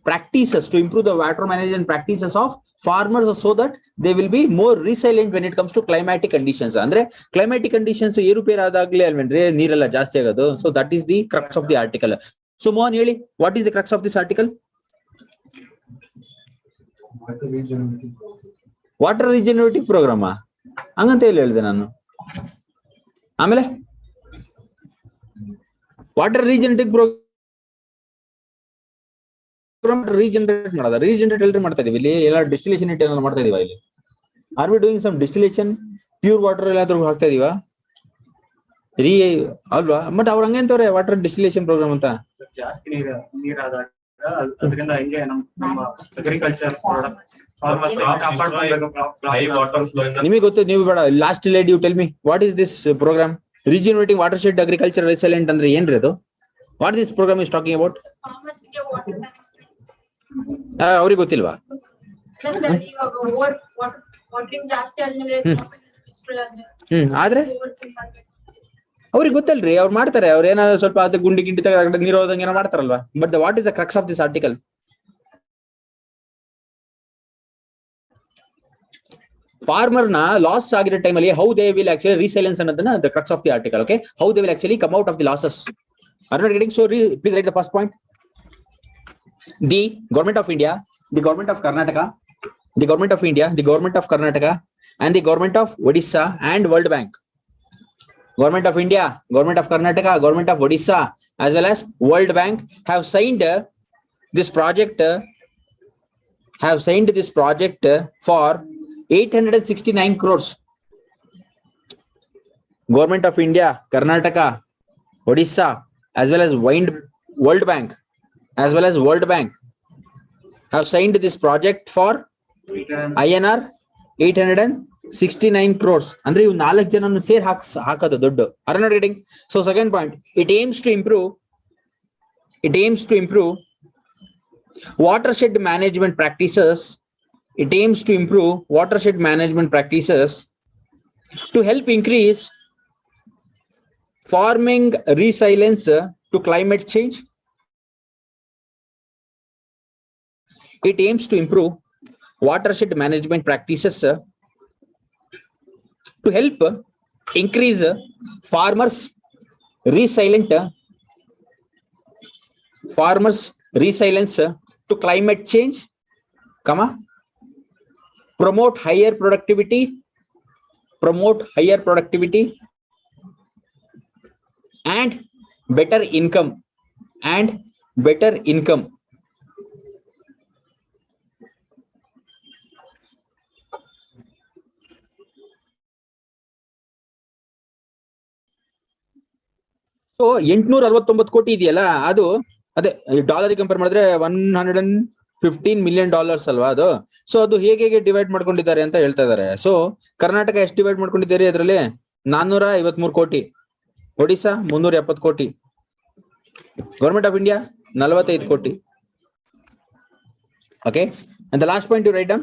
practices to improve the water management practices of farmers so that they will be more resilient when it comes to climatic conditions. Andre climatic conditions ಏರುಪೇರು ಆದಾಗ್ಲೇ ಅಲ್ವೇನ್ರಿ ನೀರೆಲ್ಲ ಜಾಸ್ತಿ ಆಗೋದು. So that is the crux of the article. So Mohan ಹೇಳಿ, what is the crux of this article? Water regenerative program ಹಂಗಂತ ಹೇಳಿದೆ ನಾನು. ಆಮೇಲೆ water regenerative program regenerate ಮಾಡೋದ? ರೀಜನರೇಟ್ ಎಲ್ರಿ ಮಾಡ್ತಾ ಇದೀವಿ ಇಲ್ಲಿ? ಎಲ್ಲ ಡಿಸ್ಟಿಲೇಷನ್ ಇಟ್ ಏನಾದ್ರು ಮಾಡ್ತಾ ಇದೀವ ಇಲ್ಲಿ? Are we doing some distillation? Pure water ಎಲ್ಲಾದ್ರೂ ಹಾಕ್ತಾ ಇದೀವ ಅಲ್ವಾ? ಬಟ್ ಅವ್ರ ಹಂಗಂತವ್ರೆ ವಾಟರ್ ಡಿಸ್ಟಿಲೇಷನ್ ಪ್ರೋಗ್ರಾಮ್ ಅಂತ. ಜಾಸ್ತಿ ನೀರಾದಾಗ ಅದರಿಂದ ಹಿಂಗೆ ನಮ್ಮ ಅಗ್ರಿಕಲ್ಚರ್ ನಿಮಗೆ ಗೊತ್ತು, ನೀವು ಬೇಡ ಲಾಸ್ಟ್ ಲೇಡ್ you tell me what is this program regenerating watershed agriculture resilient ಅಂದ್ರೆ ಏನ್ರಿ ಅದು? What this program is talking about? ಅವ್ರಿಗೆ ಗೊತ್ತಿಲ್ವಾ? ಆದ್ರೆ ಅವ್ರಿಗೆ ಗೊತ್ತಲ್ರಿ, ಅವ್ರು ಮಾಡ್ತಾರೆ. ಅವ್ರ ಏನಾದ್ರು ಸ್ವಲ್ಪ ಅದು ಗುಂಡಿ ಗಿಂಡಿ ತಗ ನೀರು ಹೋದಂಗೆ ಏನೋ ಮಾಡ್ತಾರಲ್ವಾ? But what is the crux of this article? Farmer ನ ಲಾಸ್ ಆಗಿರೋ ಟೈಮ್ ಅಲ್ಲಿ how they will actually resilience ಅನ್ನೋದನ್ನ the crux of the article. Okay, how they will actually come out of the losses. Are not getting? So please write the first point. The government of India, the government of Karnataka, the government of India, the government of Karnataka, and the government of Odisha and World Bank. Government of India, government of Karnataka, government of Odisha, as well as World Bank have signed this project. For 869 crores. Government of India, Karnataka, Odisha, as well as World Bank have signed this project for INR 869 crores. ಅಂದ್ರೆ ಇವು 4 ಜನನು ಸೇರ್ ಹಾಕೋದು ದುಡ್ಡು. Are not getting? So second point, it aims to improve watershed management practices. It aims to improve watershed management practices to help increase farming resilience to climate change. It aims to improve watershed management practices to help increase farmers resilience to climate change, promote higher productivity and better income so 869 ಕೋಟಿ ಇದೆಯಲ್ಲ, ಅದು ಅದೇ dollar compare ಮಾಡಿದ್ರೆ $115 million ಅಲ್ವಾ ಅದು. So ಅದು ಹೇಗೆ divide ಮಾಡ್ಕೊಂಡಿದ್ದಾರೆ ಅಂತ ಹೇಳ್ತಾ ಇದಾರೆ. ಸೊ ಕರ್ನಾಟಕ ಎಷ್ಟು ಡಿವೈಡ್ ಮಾಡ್ಕೊಂಡಿದ್ದಾರೆ ಅದರಲ್ಲಿ? 453 ಕೋಟಿ, ಒಡಿಶಾ 370 ಕೋಟಿ, ಗವರ್ಮೆಂಟ್ ಆಫ್ ಇಂಡಿಯಾ 45 ಕೋಟಿ. Okay, and the last point to write down,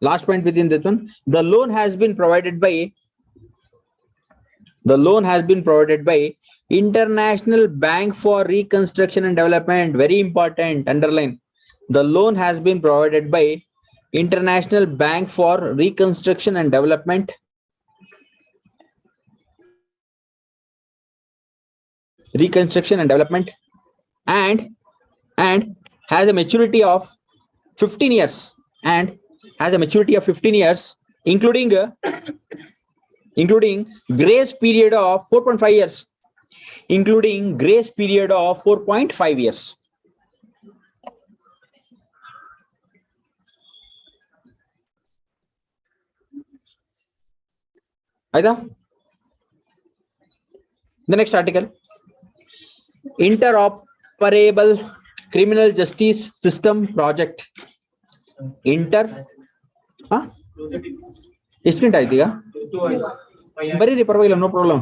last point within this one, the loan has been provided by International Bank for Reconstruction and Development. Very important, underline. The loan has been provided by International Bank for Reconstruction and Development. And has a maturity of 15 years including grace period of 4.5 years, Aida? The next article, interoperable criminal justice system project. ಎಷ್ಟು ಗಂಟೆ ಆಯ್ತು ಈಗ? ಬರೀರಿ, ಪರವಾಗಿಲ್ಲ, no problem.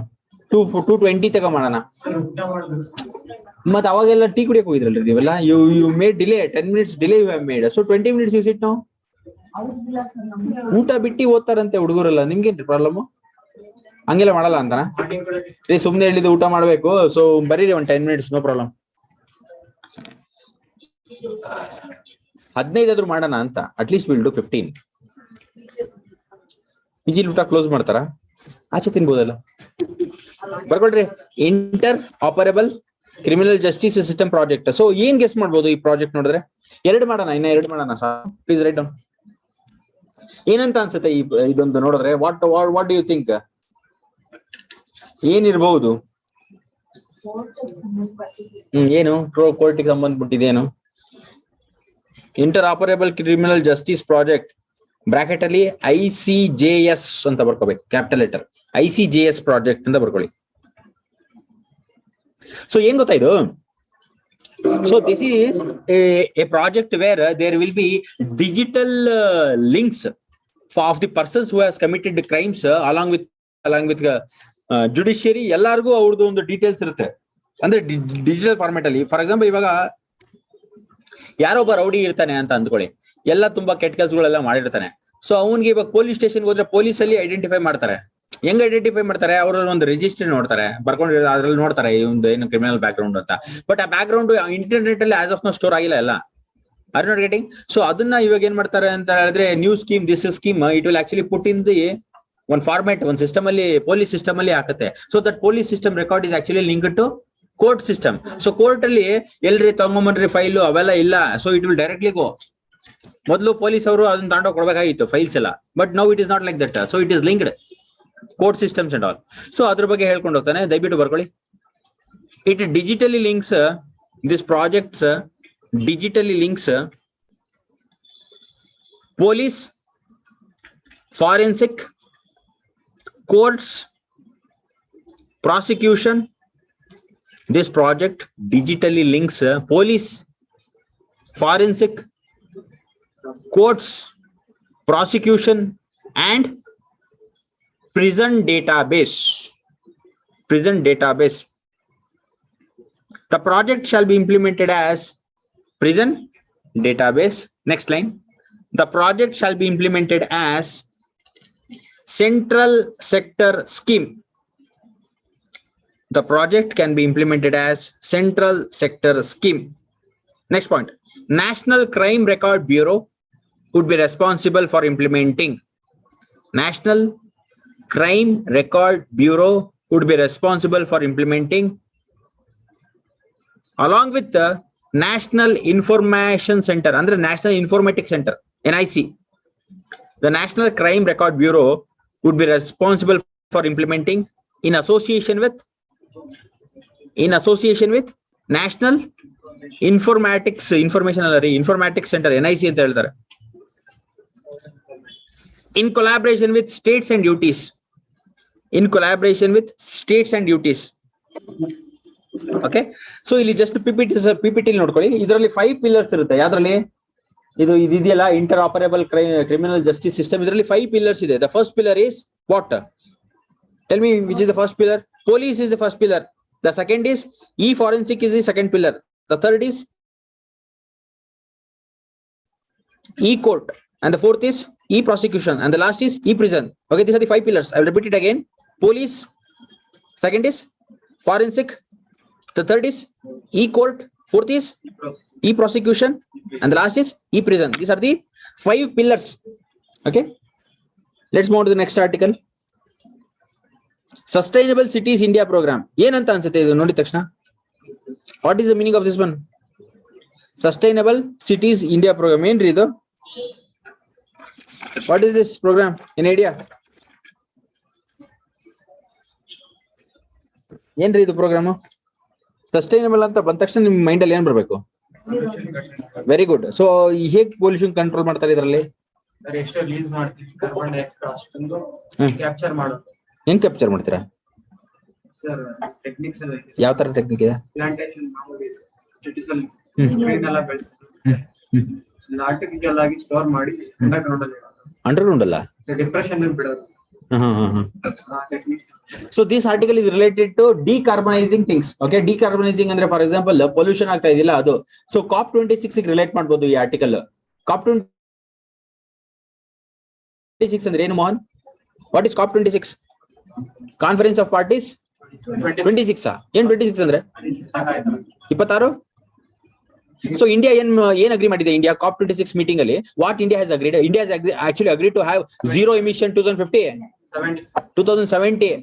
220 ತಗ ಮಾಡೋಣ. ಮತ್ತೆ ಅವಾಗೆಲ್ಲ ಟೀ ಕುಡಿಯಕ್ ಹೋಗಿದ್ರಲ್ರಿ ನೀವೆಲ್ಲ. You made delay, 10 minutes delay you have made. So 20 minutes you sit ನಾವು. ಊಟ ಬಿಟ್ಟು ಓದ್ತಾರಂತೆ ಹುಡುಗರೆಲ್ಲ, ನಿಮ್ಗೇನ್ರಿ ಪ್ರಾಬ್ಲಮ್? ಹಂಗೆಲ್ಲ ಮಾಡಲ್ಲ ಅಂತಾನ? ಸುಮ್ನೆ ಹೇಳಿದ್ದು ಊಟ ಮಾಡ್ಬೇಕು. ಸೊ ಬರೀರಿ ಒಂದ್ 10 minutes, ನೋ ಪ್ರಾಬ್ಲಮ್. 15 ಆದ್ರೂ ಮಾಡೋಣ ಅಂತ. At least will do 15. ಪಿಜಿಲ್ ಊಟ ಕ್ಲೋಸ್ ಮಾಡ್ತಾರ, ಆಚೆ ತಿನ್ಬೋದಲ್ಲ. ಬರ್ಕೊಳ್ರಿ, interoperable criminal justice system project. So ಏನ್ ಗೆಸ್ ಮಾಡ್ಬೋದು ಈ ಪ್ರಾಜೆಕ್ಟ್ ನೋಡಿದ್ರೆ? ಎರಡು ಮಾಡೋಣ ಸರ್. Please write down. ಏನಂತ ಅನ್ಸುತ್ತೆ ಇದೊಂದು ನೋಡಿದ್ರೆ? What do you think? ಏನಿರ್ಬಹುದು? ಏನು ಕೋರ್ಟಿಗೆ ಸಂಬಂಧಪಟ್ಟಿದೇನು? Interoperable criminal justice project bracket ಅಲ್ಲಿ ICJS ಅಂತ ಬರ್ಕೋಬೇಕು, ಕ್ಯಾಪಿಟಲ್ ಲೆಟರ್. ICJS ಪ್ರಾಜೆಕ್ಟ್ ಅಂತ ಬರ್ಕೊಳ್ಳಿ. ಸೊ ಏನ್ ಗೊತ್ತಾ ಇದು? So this is a project where there will be digital links of the persons who has committed crimes along with judiciary. ಎಲ್ಲಾರ್ಗು ಅವ್ರದ್ದು ಒಂದು ಡೀಟೇಲ್ಸ್ ಇರುತ್ತೆ, ಅಂದ್ರೆ ಡಿಜಿಟಲ್ ಫಾರ್ಮೆಟ್ ಅಲ್ಲಿ. ಫಾರ್ ಎಕ್ಸಾಂಪಲ್, ಇವಾಗ ಯಾರೊಬ್ಬ ರೌಡಿ ಇರ್ತಾನೆ ಅಂತ ಅಂದ್ಕೊಳ್ಳಿ, ಎಲ್ಲ ತುಂಬಾ ಕೆಟ್ಟ ಕೆಲಸಗಳೆಲ್ಲ ಮಾಡಿರ್ತಾನೆ. ಸೊ ಅವನ್ಗೆ ಇವಾಗ ಪೊಲೀಸ್ ಸ್ಟೇಷನ್ಗೆ ಹೋದ್ರೆ ಪೊಲೀಸ್ ಅಲ್ಲಿ ಐಡೆಂಟಿಫೈ ಮಾಡ್ತಾರೆ. ಹೆಂಗ್ ಐಡೆಂಟಿಫೈ ಮಾಡ್ತಾರೆ? ಅವ್ರಲ್ಲಿ ಒಂದು ರಿಜಿಸ್ಟರ್ ನೋಡ್ತಾರೆ, ಬರ್ಕೊಂಡಿರೋ ಅದ್ರಲ್ಲಿ ನೋಡ್ತಾರೆ ಇವಂದು ಏನು ಕ್ರಿಮಿನಲ್ ಬ್ಯಾಕ್ ಗ್ರೌಂಡ್ ಅಂತ. ಬಟ್ ಆ ಬ್ಯಾಕ್ ಗ್ರೌಂಡ್ ಇಂಟರ್ನೆಟ್ ಅಲ್ಲಿ ಆಸ್ ಆಫ್ ನೋ ಸ್ಟೋರ್ ಆಗಿಲ್ಲ ಎಲ್ಲ. R not getting? ಸೊ ಅದನ್ನ ಇವಾಗ ಏನ್ ಮಾಡ್ತಾರೆ ಅಂತ ಹೇಳಿದ್ರೆ, new scheme, this scheme it will actually put in the one format, ಒಂದು ಸಿಸ್ಟಮ್ ಅಲ್ಲಿ, ಪೊಲೀಸ್ ಸಿಸ್ಟಮ್ ಅಲ್ಲಿ ಹಾಕುತ್ತೆ. So that police system record is actually linked to court system. So court ಅಲ್ಲಿ ಎಲ್ರಿ ತಗೊಂಬನ್ರಿ ಫೈಲು ಅವೆಲ್ಲ ಇಲ್ಲ. So it will directly go. ಮೊದಲು ಪೊಲೀಸ್ ಅವರು ಅದನ್ನ ತಗೊಂಡೋಗಿ ಕೊಡ್ಬೇಕಾಗಿತ್ತು ಫೈಲ್ಸ್ ಎಲ್ಲ, but now it is not like that. So it is linked court systems and all. So ಅದ್ರ ಬಗ್ಗೆ ಹೇಳ್ಕೊಂಡು ಹೋಗ್ತಾನೆ, ದಯವಿಟ್ಟು ಬರ್ಕೊಳ್ಳಿ. It digitally links this projects, digitally links police, forensic, courts, prosecution. This project digitally links police, forensic, courts, prosecution, and prison database. Prison database. The project shall be implemented as prison database. Next line. The project shall be implemented as central sector scheme. The project can be implemented as central sector scheme. Next point. National Crime Record Bureau would be responsible for implementing. National Crime Record Bureau would be responsible for implementing, along with the National Information Center, under National Informatics Center, NIC. The National Crime Record Bureau would be responsible for implementing in association with National Informatics Center, NIC ಅಂತ ಹೇಳ್ತಾರೆ. In collaboration with states and duties. in collaboration with states and duties. Okay, so ಇಲ್ಲಿ just PPT ನೋಡ್ಕೊಳ್ಳಿ. ಇದರಲ್ಲಿ 5 pillars ಇರುತ್ತೆ. ಯಾವ್ದ್ರಲ್ಲಿ ಇದು ಇದೆಯಲ್ಲ, interoperable criminal justice system. ಇದರಲ್ಲಿ 5 pillars ಇದೆ. The first pillar is what? Tell me which is the first pillar. Police is the first pillar. The second is e-forensic is the second pillar. The third is e-court, and the fourth is e-prosecution, and the last is e-prison. Okay, these are the 5 pillars. I will repeat it again. Police, second is forensic, the third is e-court, fourth is e-prosecution, and the last is e-prison. These are the 5 pillars. Okay, let's move on to the next article. Sustainable Cities India program. ಏನಂತ ಅನ್ಸುತ್ತೆ ಇದು ನೋಡಿದ ತಕ್ಷಣ? What is the meaning of this one? Sustainable Cities India program. ಏನ್ರಿ ಇದು? What is this program? Any idea? ಏನ್ರಿ ಇದು program? Sustainable ಅಂತ ಬಂದ ತಕ್ಷಣ ನಿಮ್ ಮೈಂಡ್ ಅಲ್ಲಿ ಏನ್ ಬರ್ಬೇಕು? Very good. ಸೊ ಹೇಗೆ ಪೊಲ್ಯೂಷನ್ ಕಂಟ್ರೋಲ್ ಮಾಡ್ತಾರೆ ಇದರಲ್ಲಿ? ಎಷ್ಟು ರಿಲೀಸ್ ಮಾಡ್ತೀವಿ ಕಾರ್ಬನ್ ಡೈಆಕ್ಸೈಡ್ ಅಷ್ಟೊಂದು ಕ್ಯಾಪ್ಚರ್ ಮಾಡೋದು. ಹೆಂಗ್ ಕ್ಯಾಪ್ಚರ್ ಮಾಡ್ತೀರಾ ಸರ್? ಟೆಕ್ನಿಕ್ಸ್ ಎಲ್ಲ ಇದೆ. ಯಾವ ತರ ಟೆಕ್ನಿಕ್ ಇದೆ? ಪ್ಲಾಂಟೇಶನ್ ಮಾಮೂಲಿ ಸಿಟೀಸ್ ಅಲ್ಲಿ ಗ್ರೀನ್ ಎಲ್ಲ ಬೆಳೆಸೋದು, ಆರ್ಟಿಫಿಷಿಯಲ್ ಆಗಿ ಸ್ಟೋರ್ ಮಾಡಿ ಅಂಡರ್ಗ್ರೌಂಡ್ ಅಲ್ಲಿ ಇಡೋದು. ಅಂಡರ್ಗ್ರೌಂಡ್ ಅಲ್ಲ, ಡಿಪ್ರೆಷನ್ ಬಿಡೋದು. So this article is related to decarbonizing things. Okay, decarbonizing ಅಂದ್ರೆ ಫಾರ್ ಎಕ್ಸಾಂಪಲ್ ಪೊಲ್ಯೂಷನ್ ಆಗ್ತಾ ಇದೆಯಲ್ಲ ಅದು. ಸೊ COP26 ರಿಲೇಟ್ ಮಾಡ್ಬೋದು ಈ ಆರ್ಟಿಕಲ್. COP26 ಅಂದ್ರೆ ಏನು Mohan? What is COP26? Conference of parties 26. ಏನ್ 26 ಅಂದ್ರೆ 26? ಸೊ ಇಂಡಿಯಾ ಏನ್ ಅಗ್ರಿ ಮಾಡಿದೆ? ಇಂಡಿಯಾ COP26 ಮೀಟಿಂಗ್ ಅಲ್ಲಿ what India has agreed? India has actually agreed to have zero emission 2050.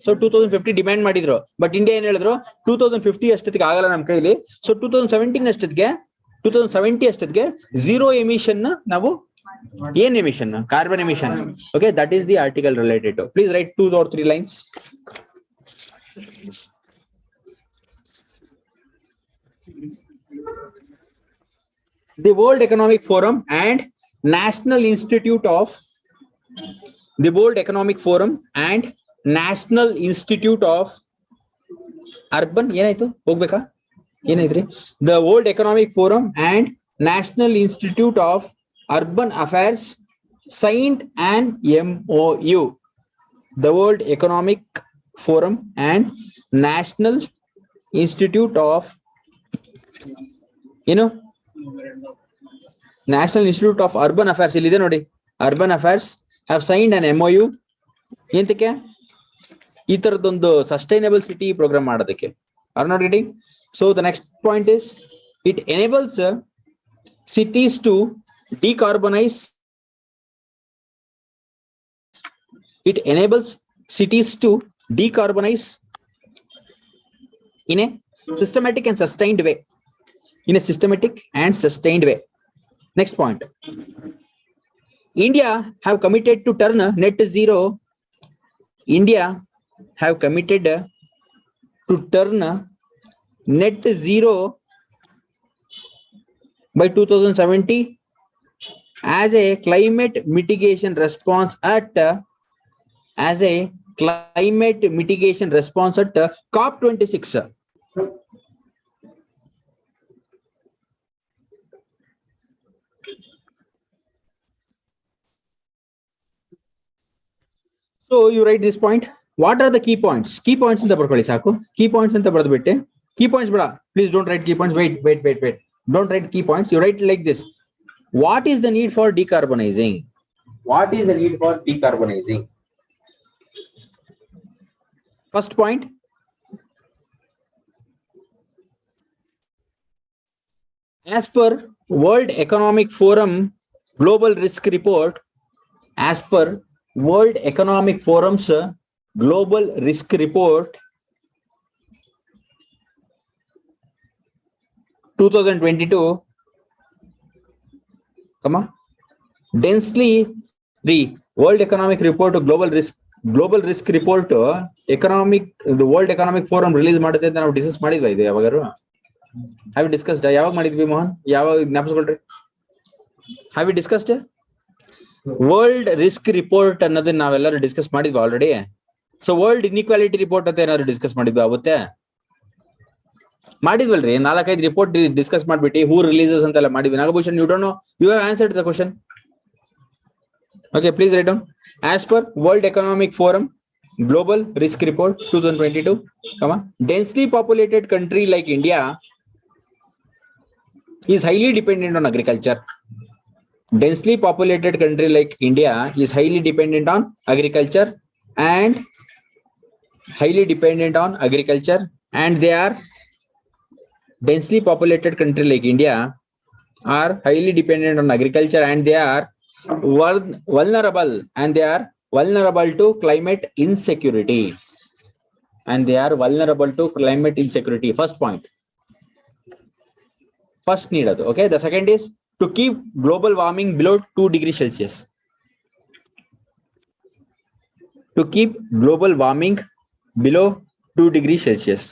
So 2050 demand ಮಾಡಿದ್ರು. ಬಟ್ ಇಂಡಿಯಾ ಏನ್ ಹೇಳಿದ್ರು? 2050 ಅಷ್ಟೊತ್ತಿಗೆ ಆಗಲ್ಲ ನಮ್ ಕೈಲಿ. ಸೊ 2070 ಅಷ್ಟೊತ್ತಿಗೆ ಝೀರೋ ಎಮಿಷನ್ ನಾವು ಏನ್ emission? Carbon emission. Okay, that is the article related to. Please write 2 or 3 lines. The World Economic Forum and National Institute of Urban ಏನಾಯ್ತು? ಹೋಗ್ಬೇಕಾ? ಏನಾಯ್ತ್ರಿ? The World Economic Forum and National Institute of Urban Affairs signed an MOU. The World Economic Forum and National Institute of National Institute of Urban Affairs ಇಲ್ಲಿದೆ ನೋಡಿ, Urban Affairs have signed an MOU. ಎಂತಕ್ಕೆ? ಈ ತರದೊಂದು sustainable city program ಮಾಡೋದಕ್ಕೆ. Are not getting? So the next point is it enables cities to decarbonize. It enables cities to decarbonize in a systematic and sustained way. Next point. India have committed to turn net zero. India have committed to turn net zero by 2070 as a climate mitigation response at COP26. So you write this point. What are the key points? Key points in the ಬರ್ಕೊಳ್ಳಿ ಸಾಕು. Key points ಅಂತ ಬರೆದ್ಬಿಟ್ಟೆ. Key points ಬೇಡ. Please don't write key points. Wait. Don't write key points. You write like this. What is the need for decarbonizing? First point. As per World Economic Forum Global Risk Report, as per World Economic Forum's Global Risk Report 2022, densely the World Economic Report Global Risk Report the World Economic Forum release ಮಾಡುತ್ತೆ ಅಂತ ನಾವು discuss ಮಾಡಿದ್ವಾ ಇದು ಯಾವಾಗಾರು? Have you discussed? ಯಾವಾಗ ಮಾಡಿದ್ವಿ ಮೋಹನ್? ಯಾವಾಗ ಜ್ಞಾಪಿಸ್ಕೊಳ್ರಿ? Have you discussed? World risk report ಅನ್ನೋದನ್ನ ನಾವೆಲ್ಲರೂ discuss ಮಾಡಿದ್ವಿ already. So world inequality report ಅಂತ ಏನಾದ್ರು ಡಿಸ್ಕಸ್ ಮಾಡಿದ್ವಿ ಅವತ್ತೆ? ಮಾಡಿದ್ವಲ್ರಿ, 4-5 ರಿಪೋರ್ಟ್ ಡಿಸ್ಕಸ್ ಮಾಡ್ಬಿಟ್ಟು ಹೂ ರಿಲೀಸಸ್ ಅಂತೆಲ್ಲ ಮಾಡಿದ್ವಿ. Nagabhushan, you don't know, you have answered the question. Okay, please write down. As per World Economic Forum Global Risk Report 2022, densely populated country like India is highly dependent on agriculture. Densely populated country like India is highly dependent on agriculture and highly dependent on agriculture, and they are densely populated country like India are highly dependent on agriculture, and they are vulnerable, and they are vulnerable to climate insecurity, and they are vulnerable to climate insecurity. First point, first need adu. Okay, the second is to keep global warming below 2 degrees Celsius. To keep global warming below 2 degrees Celsius.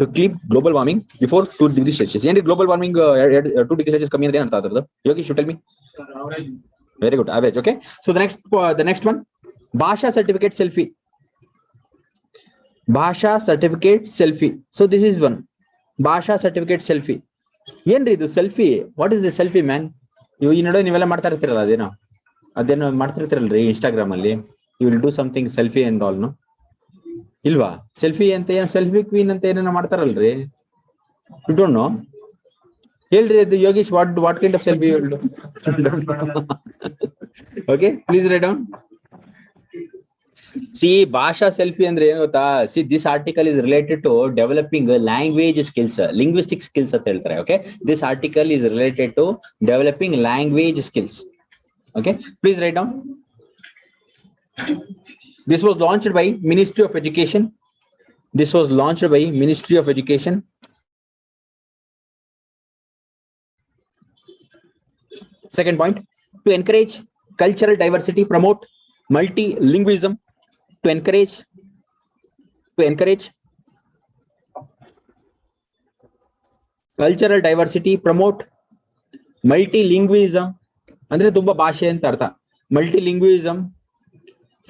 To keep global warming before 2 degrees Celsius. And global warming 2 degrees Celsius coming in the Yogi, should tell me. Average. Very good, average. Okay. So the next one, Bhasha certificate selfie. Bhasha certificate selfie. So this is one. Bhasha certificate selfie. Yenri idu selfie. What is the selfie, man? You know nivella ಮಾಡ್ತಾ ಇರ್ತೀರಲ್ಲ ಅದೇನೋ ಮಾಡ್ತಿರ್ತೀರಲ್ರಿ Instagram ಅಲ್ಲಿ. You will do something selfie and all, no? ಇಲ್ವಾ? Selfie ಅಂತ ಏನ್, selfie queen ಅಂತ ಏನೇನೋ ಮಾಡ್ತಾರಲ್ರಿ, you don't know? ಹೇಳ್ರಿ ಅದು Yogish, what kind of selfie you will do? Okay, please write down. See, ಭಾಷಾ ಸೆಲ್ಫಿ ಅಂದ್ರೆ ಏನು ಗೊತ್ತಾ? See, this article is related to developing language skills, linguistic skills ಅಂತ ಹೇಳ್ತಾರೆ. Okay, this article is related to developing language skills. Okay, please write down. This was launched by Ministry of Education. This was launched by Ministry of Education. Second point, to encourage cultural diversity, promote multilingualism. To encourage cultural diversity, promote multilingualism. Andre tumba ಭಾಷೆ ಅಂತ ಅರ್ಥ. Multilingualism.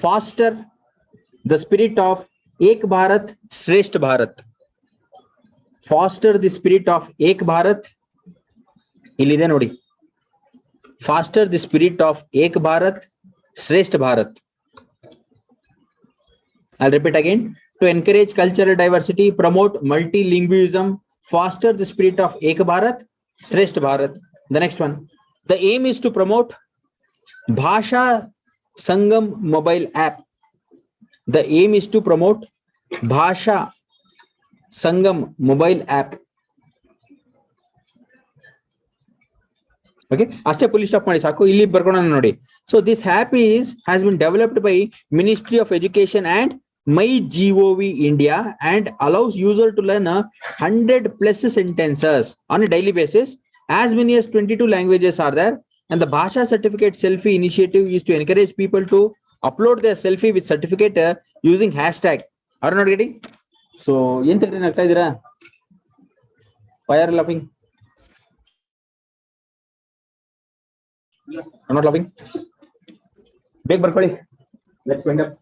Foster the spirit of Ek Bharat, Shresth Bharat. Foster the spirit of Ek Bharat. Illide nodi. Foster the spirit of Ek Bharat, Shresth Bharat. I'll repeat again. To encourage cultural diversity, promote multilingualism, foster the spirit of Ek Bharat, Shresth Bharat. The next one. The aim is to promote Bhasha Sangam mobile app. The aim is to promote Bhasha Sangam mobile app. Okay, ಅಷ್ಟೇ full stop ಮಾಡಿ ಸಾಕು, ಇಲ್ಲಿ ಬರ್ಕೊಳ್ಳೋಣ ನೋಡಿ. So this app has been developed by Ministry of Education and MyGov India and allows user to learn 100+ sentences on a daily basis. As many as 22 languages are there. And the Bhasha certificate selfie initiative is to encourage people to upload their selfie with certificate using hashtag. Are you not getting? So, yen tagdi nagta idira? Why are you laughing? I'm not laughing. Beg barkoli. Let's wind up.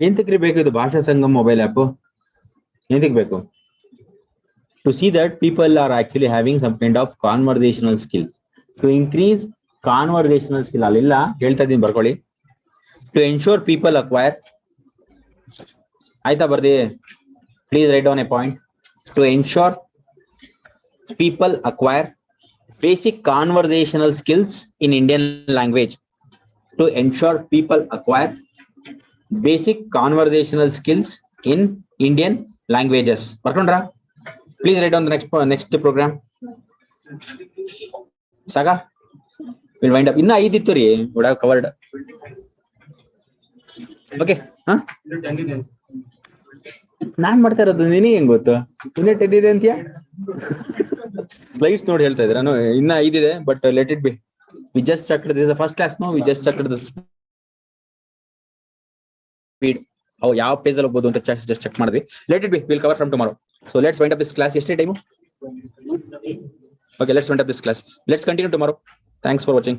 ಎಂತಕ್ಕೆ ಬೇಕು ಇದು ಭಾಷಾ Sangam mobile app? ಎಂತಕ್ಕೆ ಬೇಕು? To see that people are actually having some kind of conversational skills. To increase conversational skill. ಅಲ್ಲಿಲ್ಲ, ಹೇಳ್ತಾ ಇದ್ದೀನಿ ಬರ್ಕೊಳ್ಳಿ. To ensure people acquire. ಆಯ್ತಾ ಬರ್ದಿ? Please write down a point. To ensure people acquire basic conversational skills in Indian language. To ensure people acquire basic conversational skills in Indian languages. Barkondra? Please write down the next program. Saga? We'll wind up. Inna 5 ittu ರೀ, would have covered. Okay. Huh? ನಾನ್ ಮಾಡ್ತಾ ಇರೋದು ನಿನಗೆ ಹೆಂಗ್ ಗೊತ್ತು? ಇನ್ನೇ 10 ಇದೆ ಅಂತೀಯ? Slides ನೋಡಿ ಹೇಳ್ತಾ ಇದ್ರ ಇನ್ನ 5 ಇದೆ, but let it be. We just checked this first class. No, we just checked the speed. ಅವು ಯಾವ ಪೇಜ್ ಅಲ್ಲಿ ಹೋಗ್ಬೋದು ಅಂತ ಜಸ್ಟ್ ಚೆಕ್ ಮಾಡಿದ್ವಿ. Let it be, will cover from tomorrow. So let's wind up this class. ಎಷ್ಟೇ time? Okay, let's wind up this class. Let's continue tomorrow. Thanks for watching.